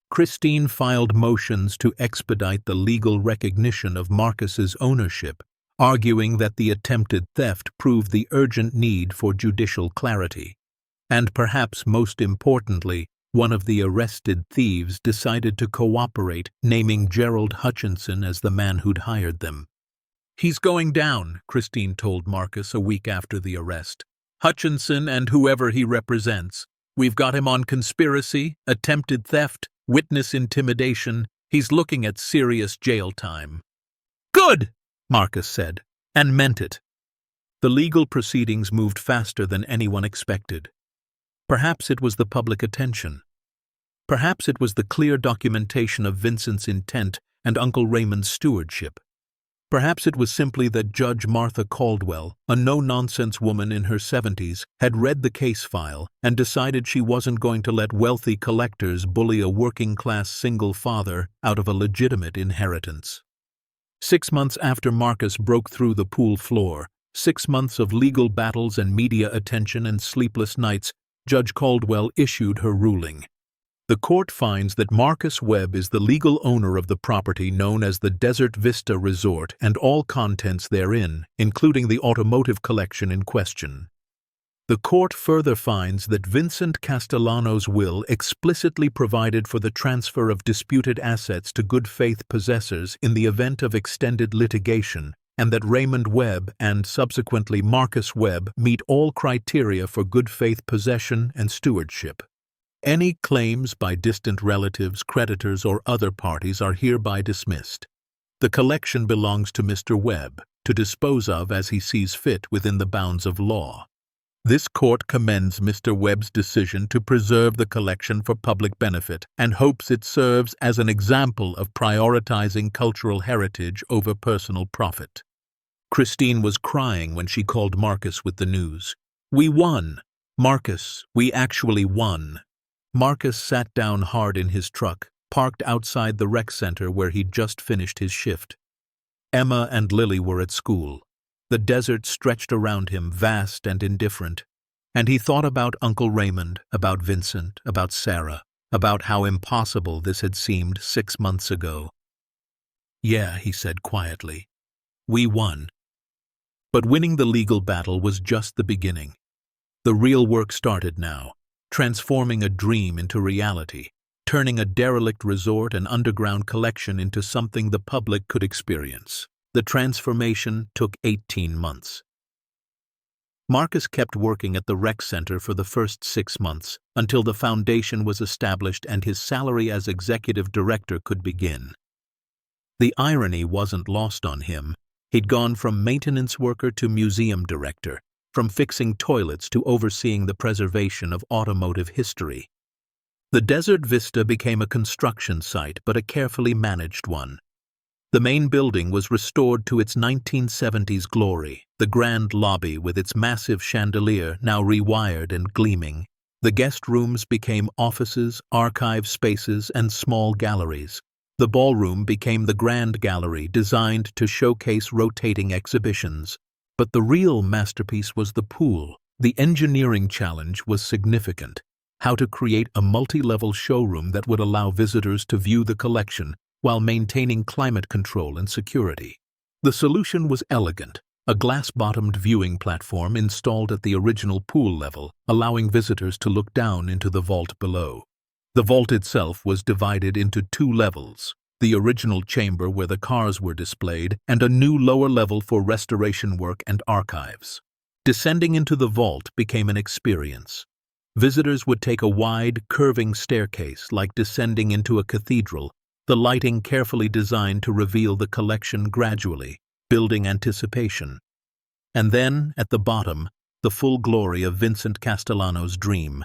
Christine filed motions to expedite the legal recognition of Marcus's ownership, arguing that the attempted theft proved the urgent need for judicial clarity. And perhaps most importantly, one of the arrested thieves decided to cooperate, naming Gerald Hutchinson as the man who'd hired them. "He's going down," Christine told Marcus a week after the arrest. "Hutchinson and whoever he represents. We've got him on conspiracy, attempted theft, witness intimidation. He's looking at serious jail time." "Good," Marcus said, and meant it. The legal proceedings moved faster than anyone expected. Perhaps it was the public attention. Perhaps it was the clear documentation of Vincent's intent and Uncle Raymond's stewardship. Perhaps it was simply that Judge Martha Caldwell, a no-nonsense woman in her 70s, had read the case file and decided she wasn't going to let wealthy collectors bully a working-class single father out of a legitimate inheritance. 6 months after Marcus broke through the pool floor, 6 months of legal battles and media attention and sleepless nights, Judge Caldwell issued her ruling. The court finds that Marcus Webb is the legal owner of the property known as the Desert Vista Resort and all contents therein, including the automotive collection in question. The court further finds that Vincent Castellano's will explicitly provided for the transfer of disputed assets to good faith possessors in the event of extended litigation, and that Raymond Webb and subsequently Marcus Webb meet all criteria for good faith possession and stewardship. Any claims by distant relatives, creditors, or other parties are hereby dismissed. The collection belongs to Mr. Webb, to dispose of as he sees fit within the bounds of law. This court commends Mr. Webb's decision to preserve the collection for public benefit and hopes it serves as an example of prioritizing cultural heritage over personal profit. Christine was crying when she called Marcus with the news. "We won! Marcus, we actually won!" Marcus sat down hard in his truck, parked outside the rec center where he'd just finished his shift. Emma and Lily were at school. The desert stretched around him, vast and indifferent. And he thought about Uncle Raymond, about Vincent, about Sarah, about how impossible this had seemed 6 months ago. "Yeah," he said quietly. "We won." But winning the legal battle was just the beginning. The real work started now. transforming a dream into reality, turning a derelict resort and underground collection into something the public could experience. The transformation took 18 months. Marcus kept working at the rec center for the first 6 months, until the foundation was established and his salary as executive director could begin. The irony wasn't lost on him. He'd gone from maintenance worker to museum director, from fixing toilets to overseeing the preservation of automotive history. The Desert Vista became a construction site, but a carefully managed one. The main building was restored to its 1970s glory, the grand lobby with its massive chandelier now rewired and gleaming. The guest rooms became offices, archive spaces, and small galleries. The ballroom became the grand gallery designed to showcase rotating exhibitions. But the real masterpiece was the pool. The engineering challenge was significant. How to create a multi-level showroom that would allow visitors to view the collection while maintaining climate control and security. The solution was elegant, a glass-bottomed viewing platform installed at the original pool level, allowing visitors to look down into the vault below. The vault itself was divided into 2 levels, the original chamber where the cars were displayed, and a new lower level for restoration work and archives. Descending into the vault became an experience. Visitors would take a wide, curving staircase like descending into a cathedral, the lighting carefully designed to reveal the collection gradually, building anticipation. And then, at the bottom, the full glory of Vincent Castellano's dream.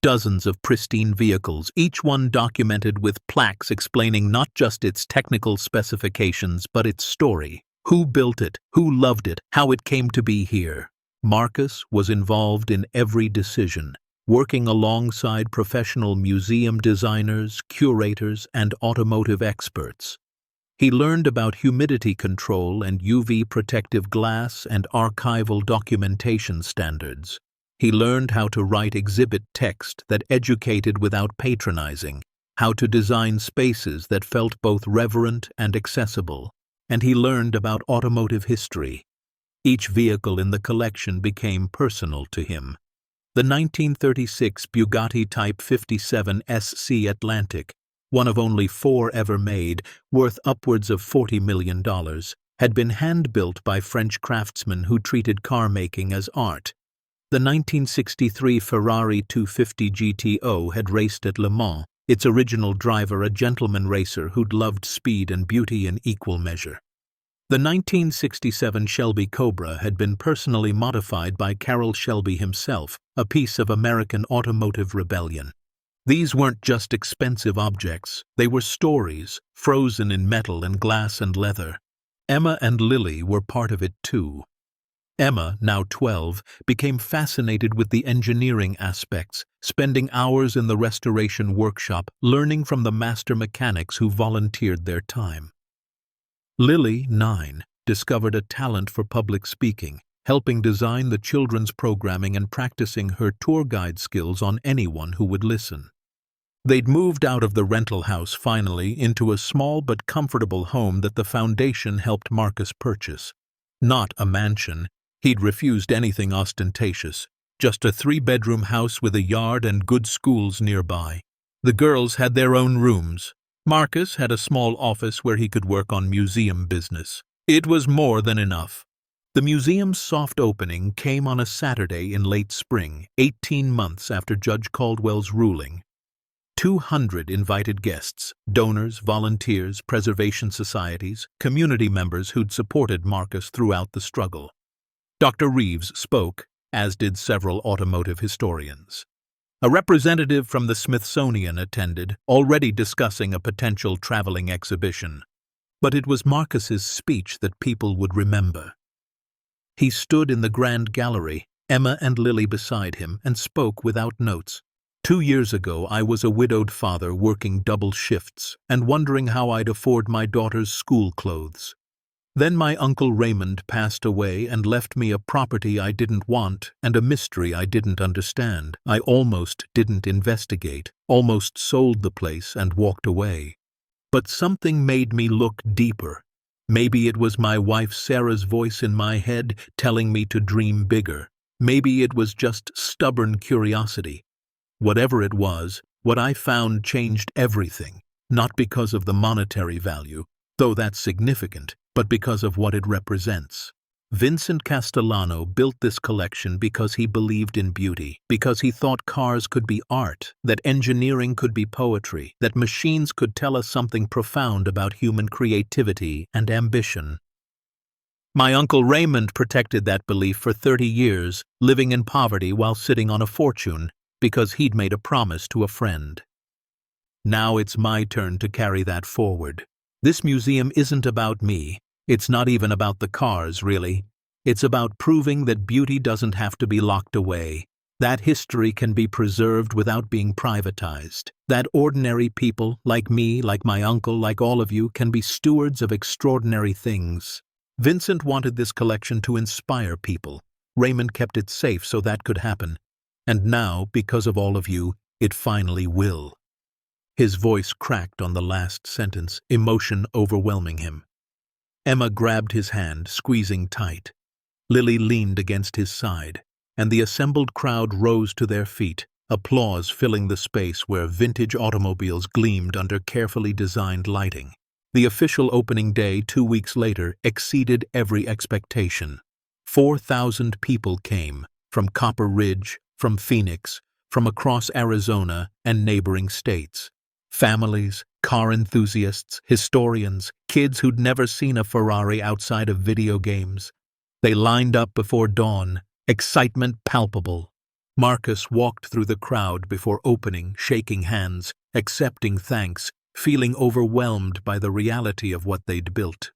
Dozens of pristine vehicles, each one documented with plaques explaining not just its technical specifications but its story. Who built it, who loved it, how it came to be here. Marcus was involved in every decision, working alongside professional museum designers, curators, and automotive experts. He learned about humidity control and UV protective glass and archival documentation standards. He learned how to write exhibit text that educated without patronizing, how to design spaces that felt both reverent and accessible, and he learned about automotive history. Each vehicle in the collection became personal to him. The 1936 Bugatti Type 57 SC Atlantic, one of only 4 ever made, worth upwards of $40 million, had been hand-built by French craftsmen who treated car making as art. The 1963 Ferrari 250 GTO had raced at Le Mans, its original driver a gentleman racer who'd loved speed and beauty in equal measure. The 1967 Shelby Cobra had been personally modified by Carroll Shelby himself, a piece of American automotive rebellion. These weren't just expensive objects, they were stories, frozen in metal and glass and leather. Emma and Lily were part of it too. Emma, now 12, became fascinated with the engineering aspects, spending hours in the restoration workshop, learning from the master mechanics who volunteered their time. Lily, 9, discovered a talent for public speaking, helping design the children's programming and practicing her tour guide skills on anyone who would listen. They'd moved out of the rental house finally into a small but comfortable home that the foundation helped Marcus purchase. Not a mansion. He'd refused anything ostentatious, just a 3-bedroom house with a yard and good schools nearby. The girls had their own rooms. Marcus had a small office where he could work on museum business. It was more than enough. The museum's soft opening came on a Saturday in late spring, 18 months after Judge Caldwell's ruling. 200 invited guests, donors, volunteers, preservation societies, community members who'd supported Marcus throughout the struggle. Dr. Reeves spoke, as did several automotive historians. A representative from the Smithsonian attended, already discussing a potential traveling exhibition. But it was Marcus's speech that people would remember. He stood in the grand gallery, Emma and Lily beside him, and spoke without notes. 2 years ago, I was a widowed father working double shifts and wondering how I'd afford my daughter's school clothes. Then my Uncle Raymond passed away and left me a property I didn't want and a mystery I didn't understand. I almost didn't investigate, almost sold the place and walked away. But something made me look deeper. Maybe it was my wife Sarah's voice in my head telling me to dream bigger. Maybe it was just stubborn curiosity. Whatever it was, what I found changed everything, not because of the monetary value, though that's significant, but because of what it represents. Vincent Castellano built this collection because he believed in beauty, because he thought cars could be art, that engineering could be poetry, that machines could tell us something profound about human creativity and ambition. My uncle Raymond protected that belief for 30 years, living in poverty while sitting on a fortune, because he'd made a promise to a friend. Now it's my turn to carry that forward. This museum isn't about me. It's not even about the cars, really. It's about proving that beauty doesn't have to be locked away, that history can be preserved without being privatized, that ordinary people, like me, like my uncle, like all of you, can be stewards of extraordinary things. Vincent wanted this collection to inspire people. Raymond kept it safe so that could happen. And now, because of all of you, it finally will. His voice cracked on the last sentence, emotion overwhelming him. Emma grabbed his hand, squeezing tight. Lily leaned against his side, and the assembled crowd rose to their feet, applause filling the space where vintage automobiles gleamed under carefully designed lighting. The official opening day 2 weeks later exceeded every expectation. 4,000 people came, from Copper Ridge, from Phoenix, from across Arizona and neighboring states. Families, car enthusiasts, historians, kids who'd never seen a Ferrari outside of video games. They lined up before dawn, excitement palpable. Marcus walked through the crowd before opening, shaking hands, accepting thanks, feeling overwhelmed by the reality of what they'd built.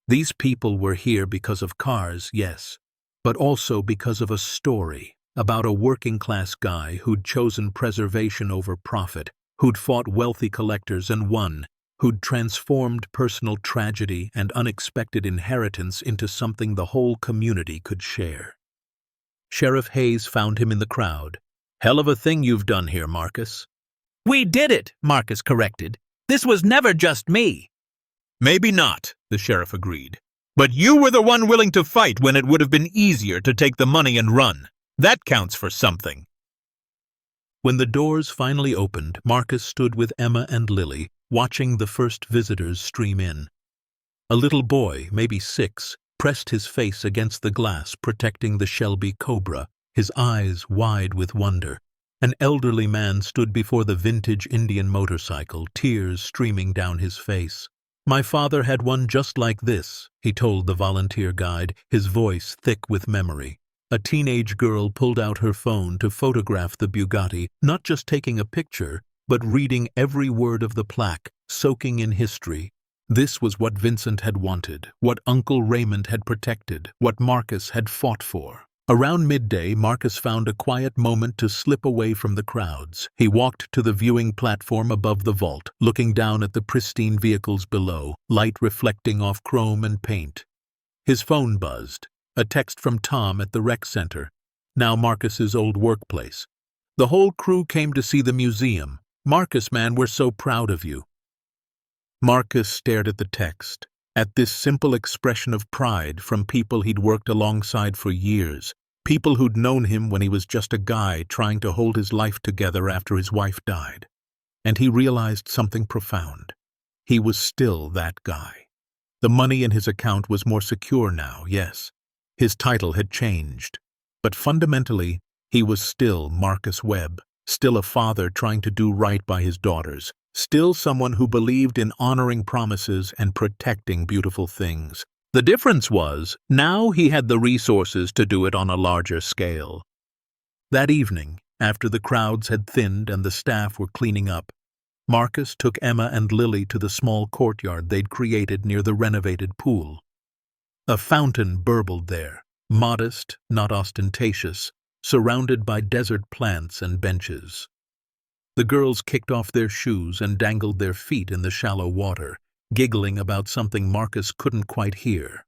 These people were here because of cars, yes, but also because of a story about a working-class guy who'd chosen preservation over profit, who'd fought wealthy collectors and won, who'd transformed personal tragedy and unexpected inheritance into something the whole community could share. Sheriff Hayes found him in the crowd. "Hell of a thing you've done here, Marcus." "We did it," Marcus corrected. "This was never just me." "Maybe not," the sheriff agreed. "But you were the one willing to fight when it would have been easier to take the money and run. That counts for something." When the doors finally opened, Marcus stood with Emma and Lily, watching the first visitors stream in. A little boy, maybe 6, pressed his face against the glass protecting the Shelby Cobra, his eyes wide with wonder. An elderly man stood before the vintage Indian motorcycle, tears streaming down his face. "My father had one just like this," he told the volunteer guide, his voice thick with memory. A teenage girl pulled out her phone to photograph the Bugatti, not just taking a picture, but reading every word of the plaque, soaking in history. This was what Vincent had wanted, what Uncle Raymond had protected, what Marcus had fought for. Around midday, Marcus found a quiet moment to slip away from the crowds. He walked to the viewing platform above the vault, looking down at the pristine vehicles below, light reflecting off chrome and paint. His phone buzzed. A text from Tom at the rec center, now Marcus's old workplace. "The whole crew came to see the museum. Marcus, man, we're so proud of you." Marcus stared at the text, at this simple expression of pride from people he'd worked alongside for years, people who'd known him when he was just a guy trying to hold his life together after his wife died. And he realized something profound. He was still that guy. The money in his account was more secure now, yes. His title had changed, but fundamentally, he was still Marcus Webb, still a father trying to do right by his daughters, still someone who believed in honoring promises and protecting beautiful things. The difference was, now he had the resources to do it on a larger scale. That evening, after the crowds had thinned and the staff were cleaning up, Marcus took Emma and Lily to the small courtyard they'd created near the renovated pool. A fountain burbled there, modest, not ostentatious, surrounded by desert plants and benches. The girls kicked off their shoes and dangled their feet in the shallow water, giggling about something Marcus couldn't quite hear.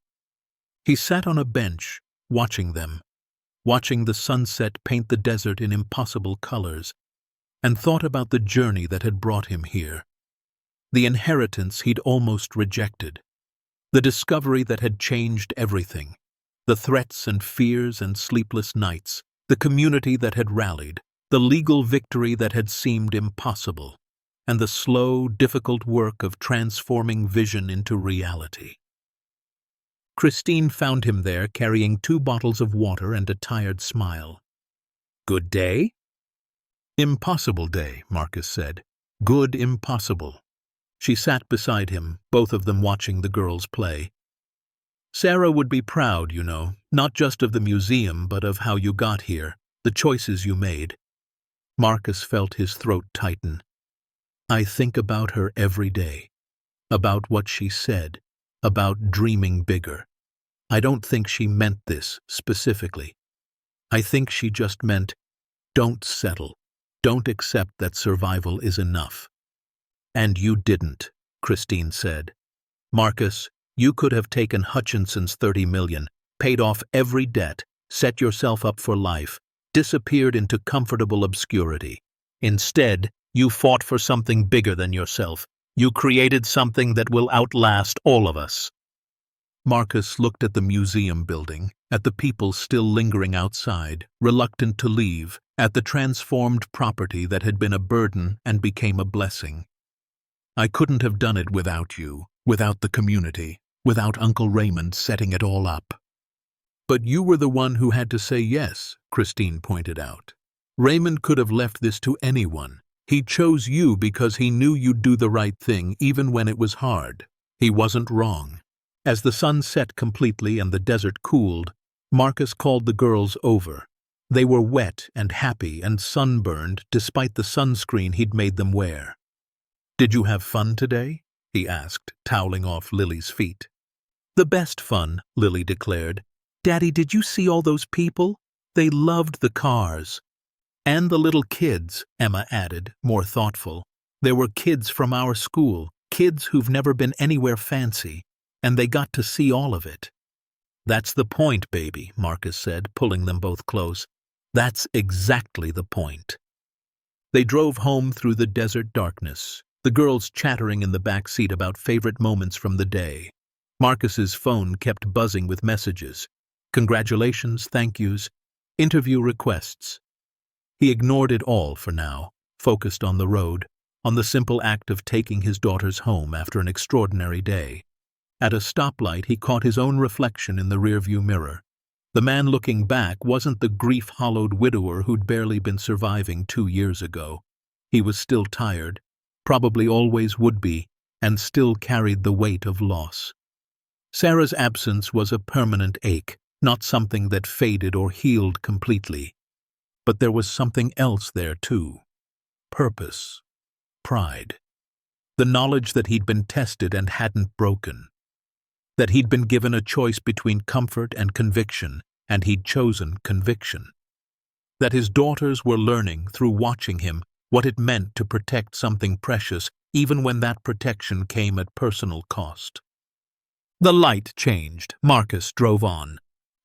He sat on a bench, watching them, watching the sunset paint the desert in impossible colors, and thought about the journey that had brought him here, the inheritance he'd almost rejected. The discovery that had changed everything, the threats and fears and sleepless nights, the community that had rallied, the legal victory that had seemed impossible, and the slow, difficult work of transforming vision into reality. Christine found him there carrying 2 bottles of water and a tired smile. "Good day?" "Impossible day," Marcus said. "Good impossible." She sat beside him, both of them watching the girls play. "Sarah would be proud, you know, not just of the museum, but of how you got here, the choices you made." Marcus felt his throat tighten. "I think about her every day, about what she said, about dreaming bigger. I don't think she meant this specifically. I think she just meant, don't settle, don't accept that survival is enough." "And you didn't," Christine said. "Marcus, you could have taken Hutchinson's 30 million, paid off every debt, set yourself up for life, disappeared into comfortable obscurity. Instead, you fought for something bigger than yourself. You created something that will outlast all of us." Marcus looked at the museum building, at the people still lingering outside, reluctant to leave, at the transformed property that had been a burden and became a blessing. "I couldn't have done it without you, without the community, without Uncle Raymond setting it all up." "But you were the one who had to say yes," Christine pointed out. "Raymond could have left this to anyone. He chose you because he knew you'd do the right thing even when it was hard. He wasn't wrong." As the sun set completely and the desert cooled, Marcus called the girls over. They were wet and happy and sunburned despite the sunscreen he'd made them wear. "Did you have fun today?" he asked, toweling off Lily's feet. "The best fun," Lily declared. "Daddy, did you see all those people? They loved the cars." "And the little kids," Emma added, more thoughtful. "There were kids from our school, kids who've never been anywhere fancy, and they got to see all of it." "That's the point, baby," Marcus said, pulling them both close. "That's exactly the point." They drove home through the desert darkness, the girls chattering in the back seat about favorite moments from the day. Marcus's phone kept buzzing with messages. Congratulations, thank yous, interview requests. He ignored it all for now, focused on the road, on the simple act of taking his daughters home after an extraordinary day. At a stoplight, he caught his own reflection in the rearview mirror. The man looking back wasn't the grief-hollowed widower who'd barely been surviving 2 years ago. He was still tired, probably always would be, and still carried the weight of loss. Sarah's absence was a permanent ache, not something that faded or healed completely. But there was something else there, too. Purpose. Pride. The knowledge that he'd been tested and hadn't broken. That he'd been given a choice between comfort and conviction, and he'd chosen conviction. That his daughters were learning, through watching him, what it meant to protect something precious, even when that protection came at personal cost. The light changed. Marcus drove on.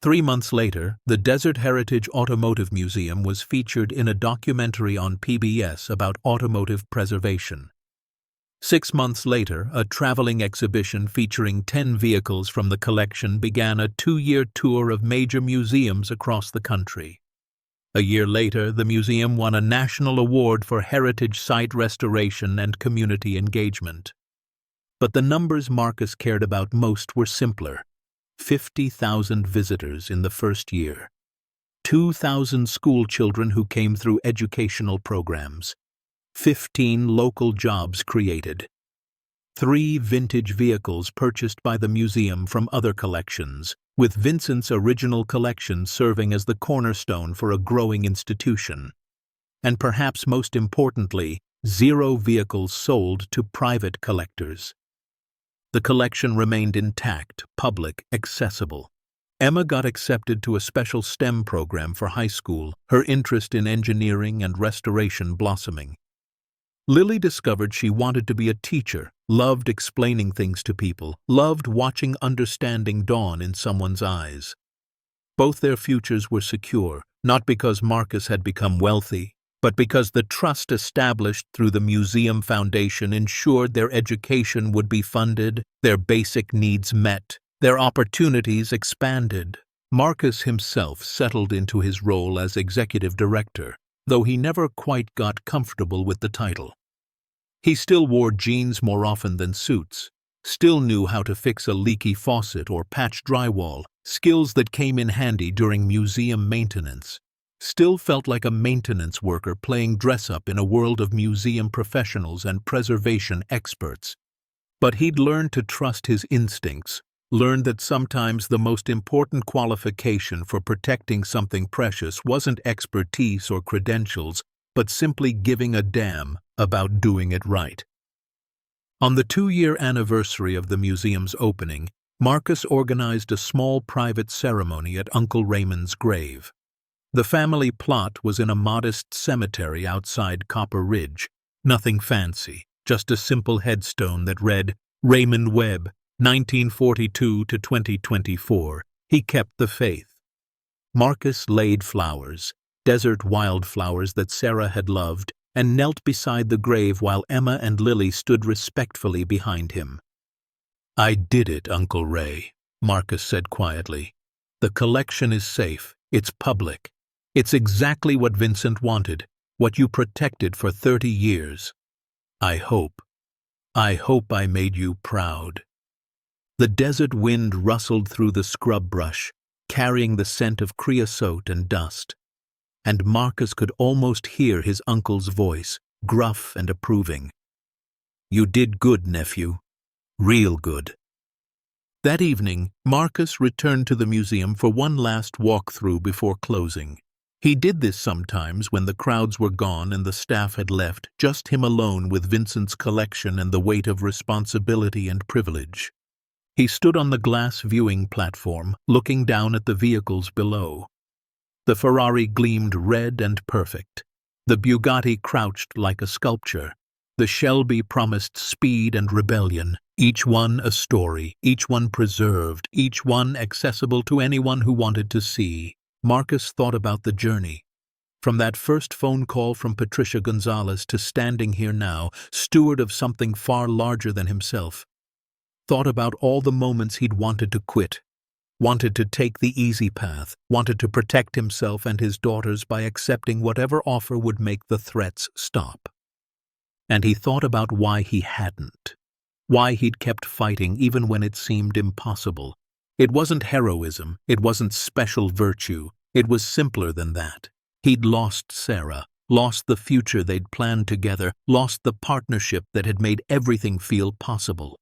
3 months later, the Desert Heritage Automotive Museum was featured in a documentary on PBS about automotive preservation. 6 months later, a traveling exhibition featuring 10 vehicles from the collection began a 2-year tour of major museums across the country. A year later, the museum won a national award for heritage site restoration and community engagement. But the numbers Marcus cared about most were simpler. 50,000 visitors in the first year. 2,000 school children who came through educational programs. 15 local jobs created. 3 vintage vehicles purchased by the museum from other collections, with Vincent's original collection serving as the cornerstone for a growing institution. And perhaps most importantly, 0 vehicles sold to private collectors. The collection remained intact, public, accessible. Emma got accepted to a special STEM program for high school, her interest in engineering and restoration blossoming. Lily discovered she wanted to be a teacher, loved explaining things to people, loved watching understanding dawn in someone's eyes. Both their futures were secure, not because Marcus had become wealthy, but because the trust established through the Museum Foundation ensured their education would be funded, their basic needs met, their opportunities expanded. Marcus himself settled into his role as executive director, though he never quite got comfortable with the title. He still wore jeans more often than suits, still knew how to fix a leaky faucet or patch drywall, skills that came in handy during museum maintenance. Still felt like a maintenance worker playing dress-up in a world of museum professionals and preservation experts. But he'd learned to trust his instincts, learned that sometimes the most important qualification for protecting something precious wasn't expertise or credentials, but simply giving a damn about doing it right. On the 2-year anniversary of the museum's opening, Marcus organized a small private ceremony at Uncle Raymond's grave. The family plot was in a modest cemetery outside Copper Ridge. Nothing fancy, just a simple headstone that read, Raymond Webb, 1942 to 2024. He kept the faith. Marcus laid flowers, desert wildflowers that Sarah had loved, and knelt beside the grave while Emma and Lily stood respectfully behind him. "I did it, Uncle Ray," Marcus said quietly. "The collection is safe. It's public. It's exactly what Vincent wanted, what you protected for 30 years. I hope I made you proud." The desert wind rustled through the scrub brush, carrying the scent of creosote and dust. And Marcus could almost hear his uncle's voice, gruff and approving. "You did good, nephew. Real good." That evening, Marcus returned to the museum for one last walk-through before closing. He did this sometimes when the crowds were gone and the staff had left, just him alone with Vincent's collection and the weight of responsibility and privilege. He stood on the glass viewing platform, looking down at the vehicles below. The Ferrari gleamed red and perfect. The Bugatti crouched like a sculpture. The Shelby promised speed and rebellion, each one a story, each one preserved, each one accessible to anyone who wanted to see. Marcus thought about the journey. From that first phone call from Patricia Gonzalez to standing here now, steward of something far larger than himself. Thought about all the moments he'd wanted to quit, wanted to take the easy path, wanted to protect himself and his daughters by accepting whatever offer would make the threats stop. And he thought about why he hadn't, why he'd kept fighting even when it seemed impossible. It wasn't heroism, it wasn't special virtue, it was simpler than that. He'd lost Sarah, lost the future they'd planned together, lost the partnership that had made everything feel possible.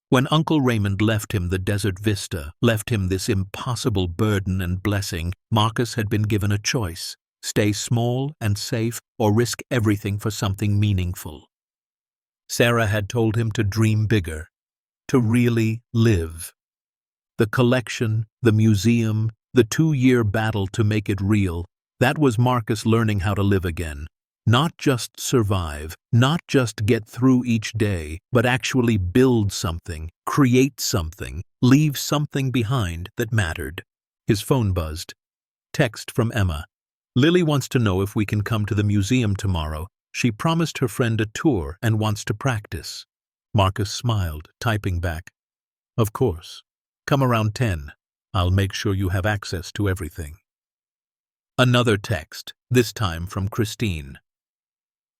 When Uncle Raymond left him the desert vista, left him this impossible burden and blessing, Marcus had been given a choice: stay small and safe or risk everything for something meaningful. Sarah had told him to dream bigger, to really live. The collection, the museum, the 2-year battle to make it real, that was Marcus learning how to live again. Not just survive, not just get through each day, but actually build something, create something, leave something behind that mattered. His phone buzzed. Text from Emma. "Lily wants to know if we can come to the museum tomorrow. She promised her friend a tour and wants to practice." Marcus smiled, typing back. "Of course. Come around 10. I'll make sure you have access to everything." Another text, this time from Christine.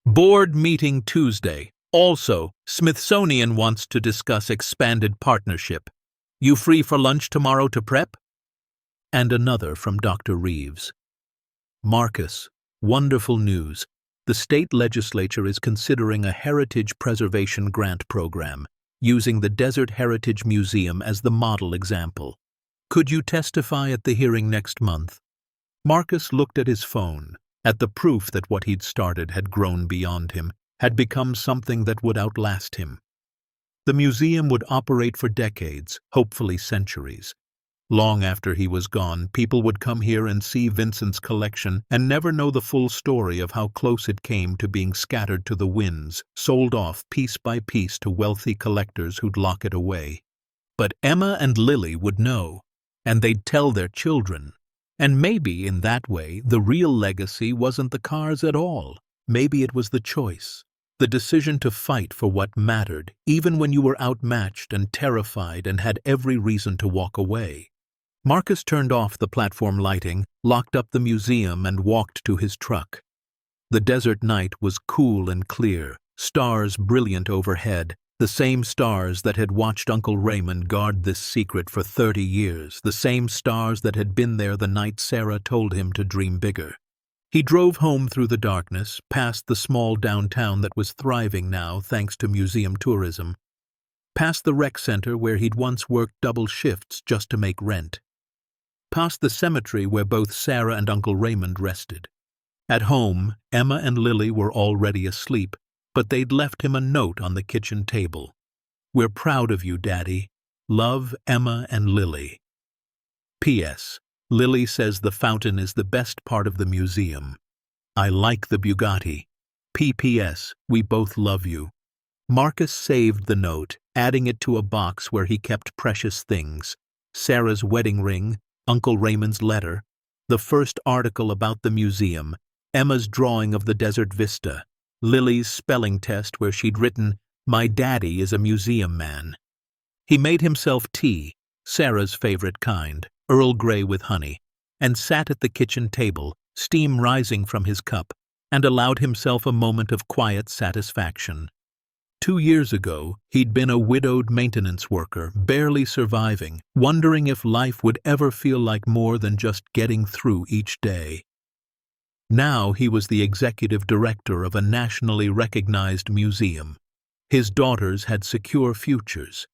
"Board meeting Tuesday. Also, Smithsonian wants to discuss expanded partnership. You free for lunch tomorrow to prep?" And another from Dr. Reeves. "Marcus, wonderful news. The state legislature is considering a heritage preservation grant program, using the Desert Heritage Museum as the model example. Could you testify at the hearing next month?" Marcus looked at his phone, at the proof that what he'd started had grown beyond him, had become something that would outlast him. The museum would operate for decades, hopefully centuries. Long after he was gone, people would come here and see Vincent's collection and never know the full story of how close it came to being scattered to the winds, sold off piece by piece to wealthy collectors who'd lock it away. But Emma and Lily would know, and they'd tell their children. And maybe, in that way, the real legacy wasn't the cars at all. Maybe it was the choice, the decision to fight for what mattered, even when you were outmatched and terrified and had every reason to walk away. Marcus turned off the platform lighting, locked up the museum, and walked to his truck. The desert night was cool and clear, stars brilliant overhead, the same stars that had watched Uncle Raymond guard this secret for 30 years, the same stars that had been there the night Sarah told him to dream bigger. He drove home through the darkness, past the small downtown that was thriving now thanks to museum tourism, past the rec center where he'd once worked double shifts just to make rent, past the cemetery where both Sarah and Uncle Raymond rested. At home, Emma and Lily were already asleep, but they'd left him a note on the kitchen table. "We're proud of you, Daddy. Love, Emma and Lily. P.S. Lily says the fountain is the best part of the museum. I like the Bugatti. P.P.S. We both love you." Marcus saved the note, adding it to a box where he kept precious things: Sarah's wedding ring, Uncle Raymond's letter, the first article about the museum, Emma's drawing of the desert vista, Lily's spelling test where she'd written, "My daddy is a museum man." He made himself tea, Sarah's favorite kind, Earl Grey with honey, and sat at the kitchen table, steam rising from his cup, and allowed himself a moment of quiet satisfaction. 2 years ago, he'd been a widowed maintenance worker, barely surviving, wondering if life would ever feel like more than just getting through each day. Now he was the executive director of a nationally recognized museum. His daughters had secure futures.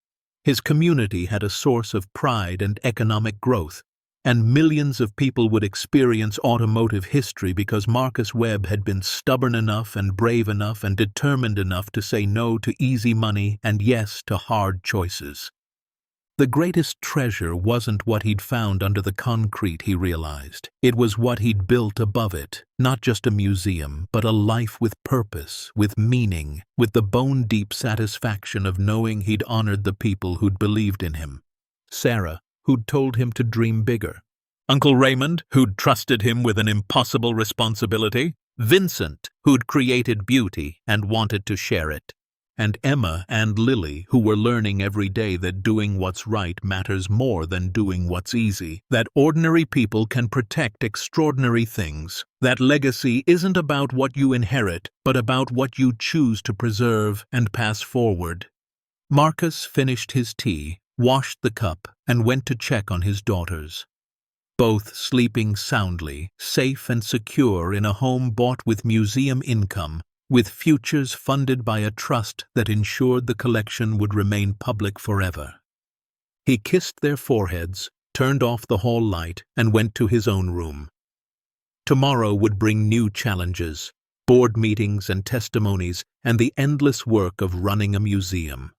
His community had a source of pride and economic growth, and millions of people would experience automotive history because Marcus Webb had been stubborn enough and brave enough and determined enough to say no to easy money and yes to hard choices. The greatest treasure wasn't what he'd found under the concrete, he realized. It was what he'd built above it, not just a museum, but a life with purpose, with meaning, with the bone-deep satisfaction of knowing he'd honored the people who'd believed in him. Sarah, who'd told him to dream bigger. Uncle Raymond, who'd trusted him with an impossible responsibility. Vincent, who'd created beauty and wanted to share it. And Emma and Lily, who were learning every day that doing what's right matters more than doing what's easy, that ordinary people can protect extraordinary things, that legacy isn't about what you inherit, but about what you choose to preserve and pass forward. Marcus finished his tea, washed the cup, and went to check on his daughters. Both sleeping soundly, safe and secure in a home bought with museum income, with futures funded by a trust that ensured the collection would remain public forever. He kissed their foreheads, turned off the hall light, and went to his own room. Tomorrow would bring new challenges, board meetings and testimonies, and the endless work of running a museum.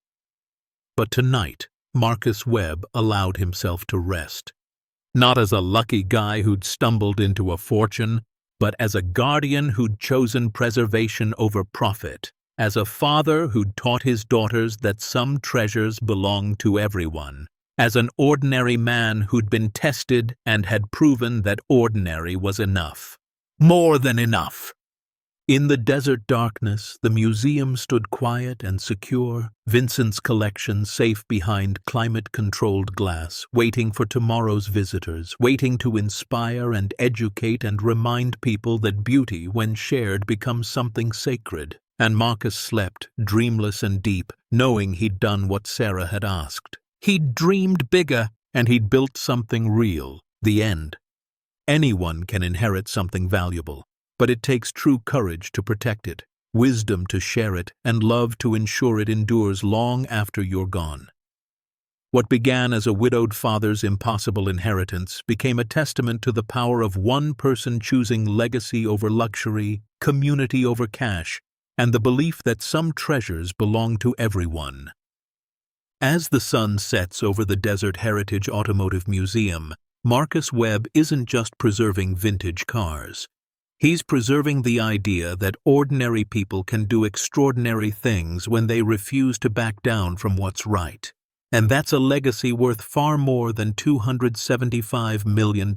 But tonight, Marcus Webb allowed himself to rest. Not as a lucky guy who'd stumbled into a fortune, but as a guardian who'd chosen preservation over profit, as a father who'd taught his daughters that some treasures belong to everyone, as an ordinary man who'd been tested and had proven that ordinary was enough. More than enough. In the desert darkness, the museum stood quiet and secure, Vincent's collection safe behind climate-controlled glass, waiting for tomorrow's visitors, waiting to inspire and educate and remind people that beauty, when shared, becomes something sacred. And Marcus slept, dreamless and deep, knowing he'd done what Sarah had asked. He'd dreamed bigger, and he'd built something real. The end. Anyone can inherit something valuable. But it takes true courage to protect it, wisdom to share it, and love to ensure it endures long after you're gone. What began as a widowed father's impossible inheritance became a testament to the power of one person choosing legacy over luxury, community over cash, and the belief that some treasures belong to everyone. As the sun sets over the Desert Heritage Automotive Museum, Marcus Webb isn't just preserving vintage cars. He's preserving the idea that ordinary people can do extraordinary things when they refuse to back down from what's right. And that's a legacy worth far more than $275 million.